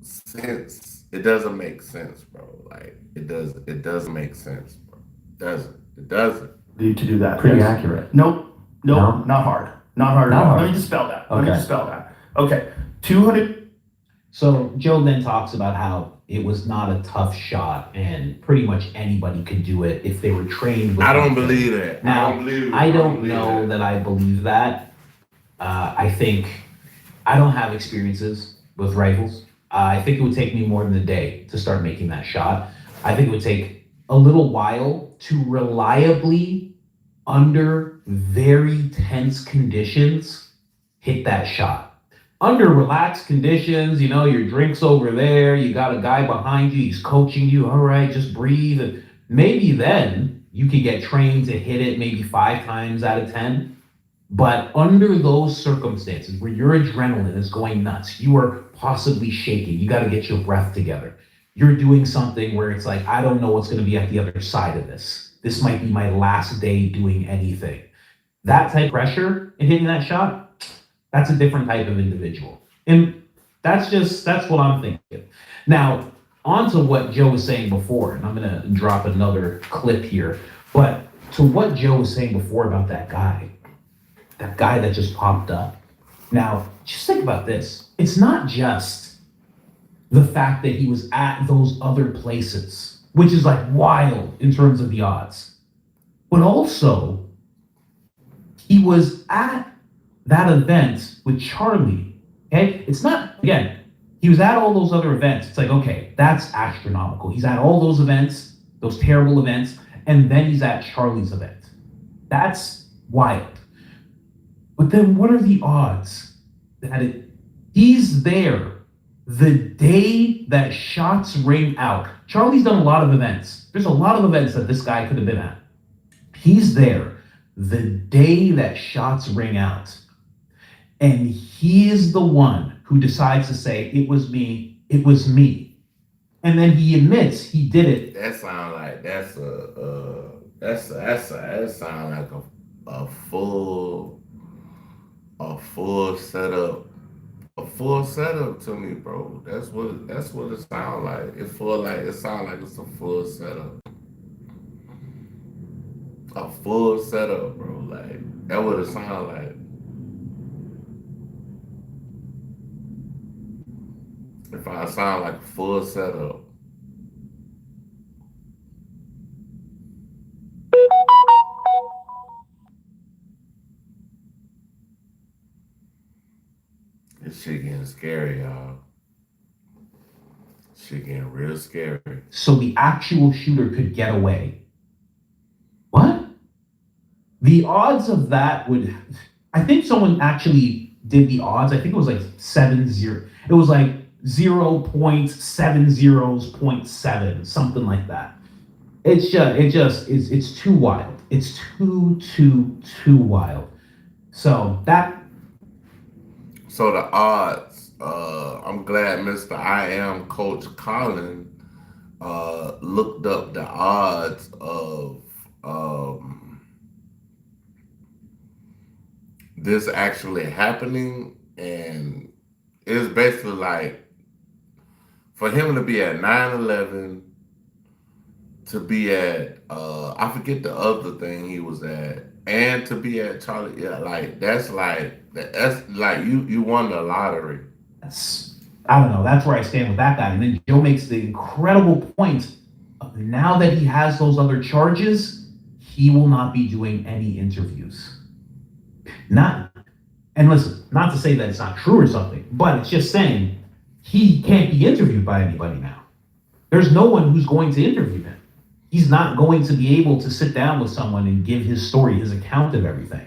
sense. It doesn't make sense, bro. Like it doesn't make sense, bro. It doesn't. To do that. Pretty accurate. Nope, not hard. Not hard at all. Let me just spell that. Okay. 200. So Joe then talks about how it was not a tough shot and pretty much anybody could do it if they were trained with I don't believe that. Now, I don't know that I believe that. I think I don't have experiences with rifles. I think it would take me more than a day to start making that shot. I think it would take a little while to reliably, under very tense conditions, hit that shot. Under relaxed conditions, your drink's over there, you got a guy behind you, he's coaching you, all right, just breathe. And maybe then you could get trained to hit it maybe 5 times out of 10. But under those circumstances where your adrenaline is going nuts, you are possibly shaking, you got to get your breath together. You're doing something where it's like, I don't know what's going to be at the other side of this. This might be my last day doing anything. That type of pressure in hitting that shot, that's a different type of individual. And that's what I'm thinking. Now, on to what Joe was saying before, and I'm going to drop another clip here. But to what Joe was saying before about that guy that just popped up. Now, just think about this. It's not just the fact that he was at those other places, which is like wild in terms of the odds, but also he was at that event with Charlie. Okay, it's not, again, he was at all those other events. It's like, okay, that's astronomical. He's at all those events, those terrible events, and then he's at Charlie's event. That's wild. But then what are the odds that he's there the day that shots ring out? Charlie's done a lot of events. There's a lot of events that this guy could have been at. He's there the day that shots ring out. And he is the one who decides to say, it was me. And then he admits he did it. That sound like that sound like a full setup. A full setup to me, bro. That's what it sound like. It sound like it's a full setup. A full setup, bro. Like that what it sound like. If I sound like a full setup. This shit getting scary, y'all. Shit getting real scary. So the actual shooter could get away. What? The odds of that would, I think someone actually did the odds. I think it was like 7-0. It was like 0.70.7, something like that. It's too wild. It's too wild. So the odds, I'm glad Mr. I Am Coach Colin looked up the odds of this actually happening, and it's basically like for him to be at 9/11, to be at I forget the other thing he was at, and to be at Charlie, yeah, like that's like you won the lottery. I don't know. That's where I stand with that guy. And then Joe makes the incredible point of now that he has those other charges, he will not be doing any interviews. And listen, not to say that it's not true or something, but it's just saying he can't be interviewed by anybody now. There's no one who's going to interview him. He's not going to be able to sit down with someone and give his story, his account of everything.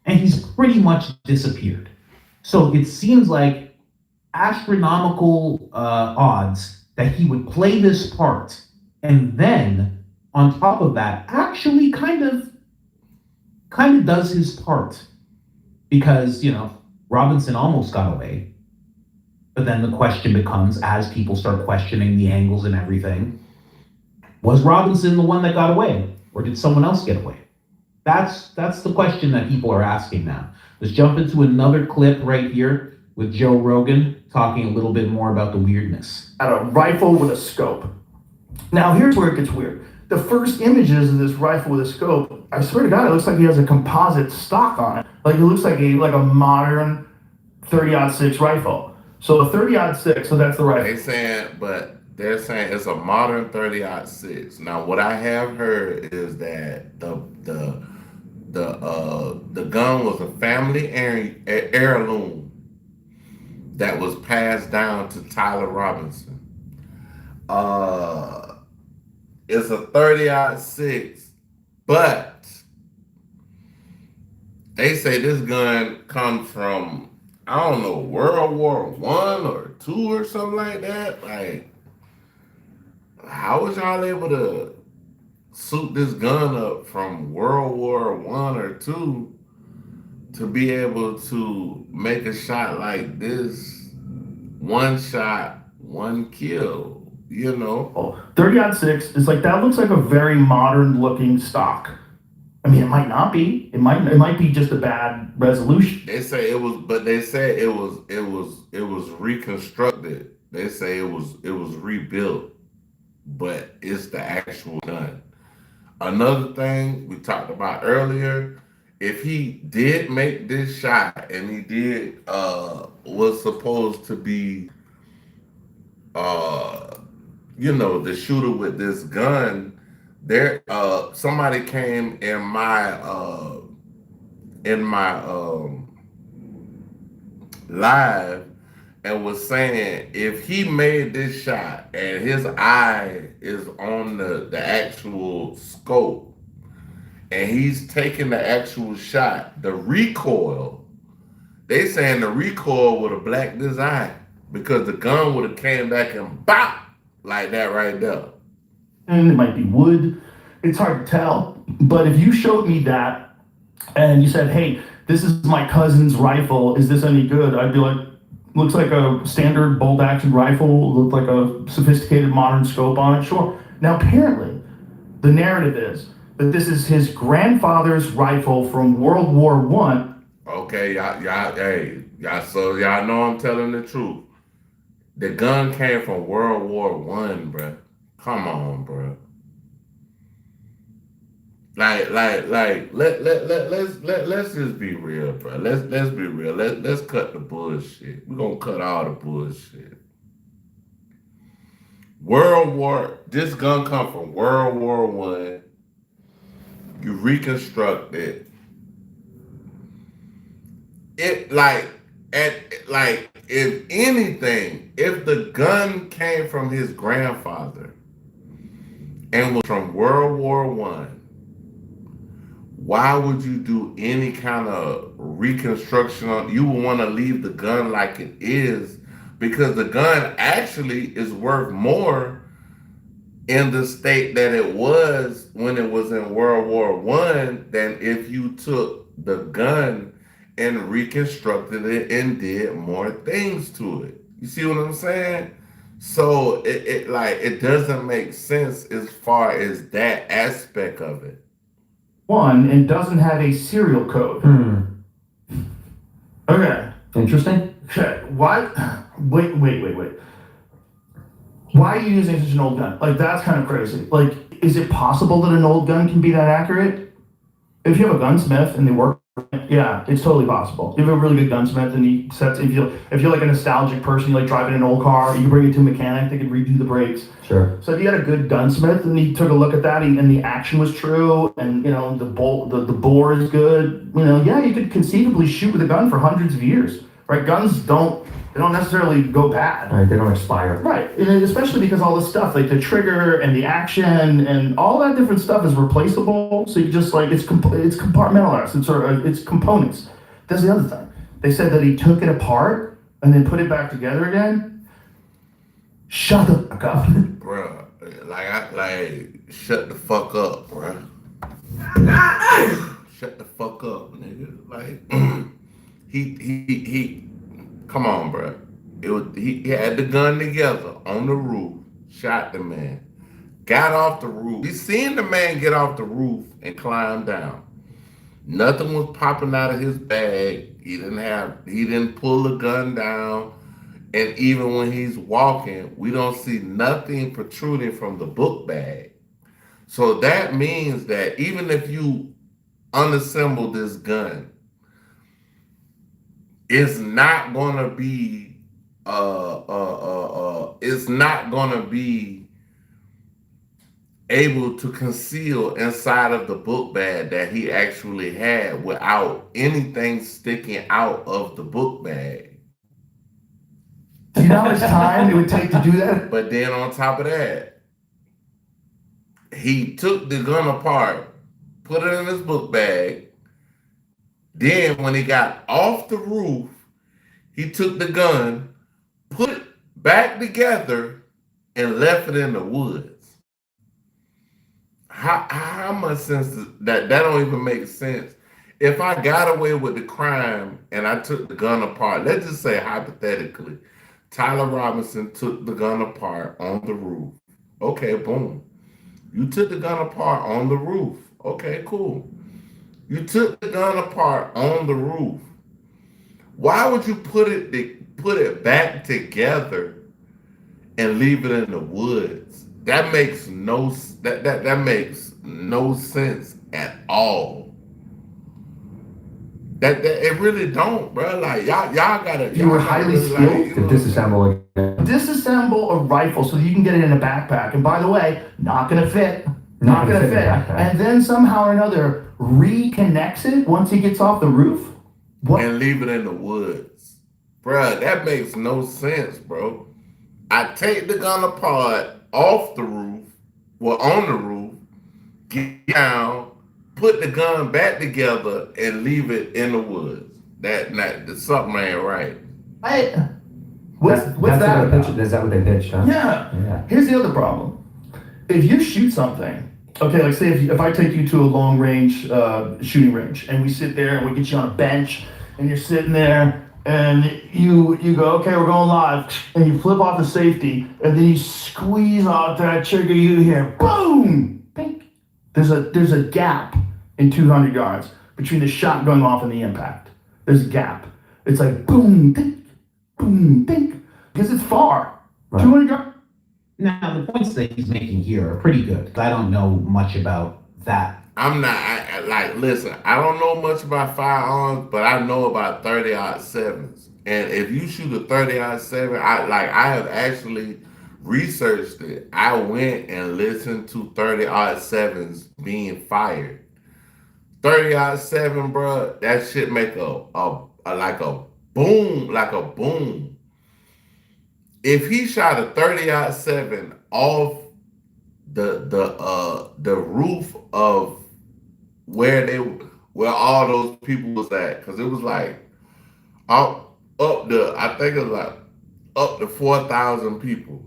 And he's pretty much disappeared. So it seems like astronomical odds that he would play this part and then on top of that actually kind of does his part, because Robinson almost got away, but then the question becomes, as people start questioning the angles and everything, was Robinson the one that got away, or did someone else get away? That's the question that people are asking now. Let's jump into another clip right here with Joe Rogan talking a little bit more about the weirdness. At a rifle with a scope. Now here's where it gets weird. The first images of this rifle with a scope, I swear to God, it looks like he has a composite stock on it. Like it looks like a modern 30-06 rifle. So a 30-06, so that's the rifle. They're saying it's a modern 30-06. Now, what I have heard is that the gun was a family heirloom that was passed down to Tyler Robinson. It's a 30-06, but they say this gun comes from, I don't know, World War I or II or something like that. Like, how was y'all able to suit this gun up from World War I or II to be able to make a shot like this? One shot, one kill, 30-06 is like, that looks like a very modern looking stock. I mean, it might not be. It might be just a bad resolution. They say it was, but they say it was reconstructed. They say it was rebuilt, but it's the actual gun. Another thing we talked about earlier, if he did make this shot and he did was supposed to be the shooter with this gun, there somebody came in my live and was saying if he made this shot and his eye is on the actual scope and he's taking the actual shot, the recoil, they saying the recoil would have blacked his eye because the gun would have came back and bop like that right there. And it might be wood. It's hard to tell. But if you showed me that and you said, hey, this is my cousin's rifle, is this any good? I'd be like, Looks like a standard bolt action rifle, looked like a sophisticated modern scope on it, sure. Now apparently, the narrative is that this is his grandfather's rifle from World War I. Okay, so y'all know I'm telling the truth. The gun came from World War One, bruh. Come on, bruh. Let's just be real, bro. Let's be real. Let's cut the bullshit. We're gonna cut all the bullshit. This gun come from World War One. You reconstruct it. If anything, if the gun came from his grandfather and was from World War One, why would you do any kind of reconstruction on? You would want to leave the gun like it is, because the gun actually is worth more in the state that it was when it was in World War One than if you took the gun and reconstructed it and did more things to it. You see what I'm saying? So it doesn't make sense as far as that aspect of it. One and doesn't have a serial code. Okay. Interesting. Okay. Why? Wait. Why are you using such an old gun? Like, that's kind of crazy. Like, is it possible that an old gun can be that accurate? If you have a gunsmith and they work, yeah, it's totally possible. You have a really good gunsmith and he sets. If you're like a nostalgic person, you like driving an old car, you bring it to a mechanic, they can redo the brakes. Sure. So if you had a good gunsmith and he took a look at that and the action was true and the bore is good, yeah, you could conceivably shoot with a gun for hundreds of years, right? Guns don't necessarily go bad. Right, they don't expire. Right, and especially because all this stuff, like the trigger and the action and all that different stuff is replaceable. So you just it's compartmentalized. It's components. That's the other thing. They said that he took it apart and then put it back together again. Shut the fuck up, bruh. Shut the fuck up, bruh. Shut the fuck up, nigga. He. Come on, bro. He had the gun together on the roof, shot the man, got off the roof. He seen the man get off the roof and climb down. Nothing was popping out of his bag. He didn't pull the gun down. And even when he's walking, we don't see nothing protruding from the book bag. So that means that even if you unassemble this gun, it's not gonna be able to conceal inside of the book bag that he actually had without anything sticking out of the book bag. Do you know how much time it would take to do that? But then on top of that, he took the gun apart, put it in his book bag. Then when he got off the roof, he took the gun, put it back together, and left it in the woods. How much sense does that don't even make sense? If I got away with the crime and I took the gun apart, let's just say hypothetically, Tyler Robinson took the gun apart on the roof. Okay, boom. You took the gun apart on the roof. Okay, cool. You took the gun apart on the roof. Why would you put it back together and leave it in the woods? That makes no sense at all. That it really don't, bro. Like y'all gotta. You were highly skilled to disassemble it. Disassemble a rifle so you can get it in a backpack. And by the way, not gonna fit. Not gonna fit. And then somehow or another reconnects it once he gets off the roof. And leave it in the woods. Bruh, that makes no sense, bro. I take the gun apart off the roof, on the roof, get down, put the gun back together, and leave it in the woods. Something ain't right. What's that about? Is that what they pitched, huh? Yeah. Here's the other problem. If you shoot something, okay, like say if I take you to a long range shooting range and we sit there and we get you on a bench and you're sitting there and you go, okay, we're going live, and you flip off the safety, and then you squeeze off that trigger, you hear boom, pink. There's a gap in 200 yards between the shot going off and the impact. There's a gap. It's like boom, dink, because it's far. Right. 200 yards. Now, the points that he's making here are pretty good. I don't know much about that. Listen, I don't know much about firearms, but I know about 30-07s. And if you shoot a 30-07, I have actually researched it. I went and listened to 30-07s being fired. 30-07, bro, that shit make a boom. If he shot a 30-07 off the roof of where all those people was at, because it was like up to 4,000 people.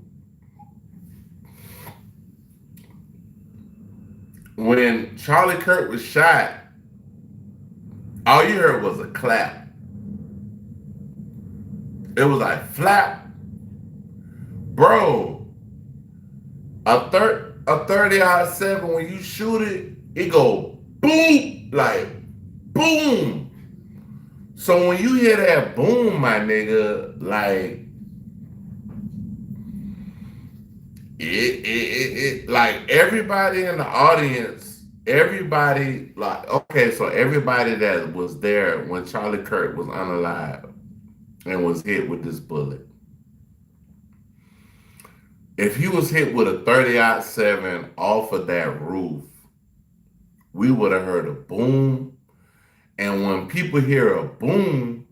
When Charlie Kirk was shot, all you heard was a clap. It was like flap. Bro, a 30-07, when you shoot it, it go boom, like boom. So when you hear that boom, my nigga, like it like everybody in the audience, everybody that was there when Charlie Kirk was unalive and was hit with this bullet. If he was hit with a 30-07 off of that roof, we would have heard a boom. And when people hear a boom,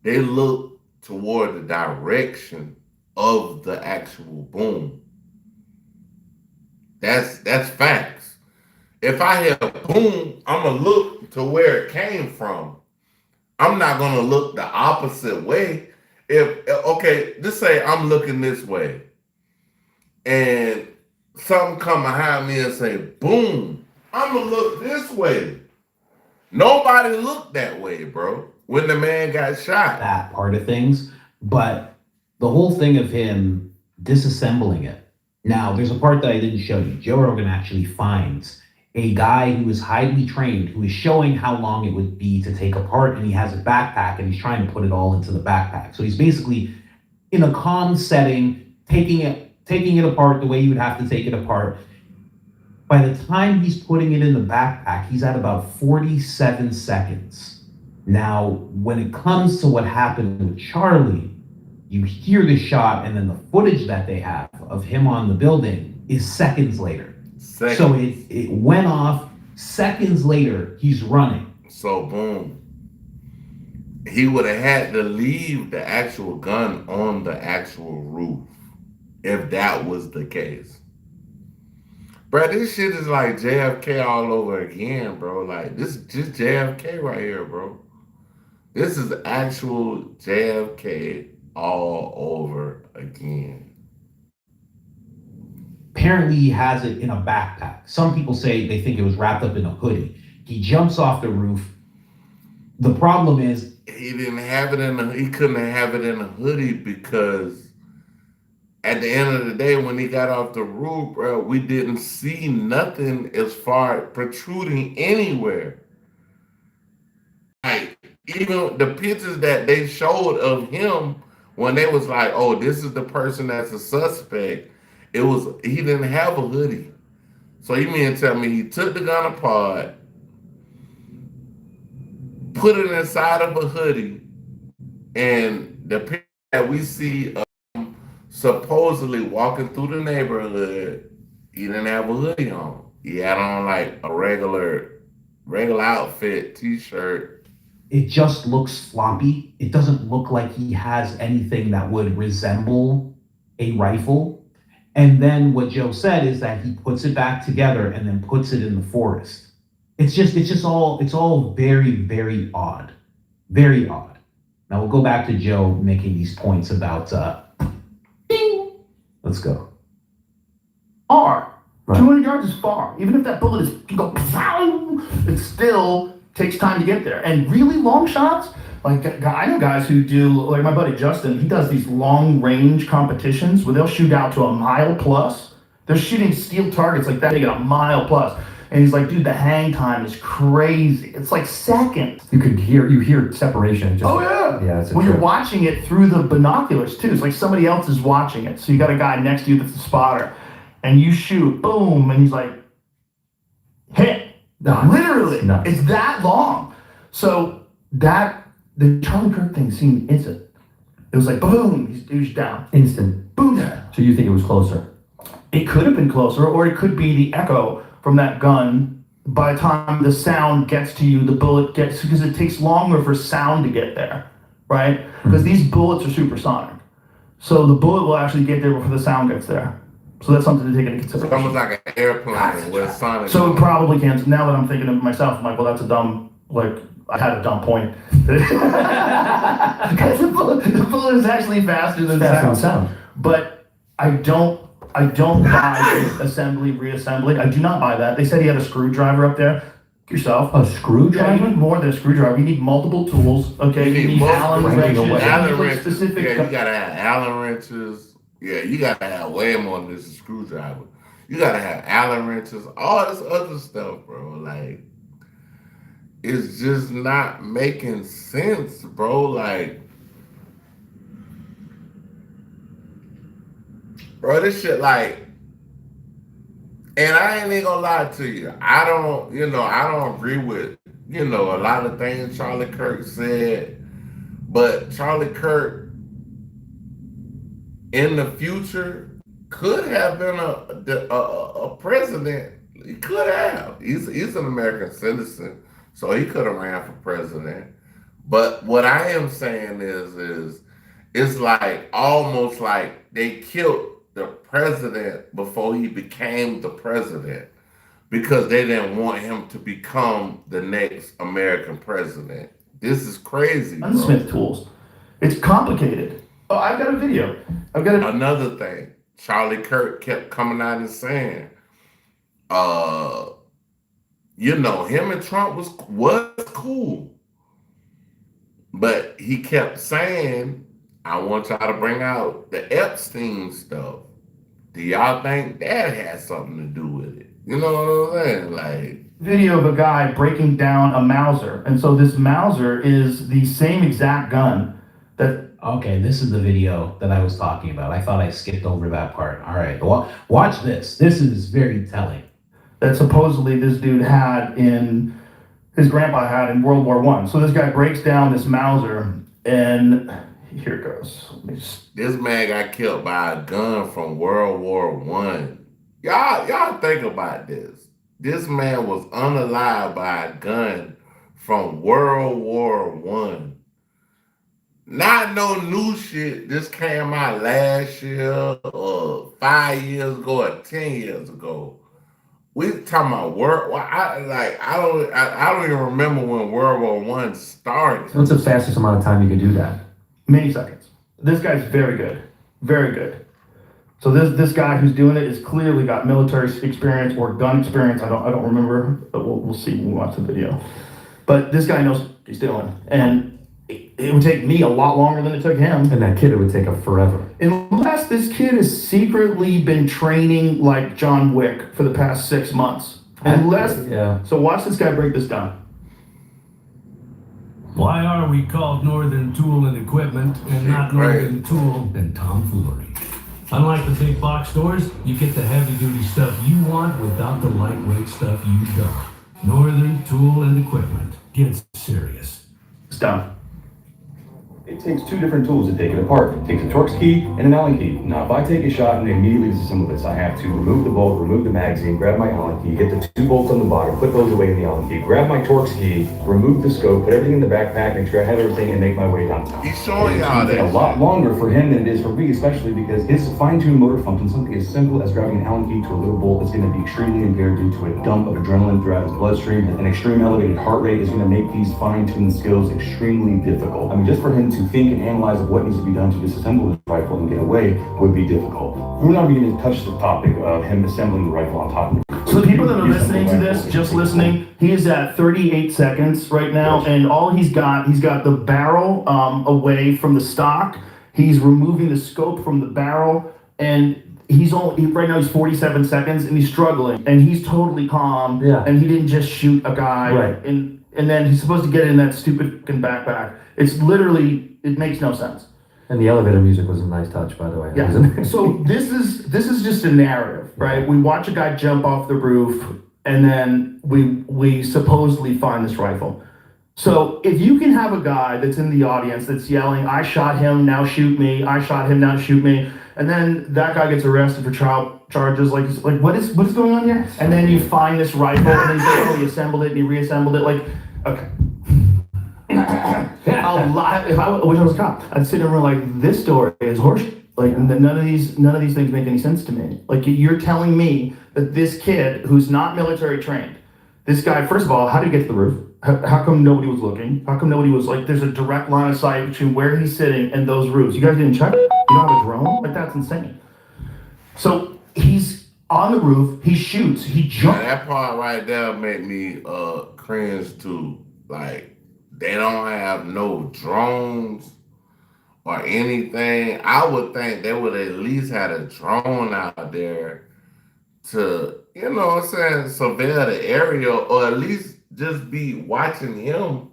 they look toward the direction of the actual boom. That's facts. If I hear a boom, I'm going to look to where it came from. I'm not going to look the opposite way. Just say I'm looking this way, and something come behind me and say, boom, I'm going to look this way. Nobody looked that way, bro, when the man got shot. That part of things, but the whole thing of him disassembling it. Now, there's a part that I didn't show you. Joe Rogan actually finds a guy who is highly trained, who is showing how long it would be to take apart, and he has a backpack, and he's trying to put it all into the backpack. So he's basically in a calm setting, taking it apart the way you would have to take it apart. By the time he's putting it in the backpack, he's at about 47 seconds. Now, when it comes to what happened with Charlie, you hear the shot, and then the footage that they have of him on the building is seconds later. So it went off seconds later, he's running. So boom. He would have had to leave the actual gun on the actual roof if that was the case. Bro, this shit is like JFK all over again, bro. Like, this is just JFK right here, bro. This is actual JFK all over again. Apparently he has it in a backpack. Some people say they think it was wrapped up in a hoodie. He jumps off the roof. The problem is he couldn't have it in a hoodie because at the end of the day, when he got off the roof, bro, we didn't see nothing as far protruding anywhere. Like, even the pictures that they showed of him when they was like, oh, this is the person that's a suspect, he didn't have a hoodie. So you mean to tell me he took the gun apart, put it inside of a hoodie, and the picture that we see supposedly walking through the neighborhood, he didn't have a hoodie on. He had on like a regular outfit, t-shirt. It just looks sloppy. It doesn't look like he has anything that would resemble a rifle. And then what Joe said is that he puts it back together and then puts it in the forest. It's all very, very odd. Very odd. Now we'll go back to Joe making these points about ding. Let's go. Far. Right. 200 yards is far. Even if that bullet is go, it's still takes time to get there. And really long shots, like I know guys who do, like my buddy Justin, he does these long range competitions where they'll shoot out to a mile plus. They're shooting steel targets like that, they get a mile plus. And he's like, dude, the hang time is crazy. It's like seconds. You hear separation. Oh yeah. Yeah. It's when you're watching it through the binoculars too, it's like somebody else is watching it. So you got a guy next to you that's the spotter, and you shoot, boom, and he's like, hit. Literally, it's that long. So the Charlie Kirk thing seemed instant. It was like, boom, he's down. Instant. Boom. So you think it was closer? It could have been closer, or it could be the echo from that gun. By the time the sound gets to you, the bullet gets, because it takes longer for sound to get there, right? Because these bullets are supersonic. So the bullet will actually get there before the sound gets there. So that's something to take into consideration. It's almost like an airplane with sonic. So it probably can. Now that I'm thinking of myself, I'm like, well, that's a dumb, like, I had a dumb point. Because the bullet is actually faster than sound. But I don't buy assembly, reassembly. I do not buy that. They said he had a screwdriver up there. Yourself. A screwdriver? Yeah, you need more than a screwdriver. You need multiple tools. Okay, you need Allen wrenches. Allen wrenches. Specific. Yeah, you gotta have Allen wrenches. Yeah, you gotta have way more than just a screwdriver. You gotta have Allen wrenches, all this other stuff, bro. Like, it's just not making sense, bro. Like, bro, this shit, like, and I ain't even gonna lie to you. I don't agree with, a lot of things Charlie Kirk said, but Charlie Kirk in the future could have been a president. He could have. He's an American citizen, so he could have ran for president. But what I am saying is it's like almost like they killed the president before he became the president because they didn't want him to become the next American president. This is crazy, bro. Gunsmith tools. It's complicated. Oh, I've got a video. Another thing. Charlie Kirk kept coming out and saying, him and Trump was cool. But he kept saying, I want y'all to bring out the Epstein stuff. Do y'all think that has something to do with it? You know what I'm saying? Like, video of a guy breaking down a Mauser. And so this Mauser is the same exact gun that... Okay, this is the video that I was talking about. I thought I skipped over that part. All right, watch this. This is very telling. That supposedly this dude his grandpa had in World War I. So this guy breaks down this Mauser, and here it goes. This man got killed by a gun from World War I. Y'all think about this. This man was unalived by a gun from World War I. Not no new shit. This came out last year or 5 years ago or 10 years ago. We talking about I don't even remember when World War I started. What's the fastest amount of time you could do that? Many seconds. This guy's very good. Very good. So this guy who's doing it is clearly got military experience or gun experience. I don't remember, but we'll see when we watch the video. But this guy knows what he's doing. And it would take me a lot longer than it took him. And that kid, it would take him forever. Unless this kid has secretly been training like John Wick for the past 6 months. So watch this guy break this down. Why are we called Northern Tool and Equipment and not Northern Tool and Tomfoolery? Unlike the big box stores, you get the heavy-duty stuff you want without the lightweight stuff you don't. Northern Tool and Equipment. Get serious. Stop. It takes two different tools to take it apart. It takes a Torx key and an Allen key. Now, if I take a shot and immediately disassemble this, I have to remove the bolt, remove the magazine, grab my Allen key, get the 2 bolts on the bottom, put those away in the Allen key, grab my Torx key, remove the scope, put everything in the backpack, make sure I have everything, and make my way downtown. He's showing y'all that. A lot longer for him than it is for me, especially because his fine-tuned motor function, something as simple as grabbing an Allen key to a little bolt, is going to be extremely impaired due to a dump of adrenaline throughout his bloodstream. An extreme elevated heart rate is going to make these fine-tuned skills extremely difficult. I mean, just for him to think and analyze of what needs to be done to disassemble this rifle and get away would be difficult. We're not even going to touch the topic of him assembling the rifle on top of it. So So the people that are listening to this, just listening, he is at 38 seconds right now, and all he's got the barrel away from the stock. He's removing the scope from the barrel, and right now he's 47 seconds, and he's struggling, and he's totally calm, and he didn't just shoot a guy, and then he's supposed to get in that stupid fucking backpack. It's literally, it makes no sense. And the elevator music was a nice touch, by the way. Yeah. So this is just a narrative, right? We watch a guy jump off the roof, and then we supposedly find this rifle. So if you can have a guy that's in the audience that's yelling, "I shot him, now shoot me! I shot him, now shoot me!" and then that guy gets arrested for child charges, like what is going on here? And then you find this rifle, and then you say, "Oh, he assembled it and he reassembled it." Like, okay. A lot. If I wish I was a cop, I'd sit there and be like, "This story is horseshit. Like, none of these things make any sense to me. Like, you're telling me that this kid who's not military trained, this guy, first of all, how did he get to the roof? How come nobody was looking? How come nobody was like, there's a direct line of sight between where he's sitting and those roofs? You guys didn't check? You don't have a drone? Like, that's insane." So he's on the roof. He shoots. He jumps. Yeah, that part right there made me cringe too. Like, they don't have no drones or anything. I would think they would at least had a drone out there to, you know what I'm saying, surveil the area, or at least just be watching him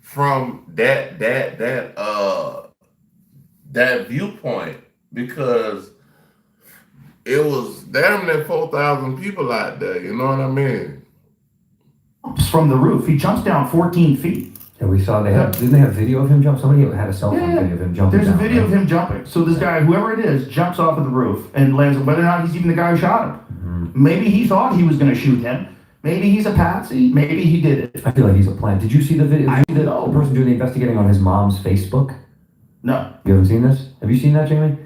from that viewpoint, because it was damn near 4,000 people out there, you know what I mean? From the roof. He jumps down 14 feet. Yeah, we saw didn't they have video of him jump? Somebody had a cell phone video of him jumping There's down. a video of him jumping. So this guy, whoever it is, jumps off of the roof and lands, whether or not he's even the guy who shot him. Mm-hmm. Maybe he thought he was going to shoot him. Maybe he's a patsy. Maybe he did it. I feel like he's a plant. Did you see the video? Did you see the person doing the investigating on his mom's Facebook? No. You haven't seen this? Have you seen that, Jamie?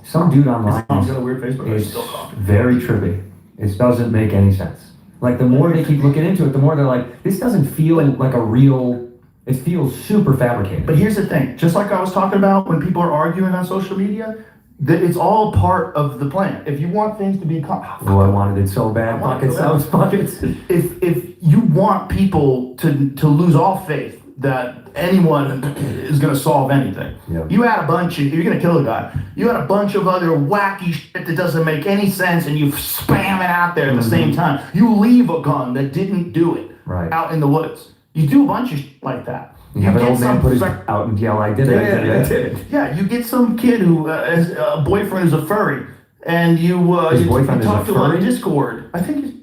Some dude online. His mom's got a weird Facebook. It's very trippy. It doesn't make any sense. Like, the more they keep looking into it, the more they're like, this doesn't feel like a real. It feels super fabricated. But here's the thing. Just like I was talking about when people are arguing on social media, that it's all part of the plan. If you want things to be... Oh, I wanted it so bad. Pockets, pockets. If you want people to lose all faith that anyone is going to solve anything, you had a bunch of... You're going to kill a guy. You had a bunch of other wacky shit that doesn't make any sense, and you spam it out there at the same time. You leave a gun that didn't do it out in the woods. You do a bunch of shit like that. You have an old man put his out and yell, "I did it, I did it." Yeah, you get some kid who has a boyfriend who's a furry, and you talk to him on Discord. I think he's...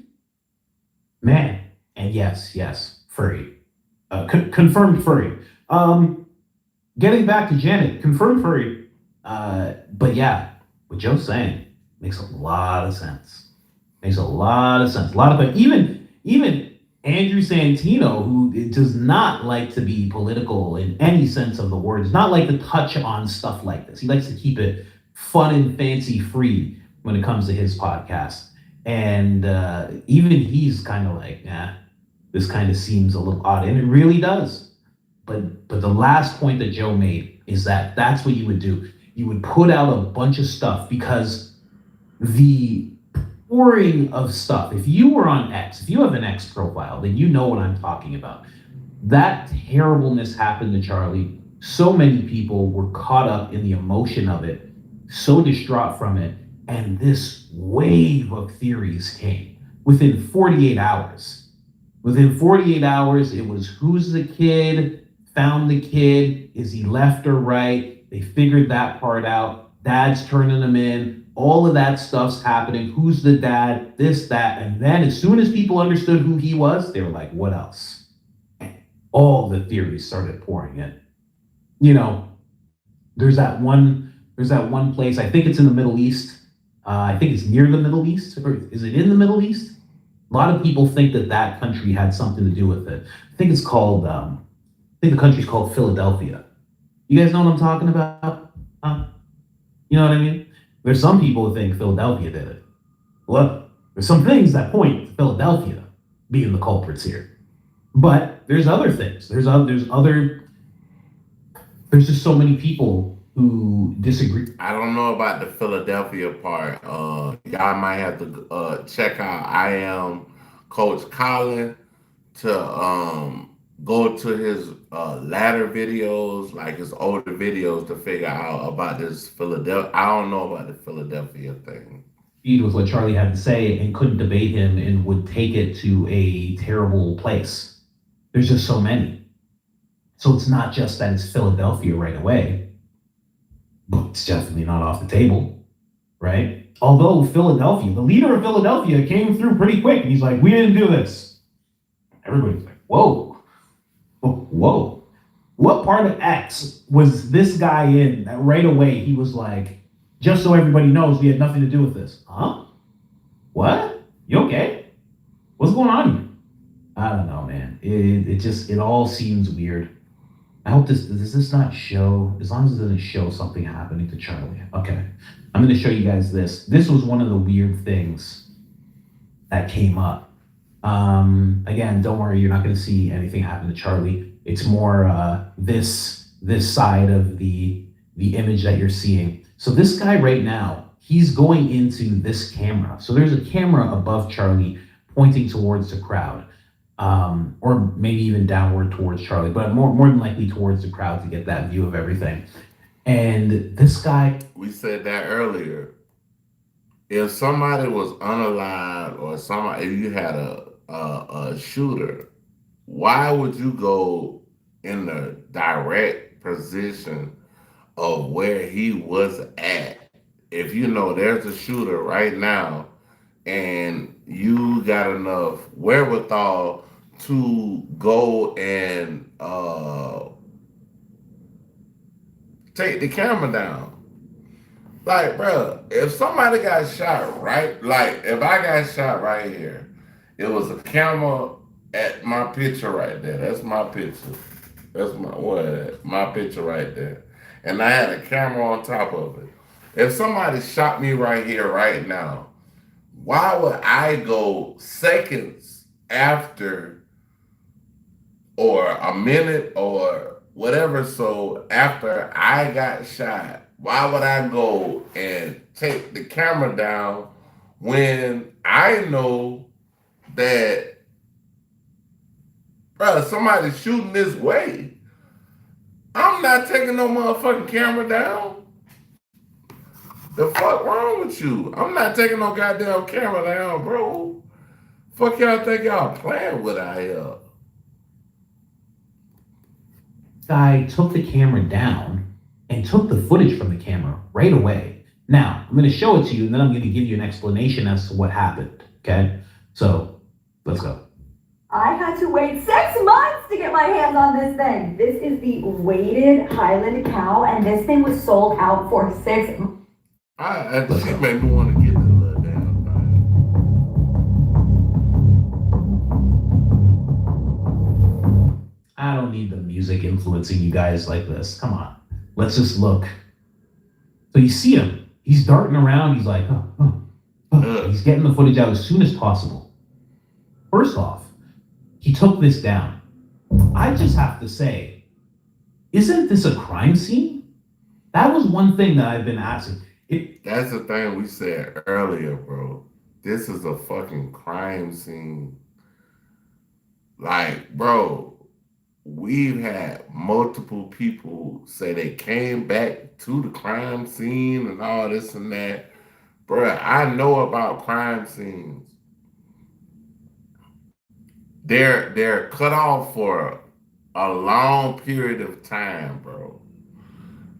Man, and yes, furry. Confirmed furry. Getting back to Janet, confirmed furry. But yeah, what Joe's saying makes a lot of sense. Makes a lot of sense. A lot of things. Even Andrew Santino, who does not like to be political in any sense of the word, does not like to touch on stuff like this. He likes to keep it fun and fancy free when it comes to his podcast. And even he's kind of like, this kind of seems a little odd. And it really does. But the last point that Joe made is that that's what you would do. You would put out a bunch of stuff, because the pouring of stuff. If you were on X, if you have an X profile, then you know what I'm talking about. That terribleness happened to Charlie. So many people were caught up in the emotion of it, so distraught from it, and this wave of theories came within 48 hours. Within 48 hours, it was, who's the kid? Found the kid. Is he left or right? They figured that part out. Dad's turning them in. All of that stuff's happening. Who's the dad? This, that. And then as soon as people understood who he was, they were like, what else? And all the theories started pouring in. You know, there's that one place, I think it's in the Middle East. I think it's near the Middle East. Or is it in the Middle East? A lot of people think that country had something to do with it. I think it's called, I think the country's called Philadelphia. You guys know what I'm talking about? You know what I mean? There's some people who think Philadelphia did it. Well, there's some things that point to Philadelphia being the culprits here. But there's other things. There's just so many people who disagree. I don't know about the Philadelphia part. Y'all might have to check out I Am Coach Colin to go to his latter videos, like his older videos, to figure out about this Philadelphia. I don't know about the Philadelphia thing. With what Charlie had to say and couldn't debate him and would take it to a terrible place. There's just so many. So it's not just that it's Philadelphia right away, but it's definitely not off the table, right? Although Philadelphia, the leader of Philadelphia came through pretty quick and he's like, we didn't do this. Everybody's like, whoa, whoa. What part of X was this guy in that right away he was like, just so everybody knows we had nothing to do with this? Huh? What? You okay? What's going on here? I don't know, man. It all seems weird. I hope does this not show, as long as it doesn't show something happening to Charlie. Okay. I'm going to show you guys this. This was one of the weird things that came up. Again, don't worry, you're not going to see anything happen to Charlie. It's more this side of the image that you're seeing. So this guy right now, he's going into this camera. So there's a camera above Charlie pointing towards the crowd. Or maybe even downward towards Charlie, but more than likely towards the crowd to get that view of everything. And this guy... We said that earlier. If somebody was unalive or if you had a shooter, why would you go in the direct position of where he was at? If you know there's a shooter right now and you got enough wherewithal to go and take the camera down. Like, bro, if somebody got shot like if I got shot right here, it was a camera at my picture right there. That's my picture. That's my picture right there. And I had a camera on top of it. If somebody shot me right here, right now, why would I go seconds after or a minute or whatever so after I got shot? Why would I go and take the camera down when I know that, bro, somebody's shooting this way? I'm not taking no motherfucking camera down. The fuck wrong with you? I'm not taking no goddamn camera down, bro. Fuck y'all think y'all playing with out here? Guy took the camera down and took the footage from the camera right away. Now, I'm going to show it to you, and then I'm going to give you an explanation as to what happened, okay? So, let's go. I had to wait 6 months to get my hands on this thing. This is the weighted Highland cow, and this thing was sold out for 6 months. She made me want to get the little damn thing. I don't need the music influencing you guys like this. Come on. Let's just look. So you see him. He's darting around. He's like, He's getting the footage out as soon as possible. First off, he took this down. I just have to say, isn't this a crime scene? That was one thing that I've been asking. That's the thing we said earlier, bro. This is a fucking crime scene. Like, bro, we've had multiple people say they came back to the crime scene and all this and that. Bro, I know about crime scenes. They're cut off for a long period of time, bro.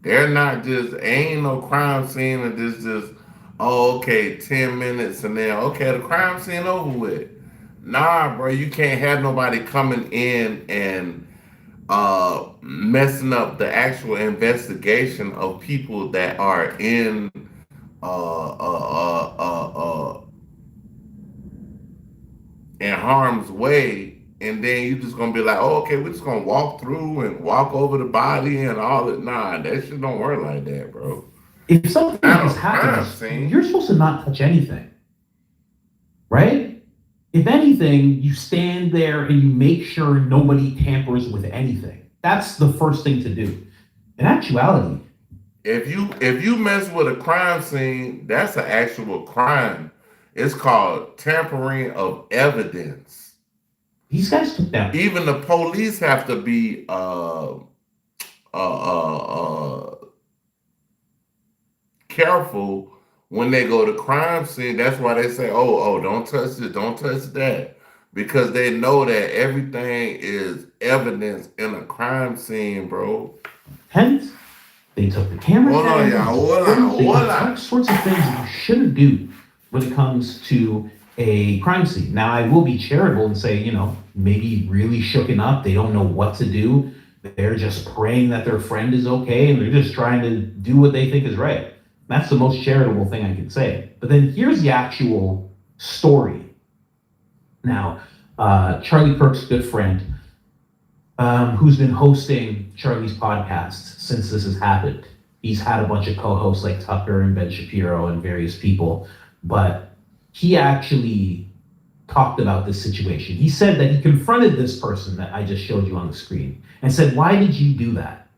They're not just, ain't no crime scene and this just, oh, okay, 10 minutes and then, okay, the crime scene over with. Nah, bro, you can't have nobody coming in and messing up the actual investigation of people that are in harm's way. And then you just gonna be like, oh, okay, we're just gonna walk through and walk over the body and all that. Nah, that shit don't work like that, bro. If something is happening, you're supposed to not touch anything, right? If anything, you stand there and you make sure nobody tampers with anything. That's the first thing to do. In actuality, if you mess with a crime scene, that's an actual crime. It's called tampering of evidence. These guys took that. Even the police have to be careful when they go to crime scene. That's why they say, "Oh, don't touch it, don't touch that," because they know that everything is evidence in a crime scene, bro. Hence, they took the camera. Hold on, y'all. They did all sorts of things that you shouldn't do when it comes to a crime scene. Now, I will be charitable and say, maybe really shooken up. They don't know what to do. They're just praying that their friend is okay, and they're just trying to do what they think is right. That's the most charitable thing I can say. But then here's the actual story. Now, Charlie Kirk's good friend, who's been hosting Charlie's podcast since this has happened. He's had a bunch of co-hosts like Tucker and Ben Shapiro and various people, but he actually talked about this situation. He said that he confronted this person that I just showed you on the screen and said, "Why did you do that?"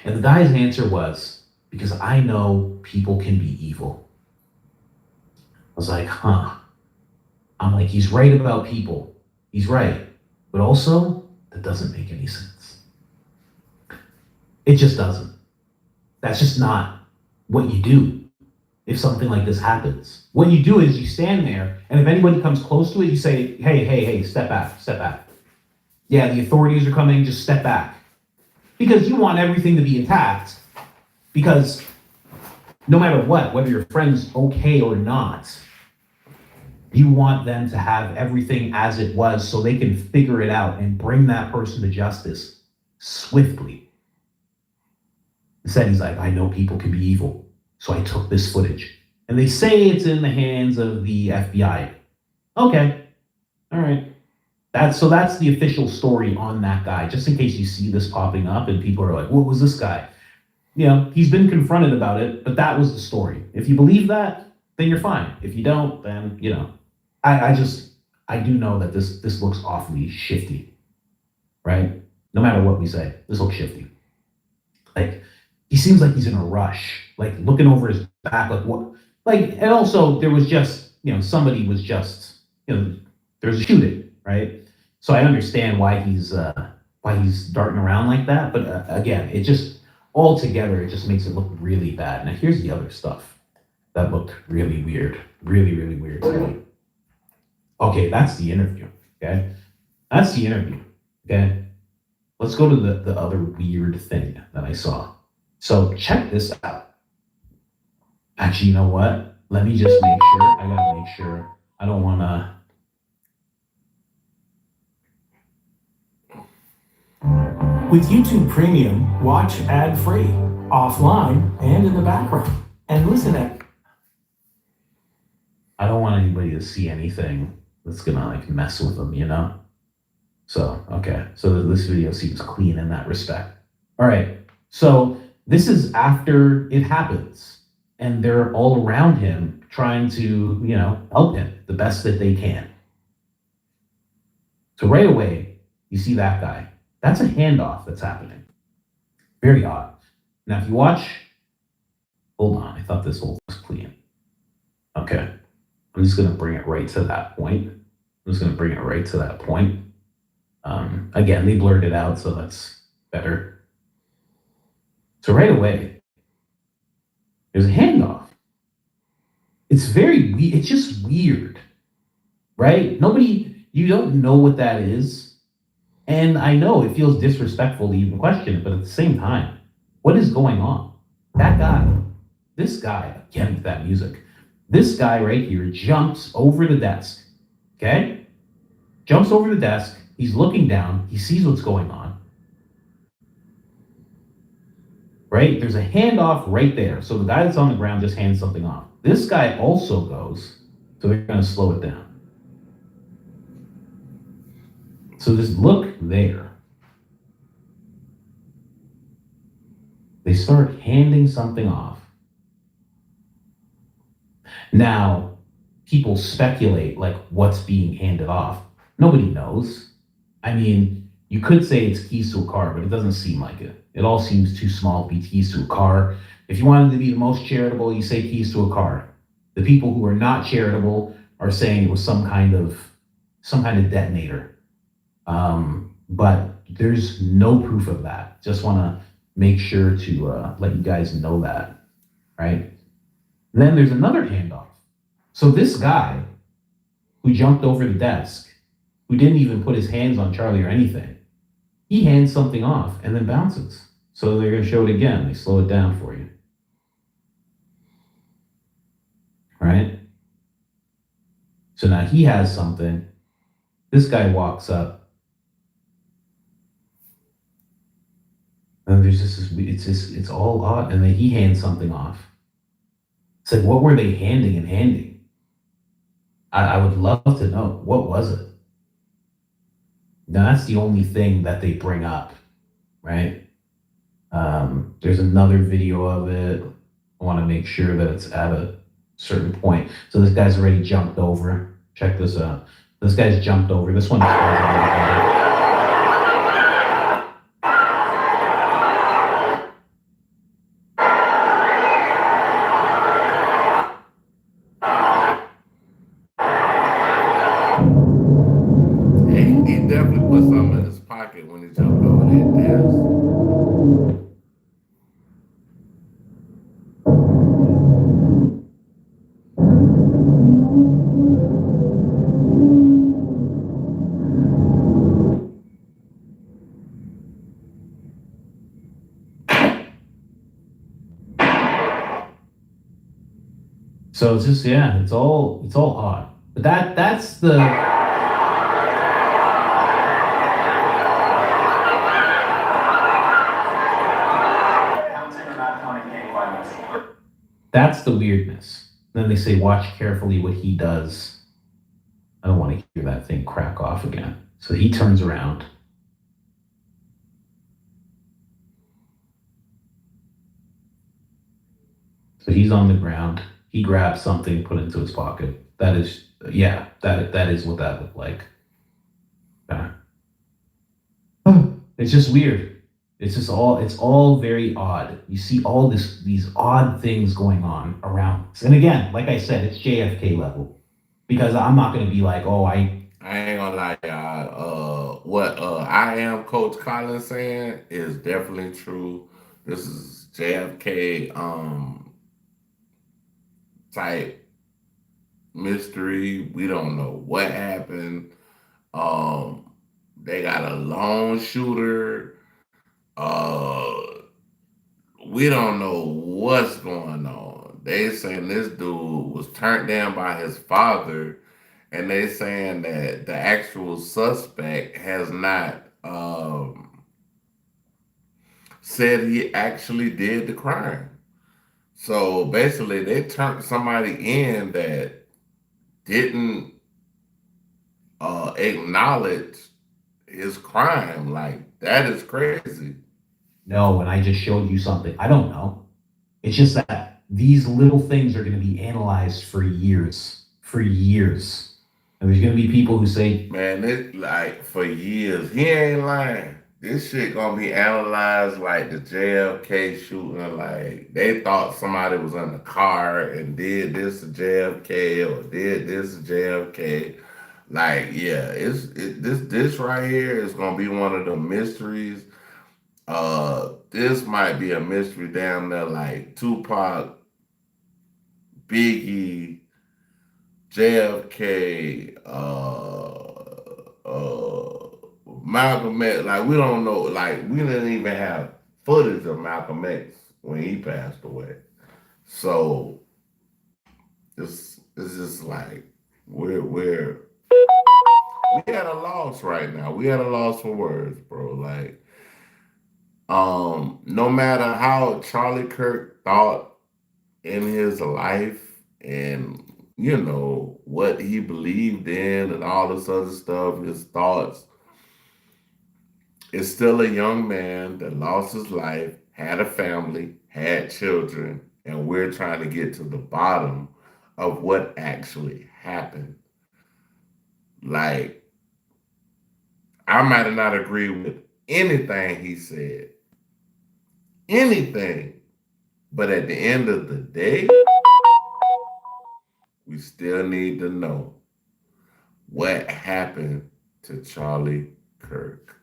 And the guy's answer was, "Because I know people can be evil." I was like, I'm like, he's right about people. He's right. But also, that doesn't make any sense. It just doesn't. That's just not what you do if something like this happens. What you do is you stand there, and if anybody comes close to it, you say, hey, step back, step back. Yeah, the authorities are coming, just step back. Because you want everything to be intact. Because no matter what, whether your friend's okay or not, you want them to have everything as it was so they can figure it out and bring that person to justice swiftly. Instead, he's like, "I know people can be evil, so I took this footage." And they say it's in the hands of the FBI. Okay, all right. That's the official story on that guy, just in case you see this popping up and people are like, "What was this guy?" He's been confronted about it, but that was the story. If you believe that, then you're fine. If you don't, then, I do know that this looks awfully shifty, right? No matter what we say, this looks shifty. Like, he seems like he's in a rush, like looking over his back, like what? Like, and also there was just, somebody was just, there's a shooting, right? So I understand why he's darting around like that. But again, it just, altogether, it just makes it look really bad. Now, here's the other stuff that looked really weird. Really, really weird to me. Okay, that's the interview, okay? That's the interview, okay? Let's go to the other weird thing that I saw. So check this out. Actually, you know what? Let me just make sure. I gotta make sure. I don't wanna... With YouTube Premium, watch ad-free, offline, and in the background. And listen at... I don't want anybody to see anything that's gonna mess with them, So, okay. So this video seems clean in that respect. All right. So this is after it happens, and they're all around him trying to, help him the best that they can. So right away, you see that guy. That's a handoff that's happening. Very odd. Now, if you watch, hold on, I thought this whole was clean. Okay. I'm just going to bring it right to that point. Again, they blurred it out, so that's better. So right away, there's a handoff. It's it's just weird, right? You don't know what that is. And I know it feels disrespectful to even question it, but at the same time, what is going on? This guy, again with that music, this guy right here jumps over the desk, okay? Jumps over the desk, he's looking down, he sees what's going on. Right? There's a handoff right there. So the guy that's on the ground just hands something off. This guy also goes, so they're gonna slow it down. So just look there. They start handing something off. Now, people speculate what's being handed off. Nobody knows. I mean, you could say it's keys to a car, but it doesn't seem like it. It all seems too small to be keys to a car. If you wanted to be the most charitable, you say keys to a car. The people who are not charitable are saying it was some kind of detonator. But there's no proof of that. Just want to make sure to let you guys know that, right? Then there's another handoff. So this guy who jumped over the desk, who didn't even put his hands on Charlie or anything, he hands something off and then bounces. So they're going to show it again. They slow it down for you. Right? So now he has something. This guy walks up. And there's it's all odd. And then he hands something off. It's like, what were they handing and handing? I would love to know. What was it? Now, that's the only thing that they bring up, right? There's another video of it. I want to make sure that it's at a certain point. So this guy's already jumped over. Check this out. This guy's jumped over. This one is He definitely put something in his pocket when he jumped over that desk. So it's just, yeah, it's all odd. But that's the weirdness. Then they say, watch carefully what he does. I don't want to hear that thing crack off again. So he turns around. So he's on the ground. He grabs something, put it into his pocket. That is, yeah, that is what that looked like. It's just weird. It's all very odd. You see all these odd things going on around us. And again, like I said, it's JFK level. Because I'm not gonna be like, oh, I ain't gonna lie, y'all. What I am Coach Collins saying is definitely true. This is JFK type mystery. We don't know what happened. They got a lone shooter. We don't know what's going on. They saying this dude was turned down by his father, and they saying that the actual suspect has not said he actually did the crime. So basically, they turned somebody in that didn't acknowledge his crime. Like, that is crazy. know when I just showed you something. I don't know. It's just that these little things are going to be analyzed for years. For years. And there's going to be people who say, man, it like for years. He ain't lying. This shit gonna be analyzed like the JFK shooting. Like, they thought somebody was in the car and did this to JFK or did this to JFK. Like, yeah, this right here is gonna be one of the mysteries. This might be a mystery down there like Tupac, Biggie, JFK, Malcolm X. Like, we don't know. Like, we didn't even have footage of Malcolm X when he passed away. So it's just like we're at a loss right now. We at a loss for words, bro. Like, no matter how Charlie Kirk thought in his life and, you know, what he believed in and all this other stuff, his thoughts, is still a young man that lost his life, had a family, had children, and we're trying to get to the bottom of what actually happened. Like, I might have not agreed with anything he said. Anything. But at the end of the day, we still need to know what happened to Charlie Kirk.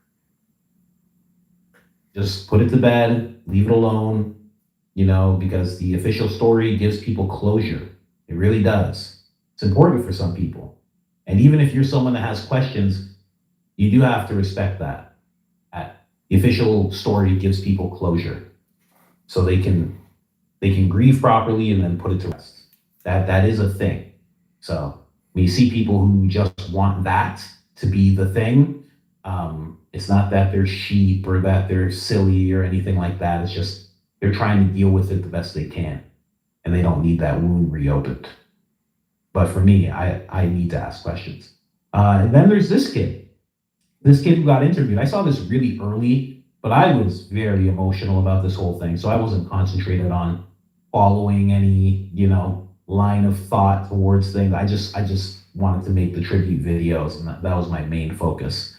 Just put it to bed, leave it alone, because the official story gives people closure. It really does. It's important for some people. And even if you're someone that has questions, you do have to respect that. The official story gives people closure so they can grieve properly and then put it to rest. That is a thing. So when you see people who just want that to be the thing, it's not that they're sheep or that they're silly or anything like that. It's just they're trying to deal with it the best they can, and they don't need that wound reopened. But for me, I need to ask questions. And then there's this kid who got interviewed. I saw this really early, but I was very emotional about this whole thing, so I wasn't concentrated on following any, line of thought towards things. I just wanted to make the tribute videos, and that was my main focus.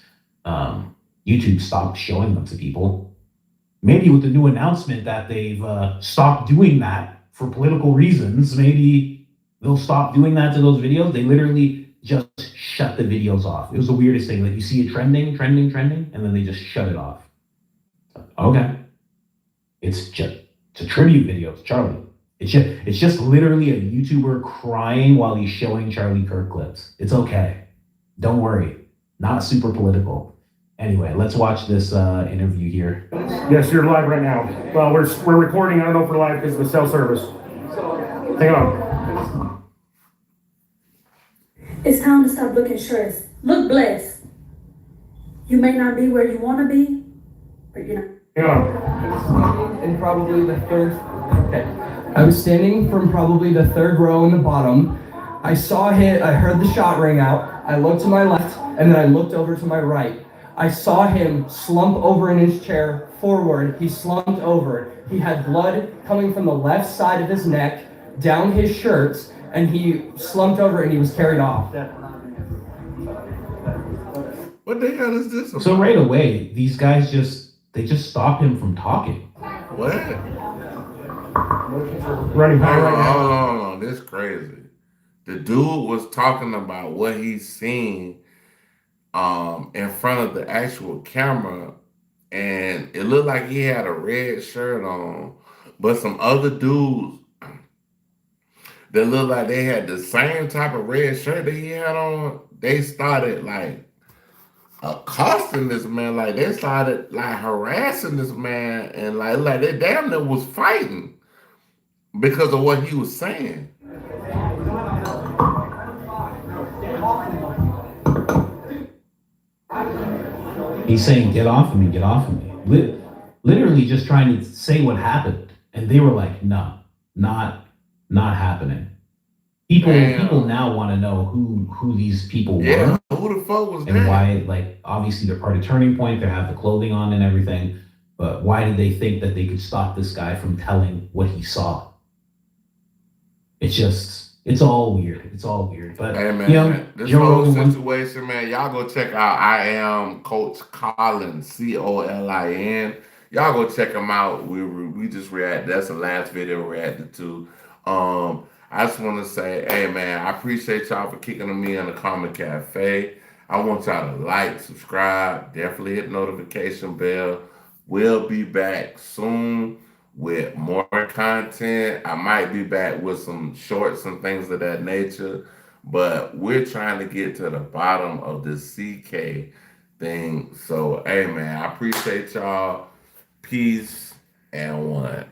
YouTube stopped showing them to people. Maybe with the new announcement that they've stopped doing that for political reasons, maybe they'll stop doing that to those videos. They literally just shut the videos off. It was the weirdest thing. Like you see it trending, and then they just shut it off. Okay. It's a tribute video to Charlie. It's just literally a YouTuber crying while he's showing Charlie Kirk clips. It's okay. Don't worry. Not super political. Anyway, let's watch this interview here. Yes, you're live right now. Well, we're recording. I don't know if we're live because of the cell service. Hang on. It's time to stop looking stressed. Look blessed. You may not be where you want to be, but you're not. Hang on. And probably the third. Okay. I was standing from probably the third row in the bottom. I saw him. I heard the shot ring out. I looked to my left, and then I looked over to my right. I saw him slump over in his chair forward. He slumped over. He had blood coming from the left side of his neck down his shirt, and he slumped over and he was carried off. What the hell is this about? So right away, these guys just stop him from talking. What? Running Hold right now. on. This crazy. The dude was talking about what he's seen in front of the actual camera, and it looked like he had a red shirt on, but some other dudes that looked like they had the same type of red shirt that he had on, they started like accosting this man, like they started like harassing this man, and like they damn near was fighting because of what he was saying. He's saying, "Get off of me, get off of me." Literally just trying to say what happened. And they were like, no, not happening. People now want to know who these people were. Who the fuck was and that? why, like, obviously they're part of Turning Point, they have the clothing on and everything. But why did they think that they could stop this guy from telling what he saw? It's all weird. It's all weird. But hey man, this whole situation, man, y'all go check out I Am Coach Colin, Colin. Y'all go check him out. We just reacted. That's the last video we reacted to. I just want to say, hey man, I appreciate y'all for kicking on me in the Karma Cafe. I want y'all to like, subscribe, definitely hit the notification bell. We'll be back soon with more content. I might be back with some shorts and things of that nature, but we're trying to get to the bottom of this CK thing. So, hey man, I appreciate y'all. Peace and one.